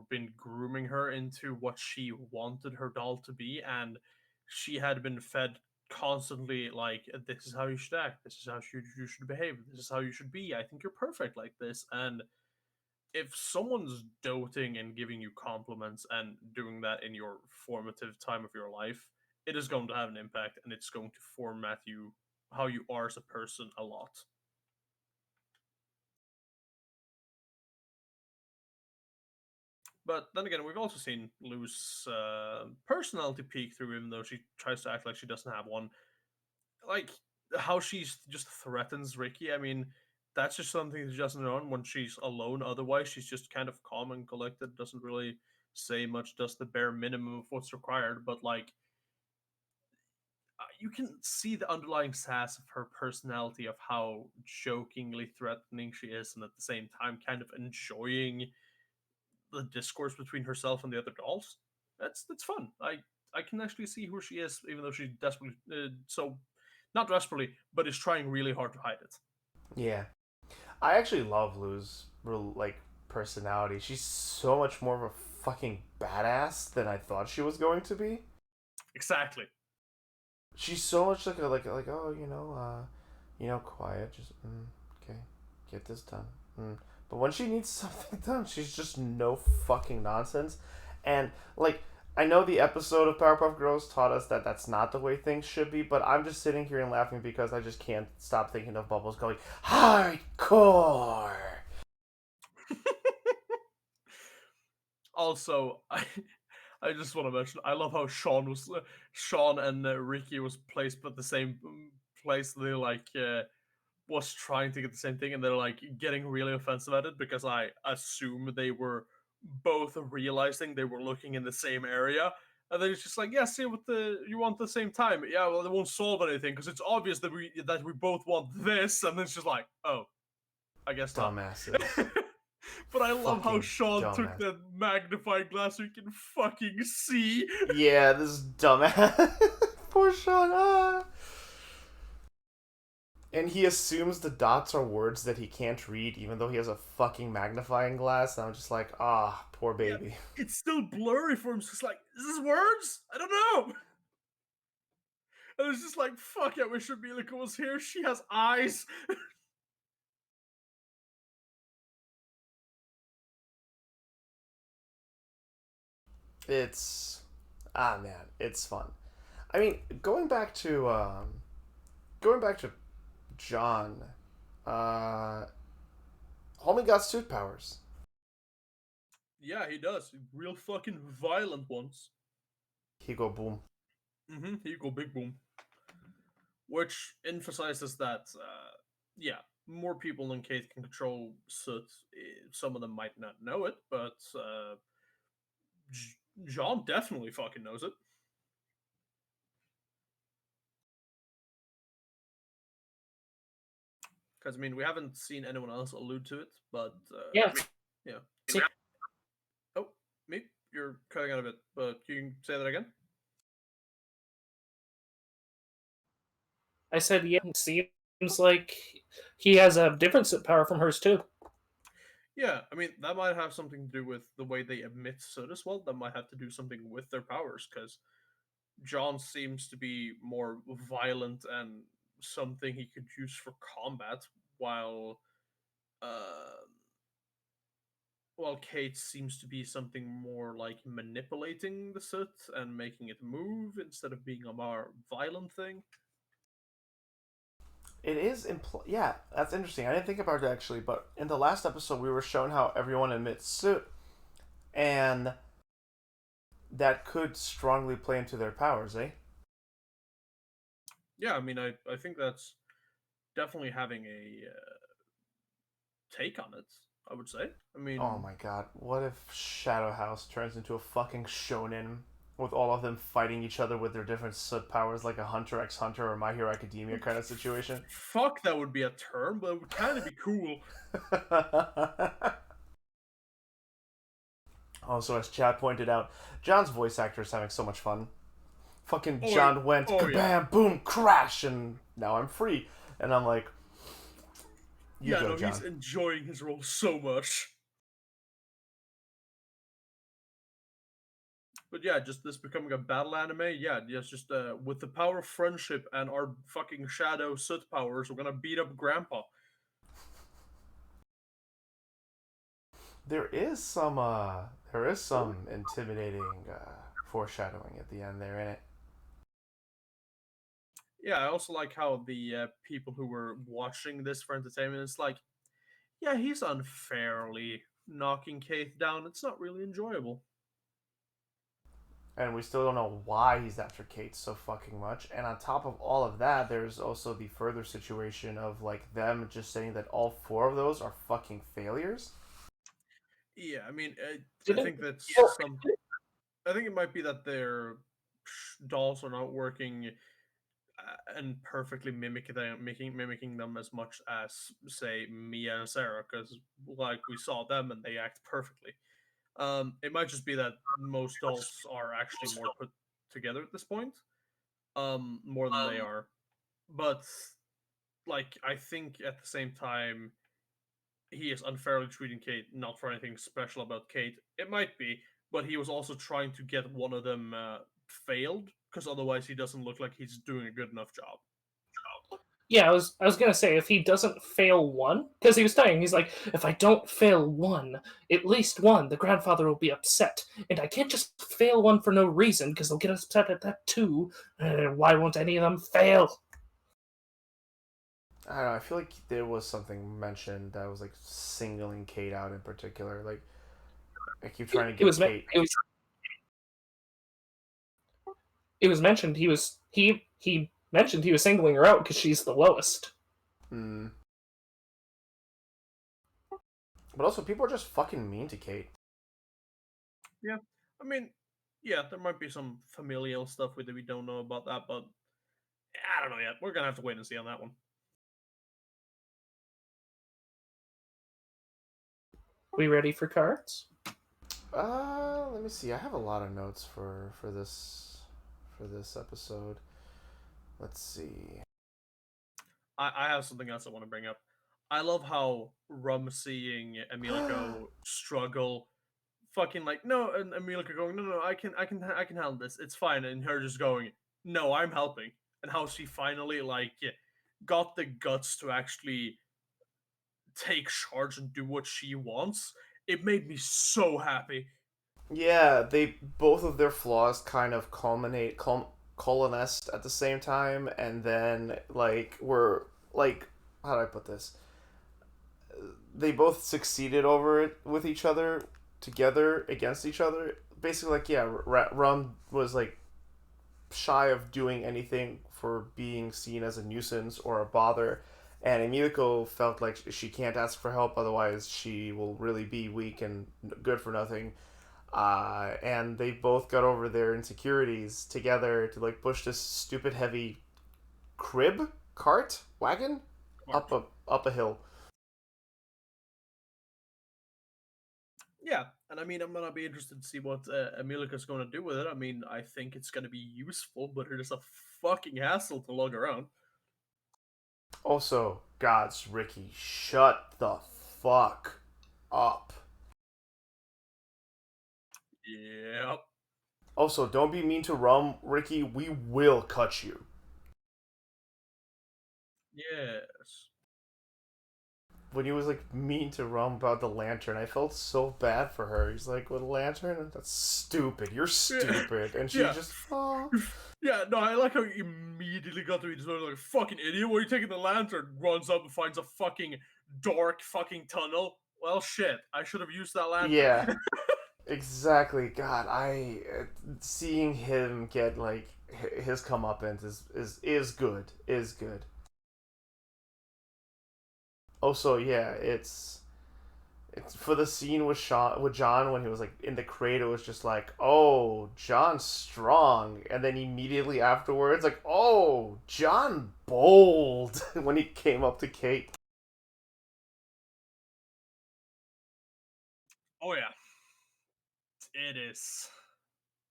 been grooming her into what she wanted her doll to be, and she had been fed constantly like, "This is how you should act. This is how you should behave. This is how you should be. I think you're perfect like this." And if someone's doting and giving you compliments and doing that in your formative time of your life, it is going to have an impact, and it's going to format you how you are as a person a lot. But then again, we've also seen Lou's personality peak through, even though she tries to act like she doesn't have one. Like how she's just threatens Ricky. I mean, that's just something that she doesn't know when she's alone. Otherwise, she's just kind of calm and collected. Doesn't really say much. Does the bare minimum of what's required. But like, you can see the underlying sass of her personality, of how jokingly threatening she is, and at the same time, kind of enjoying the discourse between herself and the other dolls. That's fun. I can actually see who she is, even though she desperately so not desperately, but is trying really hard to hide it. Yeah. I actually love Lou's like personality. She's so much more of a fucking badass than I thought she was going to be. Exactly. She's so much like oh quiet, just okay, get this done. But when she needs something done, she's just no fucking nonsense, and like I know the episode of Powerpuff Girls taught us that that's not the way things should be, but I'm just sitting here and laughing because I just can't stop thinking of Bubbles going hardcore. Also, I just want to mention I love how Sean and Ricky was placed at the same place. They like was trying to get the same thing, and they're like getting really offensive at it because I assume they were both realizing they were looking in the same area. And then it's just like, yeah, see what the you want at the same time. Yeah, well, it won't solve anything because it's obvious that we both want this. And then it's just like, oh, I guess not. Dumbasses. But I love how Fucking Sean took dumbass. that magnifying glass so you can fucking see. Yeah, this dumbass. Poor Sean. Ah. And he assumes the dots are words that he can't read, even though he has a fucking magnifying glass. And I'm just like, poor Yeah, baby. it's still blurry for him. It's just like, is this words? I don't know. And it's just like, fuck, I wish Amilia was here. She has eyes. It's man, it's fun. I mean, going back to John, uh, homie got suit powers. Yeah, he does. Real fucking violent ones. He go boom. Here you go, big boom. Which emphasizes that, yeah, more people than Kate can control Soot. Some of them might not know it, but John definitely fucking knows it. Because I mean, we haven't seen anyone else allude to it, but Yeah. yeah. See, Oh, me, you're cutting out a bit, but you can say that again. I said, yeah, it seems like he has a different power from hers too. Yeah, I mean that might have something to do with the way they emit soot as well. That might have to do something with their powers, because John seems to be more violent and something he could use for combat, while uh, while Kate seems to be something more like manipulating the soot and making it move instead of being a more violent thing. It is yeah, that's interesting. I didn't think about it actually, but in the last episode we were shown how everyone emits soot, and that could strongly play into their powers, eh? Yeah, I mean, I think that's definitely having a take on it. I would say. I Oh mean, my god, what if Shadow House turns into a fucking shonen with all of them fighting each other with their different soot powers, like a Hunter x Hunter or My Hero Academia kind of situation? fuck, that would be a term, but it would kind of be cool. Also, as Chad pointed out, John's voice actor is having so much fun. Fucking Oh, John went oh kabam, yeah, boom, crash, and now I'm free. And I'm like, you yeah. go, No, he's John. enjoying his role so much. But yeah, just this becoming a battle anime. Yeah, yes, just with the power of friendship and our fucking shadow soot powers, we're gonna beat up Grandpa. There is some intimidating foreshadowing at the end there, in it. Yeah, I also like how the people who were watching this for entertainment is like, yeah, he's unfairly knocking Kate down. It's not really enjoyable. And we still don't know why he's after Kate so fucking much. And on top of all of that, there's also the further situation of like them just saying that all four of those are fucking failures. Yeah, I mean, I Didn't think that's you some. I think it might be that their dolls are not working and perfectly mimicking them as much as say Mia and Sarah, because like we saw them and they act perfectly. It might just be that most dolls are actually more put together at this point, more than they are. But like, I think at the same time, he is unfairly treating Kate, not for anything special about Kate. It might be, but he was also trying to get one of them failed, because otherwise he doesn't look like he's doing a good enough job. Yeah, I was gonna say if he doesn't fail one, because he was saying he's like, if I don't fail one, at least one, the grandfather will be upset, and I can't just fail one for no reason because they'll get upset at that too. Why won't any of them fail? I don't know. I feel like there was something mentioned that was like singling Kate out in particular. Like I keep trying to It get was Kate. it was mentioned he mentioned he was singling her out because she's the lowest. Hmm. But also, people are just fucking mean to Kate. Yeah, I mean, yeah, there might be some familial stuff with it we don't know about that, but I don't know yet. We're gonna have to wait and see on that one. We ready for cards? Let me see. I have a lot of notes for this episode. Let's see. I have something else I want to bring up. I love how Rum seeing Emilico struggle, fucking like no, and Emilico going no, I can handle this. It's fine, and her just going no, I'm helping, and how she finally like got the guts to actually take charge and do what she wants. It made me so happy. Yeah, they both of their flaws kind of coalesced at the same time, and then like were like how do I put this? They both succeeded over it with each other together against each other. Basically, like yeah, Rum was like shy of doing anything for being seen as a nuisance or a bother, And Emilico felt like she can't ask for help, otherwise she will really be weak and good for nothing. And they both got over their insecurities together to like push this stupid heavy crib cart wagon March. up a hill. Yeah, and I mean, I'm gonna be interested to see what Emilica's gonna do with it. I mean, I think it's gonna be useful, but it is a fucking hassle to lug around. Also, gods, Ricky, shut the fuck up. Yep. Also, don't be mean to Rum, Ricky. We will cut you. Yes. When he was like mean to Rum about the lantern, I felt so bad for her. He's like, "With a lantern? That's stupid. You're stupid." And she Yeah. just, oh. Yeah, no, I like how he immediately got to be just like a fucking idiot. Why are you taking the lantern? Runs up and finds a fucking dark fucking tunnel. Well, shit. I should have used that lantern. Yeah, exactly. God, seeing him get like his comeuppance is good. Is good. Also, yeah, it's for the scene with John when he was like in the crate. It was just like, oh, John's strong, and then immediately afterwards, like, oh, John bold when he came up to Kate. Oh yeah, it is.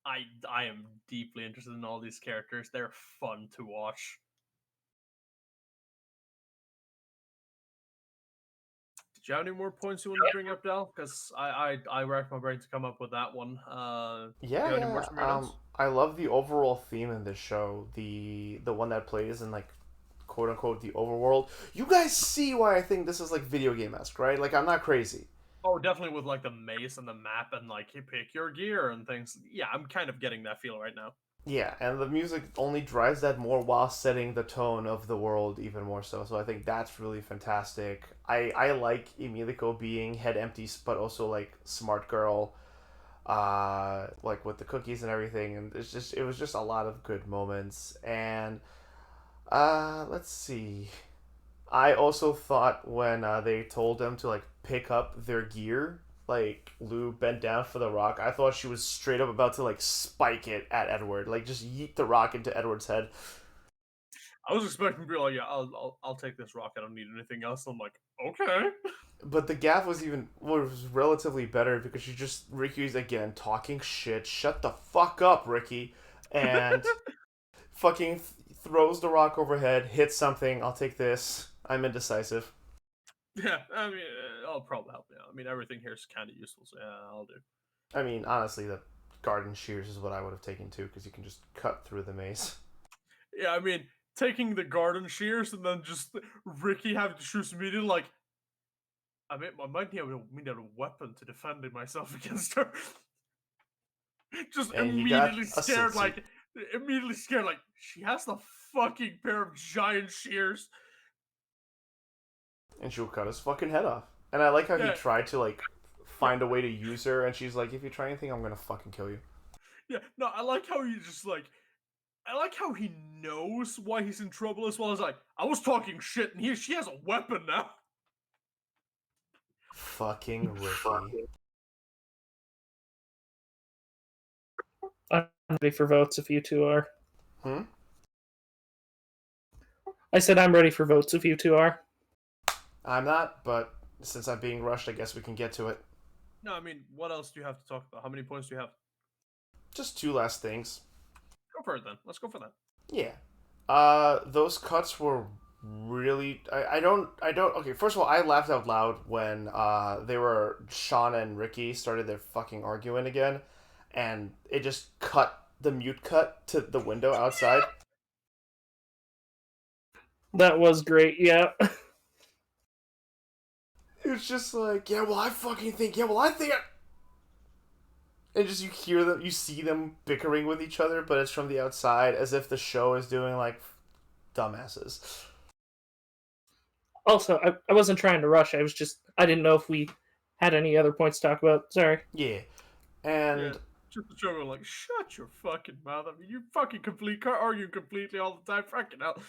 I am deeply interested in all these characters. They're fun to watch. Did you have any more points you want to bring up, Dal? Because I racked my brain to come up with that one. Do Yeah, you have any more yeah. from your notes? I love the overall theme in this show. The one that plays in like quote unquote the overworld. You guys see why I think this is like video game esque, right? Like I'm not crazy. Oh, definitely with like the mace and the map and like you pick your gear and things. Yeah, I'm kind of getting that feel right now. Yeah, and the music only drives that more while setting the tone of the world even more so. So I think that's really fantastic. I like Emilico being head empty, but also like smart girl, like with the cookies and everything. And it was just a lot of good moments. And let's see. I also thought when they told them to like pick up their gear, like Lou bent down for the rock, I thought she was straight up about to like spike it at Edward, like just yeet the rock into Edward's head. I was expecting to be like, yeah, I'll take this rock. I don't need anything else. I'm like, okay. But the gaff was relatively better because she just Ricky's again talking shit. Shut the fuck up, Ricky, and fucking throws the rock overhead, hits something. I'll take this. I'm indecisive. Yeah, I mean, I'll probably help you out. I mean, everything here is kind of useful, so yeah, I'll do. I mean, honestly, the garden shears is what I would have taken too, because you can just cut through the maze. Yeah, I mean, taking the garden shears and then just Ricky having to choose immediately, like, I mean, I might need a weapon to defend myself against her. Just And you got immediately a scared, Sitsu. like, she has the fucking pair of giant shears. And she'll cut his fucking head off. And I like how he Yeah, tried to, like, yeah, find a way to use her, and she's like, if you try anything, I'm gonna fucking kill you. yeah. No, I like how he just like I like how he knows why he's in trouble as well as like I was talking shit and she has a weapon now. Fucking Ricky. I'm ready for votes if you two are. Hmm? I said I'm ready for votes if you two are. I'm not, but since I'm being rushed, I guess we can get to it. No, I mean, what else do you have to talk about? How many points do you have? Just two last things. Go for it then. Let's go for that. Yeah. Those cuts were really. I don't. Okay, first of all, I laughed out loud when they were Shauna and Ricky started their fucking arguing again, and it just cut the mute cut to the window outside. That was great, yeah. It's just like, yeah, well, I fucking think, yeah, well, I think. And just you hear them, you see them bickering with each other, but it's from the outside, as if the show is doing like dumbasses. Also, I wasn't trying to rush. I didn't know if we had any other points to talk about. Sorry. Yeah, Yeah. and Just the children like, shut your fucking mouth. I mean, you fucking arguing completely all the time. Fucking hell.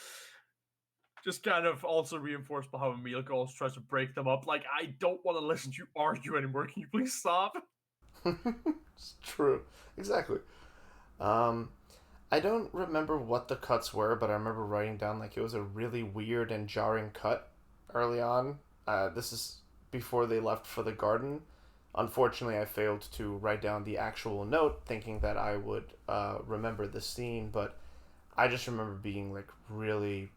just kind of also reinforced by how Emilka also tries to break them up. Like, I don't want to listen to you argue anymore. Can you please stop? It's true. Exactly. Um, I don't remember what the cuts were, but I remember writing down like it was a really weird and jarring cut early on. This is before they left for the garden. Unfortunately, I failed to write down the actual note, thinking that I would remember the scene, but I just remember being like really,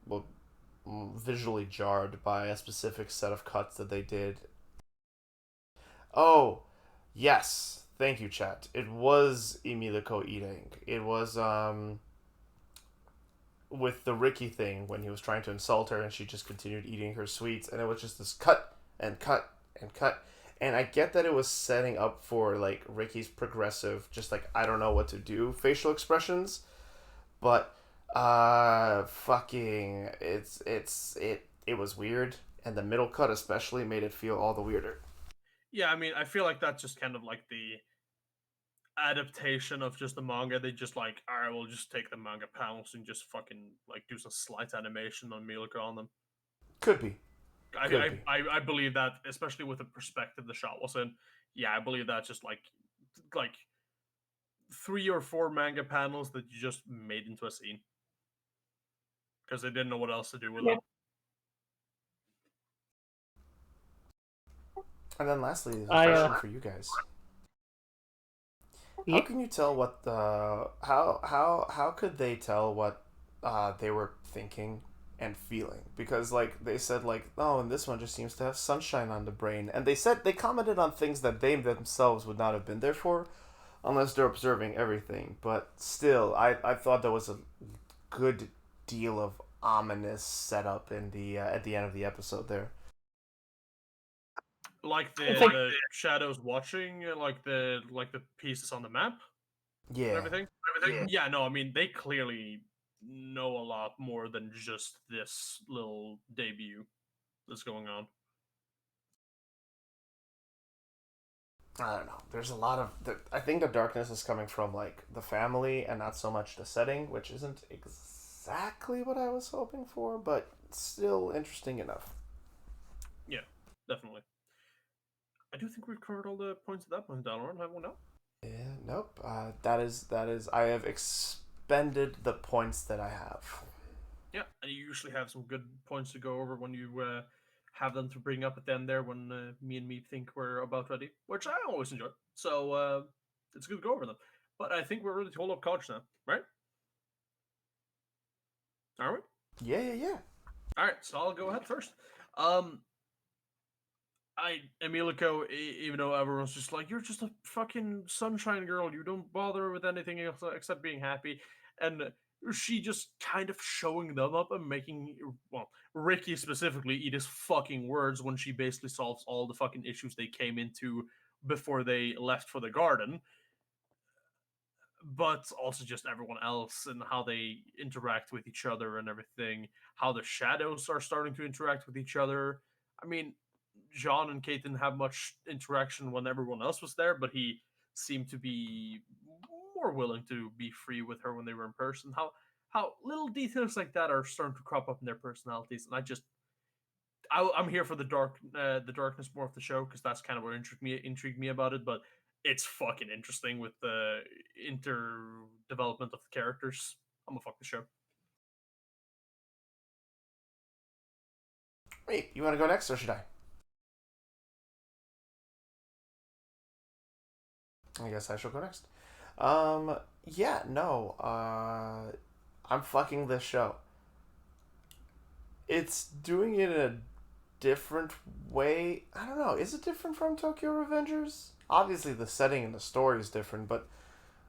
well, visually jarred by a specific set of cuts that they did. Oh, yes. Thank you, chat. It was Emilico eating. It was with the Ricky thing when he was trying to insult her and she just continued eating her sweets and it was just this cut and cut and cut. And I get that it was setting up for like Ricky's progressive, just like I don't know what to do facial expressions, but fucking it was weird and the middle cut especially made it feel all the weirder. Yeah, I mean, I feel like that's just kind of like the adaptation of just the manga. They just like, all right, we'll just take the manga panels and just fucking like do some slight animation on Milka on them. Could be. I, Could I, be. I, I believe that, especially with the perspective the shot was in. Yeah, I believe that's just like 3 or 4 manga panels that you just made into a scene because they didn't know what else to do with Yeah. them. And then lastly, the I, question for you guys. How yeah. can you tell what the how could they tell what they were thinking and feeling? Because like they said like oh and this one just seems to have sunshine on the brain and they commented on things that they themselves would not have been there for unless they're observing everything. But still, I thought there was a good deal of ominous setup in the at the end of the episode there. Like I think the shadows watching, like the pieces on the map and Yeah. everything. Yeah, no, I mean they clearly know a lot more than just this little debut that's going on. I don't know. There's a lot of. I think the darkness is coming from like the family and not so much the setting, which isn't exactly what I was hoping for, but still interesting enough. Yeah, definitely. I do think we've covered all the points at that point, Dalaran, have we not? Yeah. Nope. That is. I have expended the points that I have. Yeah, and you usually have some good points to go over when you have them to bring up at the end there when me and me think we're about ready, which I always enjoy. So it's good to go over them. But I think we're ready to hold up college now, right? Are we? Yeah. Yeah. Yeah. All right, so I'll go ahead first. Um, Emilico, even though everyone's just like, you're just a fucking sunshine girl, you don't bother with anything else except being happy, and she just kind of showing them up and making, well, Ricky specifically eat his fucking words when she basically solves all the fucking issues they came into before they left for the garden, but also just everyone else and how they interact with each other and everything, how the shadows are starting to interact with each other. I mean, John and Kate didn't have much interaction when everyone else was there, but he seemed to be more willing to be free with her when they were in person. How little details like that are starting to crop up in their personalities, and I'm here for the darkness more of the show because that's kind of what intrigued me about it. But it's fucking interesting with the interdevelopment of the characters. I'm gonna fuck the show. Wait, you want to go next or should I? I guess I shall go next. Yeah, no. I'm fucking this show. It's doing it in a different way. I don't know. Is it different from Tokyo Revengers? Obviously, the setting and the story is different, but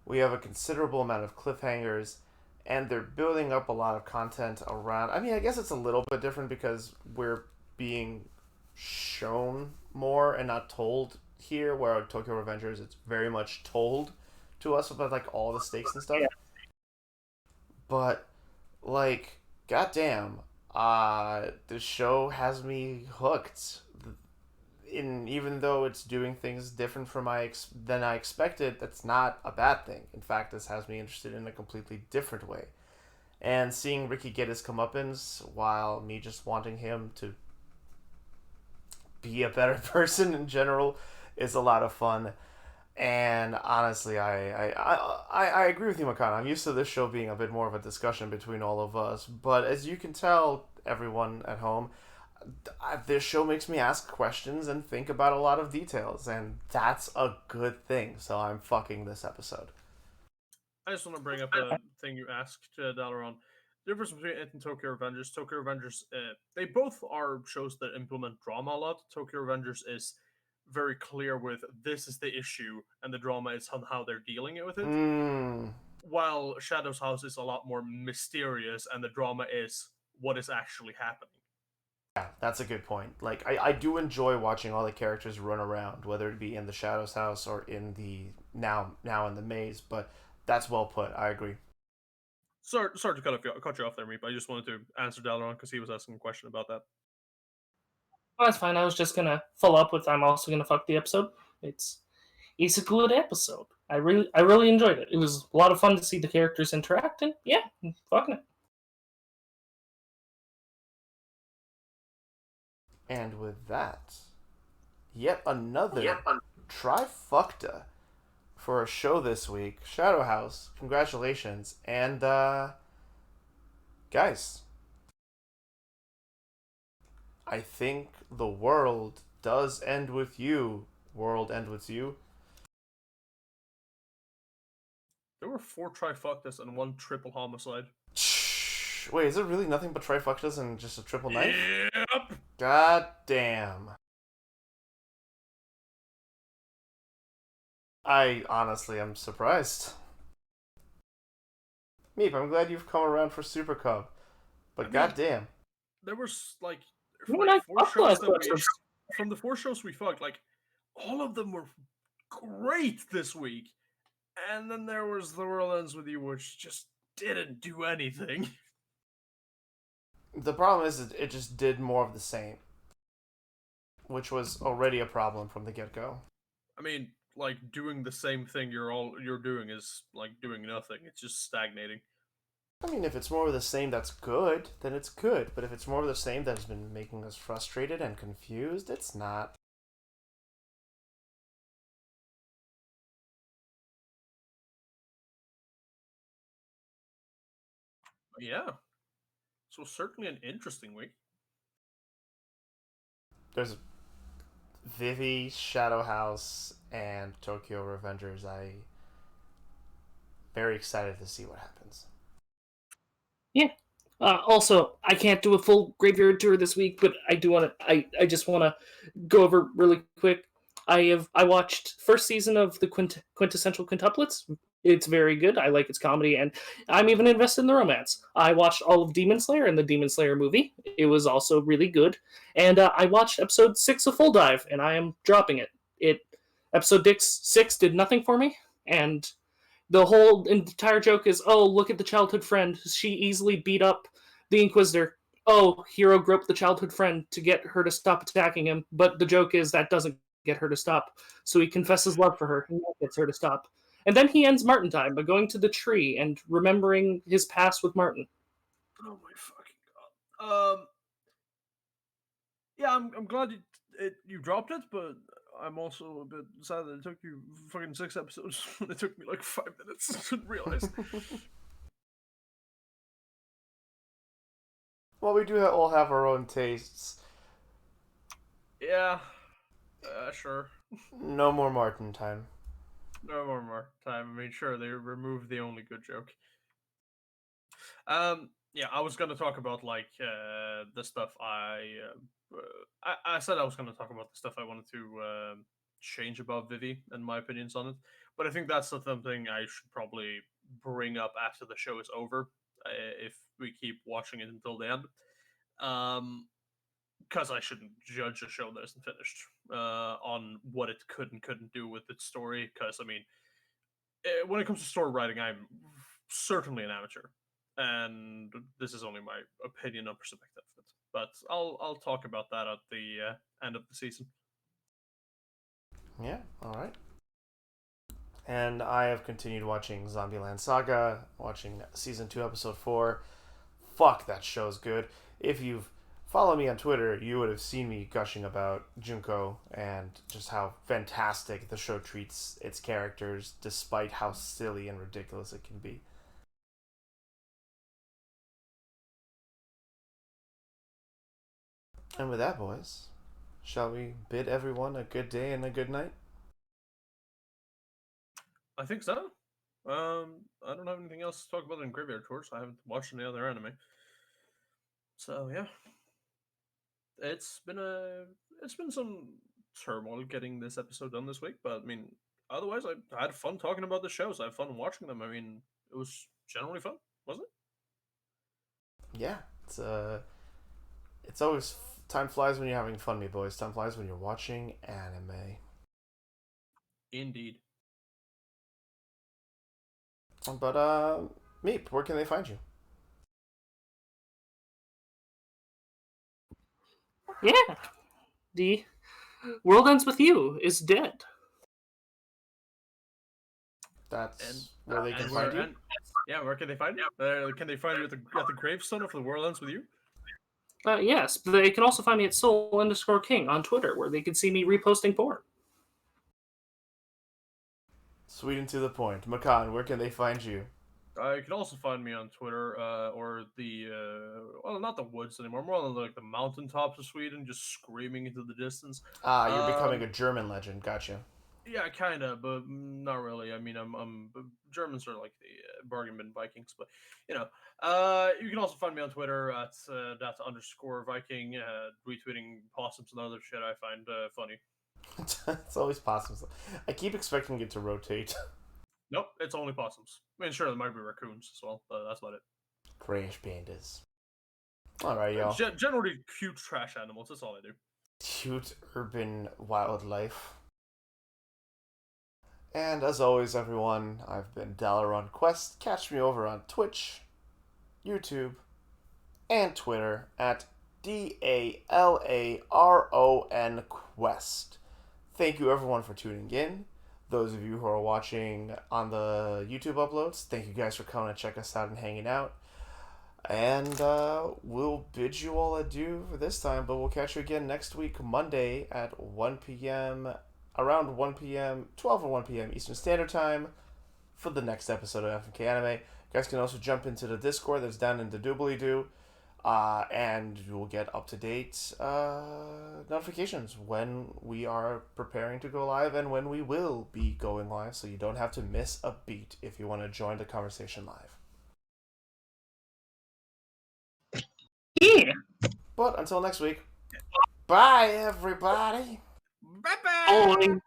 we have a considerable amount of cliffhangers, and they're building up a lot of content around. I mean, I guess it's a little bit different because we're being shown more and not told here, where Tokyo Revengers, it's very much told to us about like all the stakes and stuff. Yeah. But like, goddamn, the show has me hooked. In even though it's doing things different from than I expected, that's not a bad thing. In fact, this has me interested in a completely different way. And seeing Ricky get his comeuppance while me just wanting him to be a better person in general is a lot of fun. And honestly, I agree with you, Makan. I'm used to this show being a bit more of a discussion between all of us. But as you can tell, everyone at home, this show makes me ask questions and think about a lot of details. And that's a good thing. So I'm fucking this episode. I just want to bring up a thing you asked, Dalaran. The difference between it and Tokyo Revengers. Tokyo Revengers, they both are shows that implement drama a lot. Tokyo Revengers is very clear with this is the issue, and the drama is on how they're dealing with it. While Shadow's House is a lot more mysterious, and the drama is what is actually happening. Yeah, that's a good point. Like, I do enjoy watching all the characters run around, whether it be in the Shadows house or in the now in the maze. But that's well put. I agree. Sorry to cut you off there, Meep. I just wanted to answer Dalaran because he was asking a question about that. Oh, that's fine. I was just gonna follow up with I'm also gonna fuck the episode. It's a good episode. I really enjoyed it. It was a lot of fun to see the characters interact, and yeah, fucking it. And with that, yet another trifecta for a show this week. Shadow House, congratulations. And guys, I think the world does end with you. World end with you. There were 4 trifectas and 1 triple homicide. Wait, is it really nothing but trifectas and just a triple knife? Yep. God damn. I honestly am surprised. Meep, I'm glad you've come around for Super Cub. But goddamn. There was like, When I 4 fucked shows last that episode. from the 4 shows we fucked, like all of them were great this week. And then there was The World Ends With You, which just didn't do anything. The problem is it just did more of the same, which was already a problem from the get-go. I mean, like doing the same thing you're doing is like doing nothing. It's just stagnating. I mean, if it's more of the same that's good, then it's good. But if it's more of the same that has been making us frustrated and confused, it's not. But yeah. So certainly an interesting week. There's Vivi, Shadow House, and Tokyo Revengers. I very excited to see what happens. Yeah. Also, I can't do a full graveyard tour this week, but I do want to. I just want to go over really quick. I watched first season of the quintessential quintuplets. It's very good. I like its comedy, and I'm even invested in the romance. I watched all of Demon Slayer and the Demon Slayer movie. It was also really good. And I watched episode 6 of Full Dive, and I am dropping it. Episode 6 did nothing for me, and the whole entire joke is, oh, look at the childhood friend. She easily beat up the Inquisitor. Oh, Hero groped the childhood friend to get her to stop attacking him. But the joke is that doesn't get her to stop. So he confesses love for her, and that gets her to stop. And then he ends Martin time by going to the tree and remembering his past with Martin. Oh my fucking god. Yeah, I'm glad you dropped it, but I'm also a bit sad that it took you fucking 6 episodes. It took me like 5 minutes to realize. Well, we do all have our own tastes. Yeah, sure. No more Martin time. No more time. I mean, sure, they removed the only good joke. Yeah, I was gonna talk about like the stuff I said I was gonna talk about the stuff I wanted to change about Vivi and my opinions on it, but I think that's something I should probably bring up after the show is over, if we keep watching it until the end. Because I shouldn't judge a show that isn't finished on what it could and couldn't do with its story. Because I mean, when it comes to story writing, I'm certainly an amateur, and this is only my opinion on perspective of it. But I'll talk about that at the end of the season. Yeah, alright. And I have continued watching Zombieland Saga, watching Season 2, Episode 4. Fuck, that show's good. If you've followed me on Twitter, you would have seen me gushing about Junko and just how fantastic the show treats its characters, despite how silly and ridiculous it can be. And with that, boys, shall we bid everyone a good day and a good night? I think so. I don't have anything else to talk about in Graveyard Tours. I haven't watched any other anime. So yeah, it's been some turmoil getting this episode done this week, but I mean, otherwise I had fun talking about the shows. I had fun watching them. I mean, it was generally fun, wasn't it? Yeah, it's always time flies when you're having fun, me boys. Time flies when you're watching anime. Indeed. But Meep, where can they find you? Yeah, the World Ends With You is dead. That's where they can find you. And, yeah, where can they find you? Can they find you at the gravestone of The World Ends With You? Yes, they can also find me at Soul_King on Twitter, where they can see me reposting porn. Sweet and to the point. Makan, where can they find you? You can also find me on Twitter, or the well, not the woods anymore, more on like the mountaintops of Sweden, just screaming into the distance. Ah, you're becoming a German legend. Gotcha. Yeah, kind of, but not really. I mean, Germans are like the bargain bin Vikings, but you know, you can also find me on Twitter at that_Viking, retweeting possums and other shit I find funny. It's always possums. I keep expecting it to rotate. Nope, it's only possums. I mean, sure, there might be raccoons as well, but that's about it. Grayish pandas. Alright, y'all. Generally, cute trash animals. That's all I do. Cute urban wildlife. And as always, everyone, I've been Dalaron Quest. Catch me over on Twitch, YouTube, and Twitter at DALARON Quest. Thank you, everyone, for tuning in. Those of you who are watching on the YouTube uploads, thank you guys for coming to check us out and hanging out. And we'll bid you all adieu for this time, but we'll catch you again next week, Monday at 1 p.m., around 1 p.m., 12 or 1 p.m. Eastern Standard Time for the next episode of FMK Anime. You guys can also jump into the Discord that's down in the doobly-doo, and you'll get up-to-date notifications when we are preparing to go live and when we will be going live, so you don't have to miss a beat if you want to join the conversation live. Yeah. But until next week, bye everybody. Bye bye.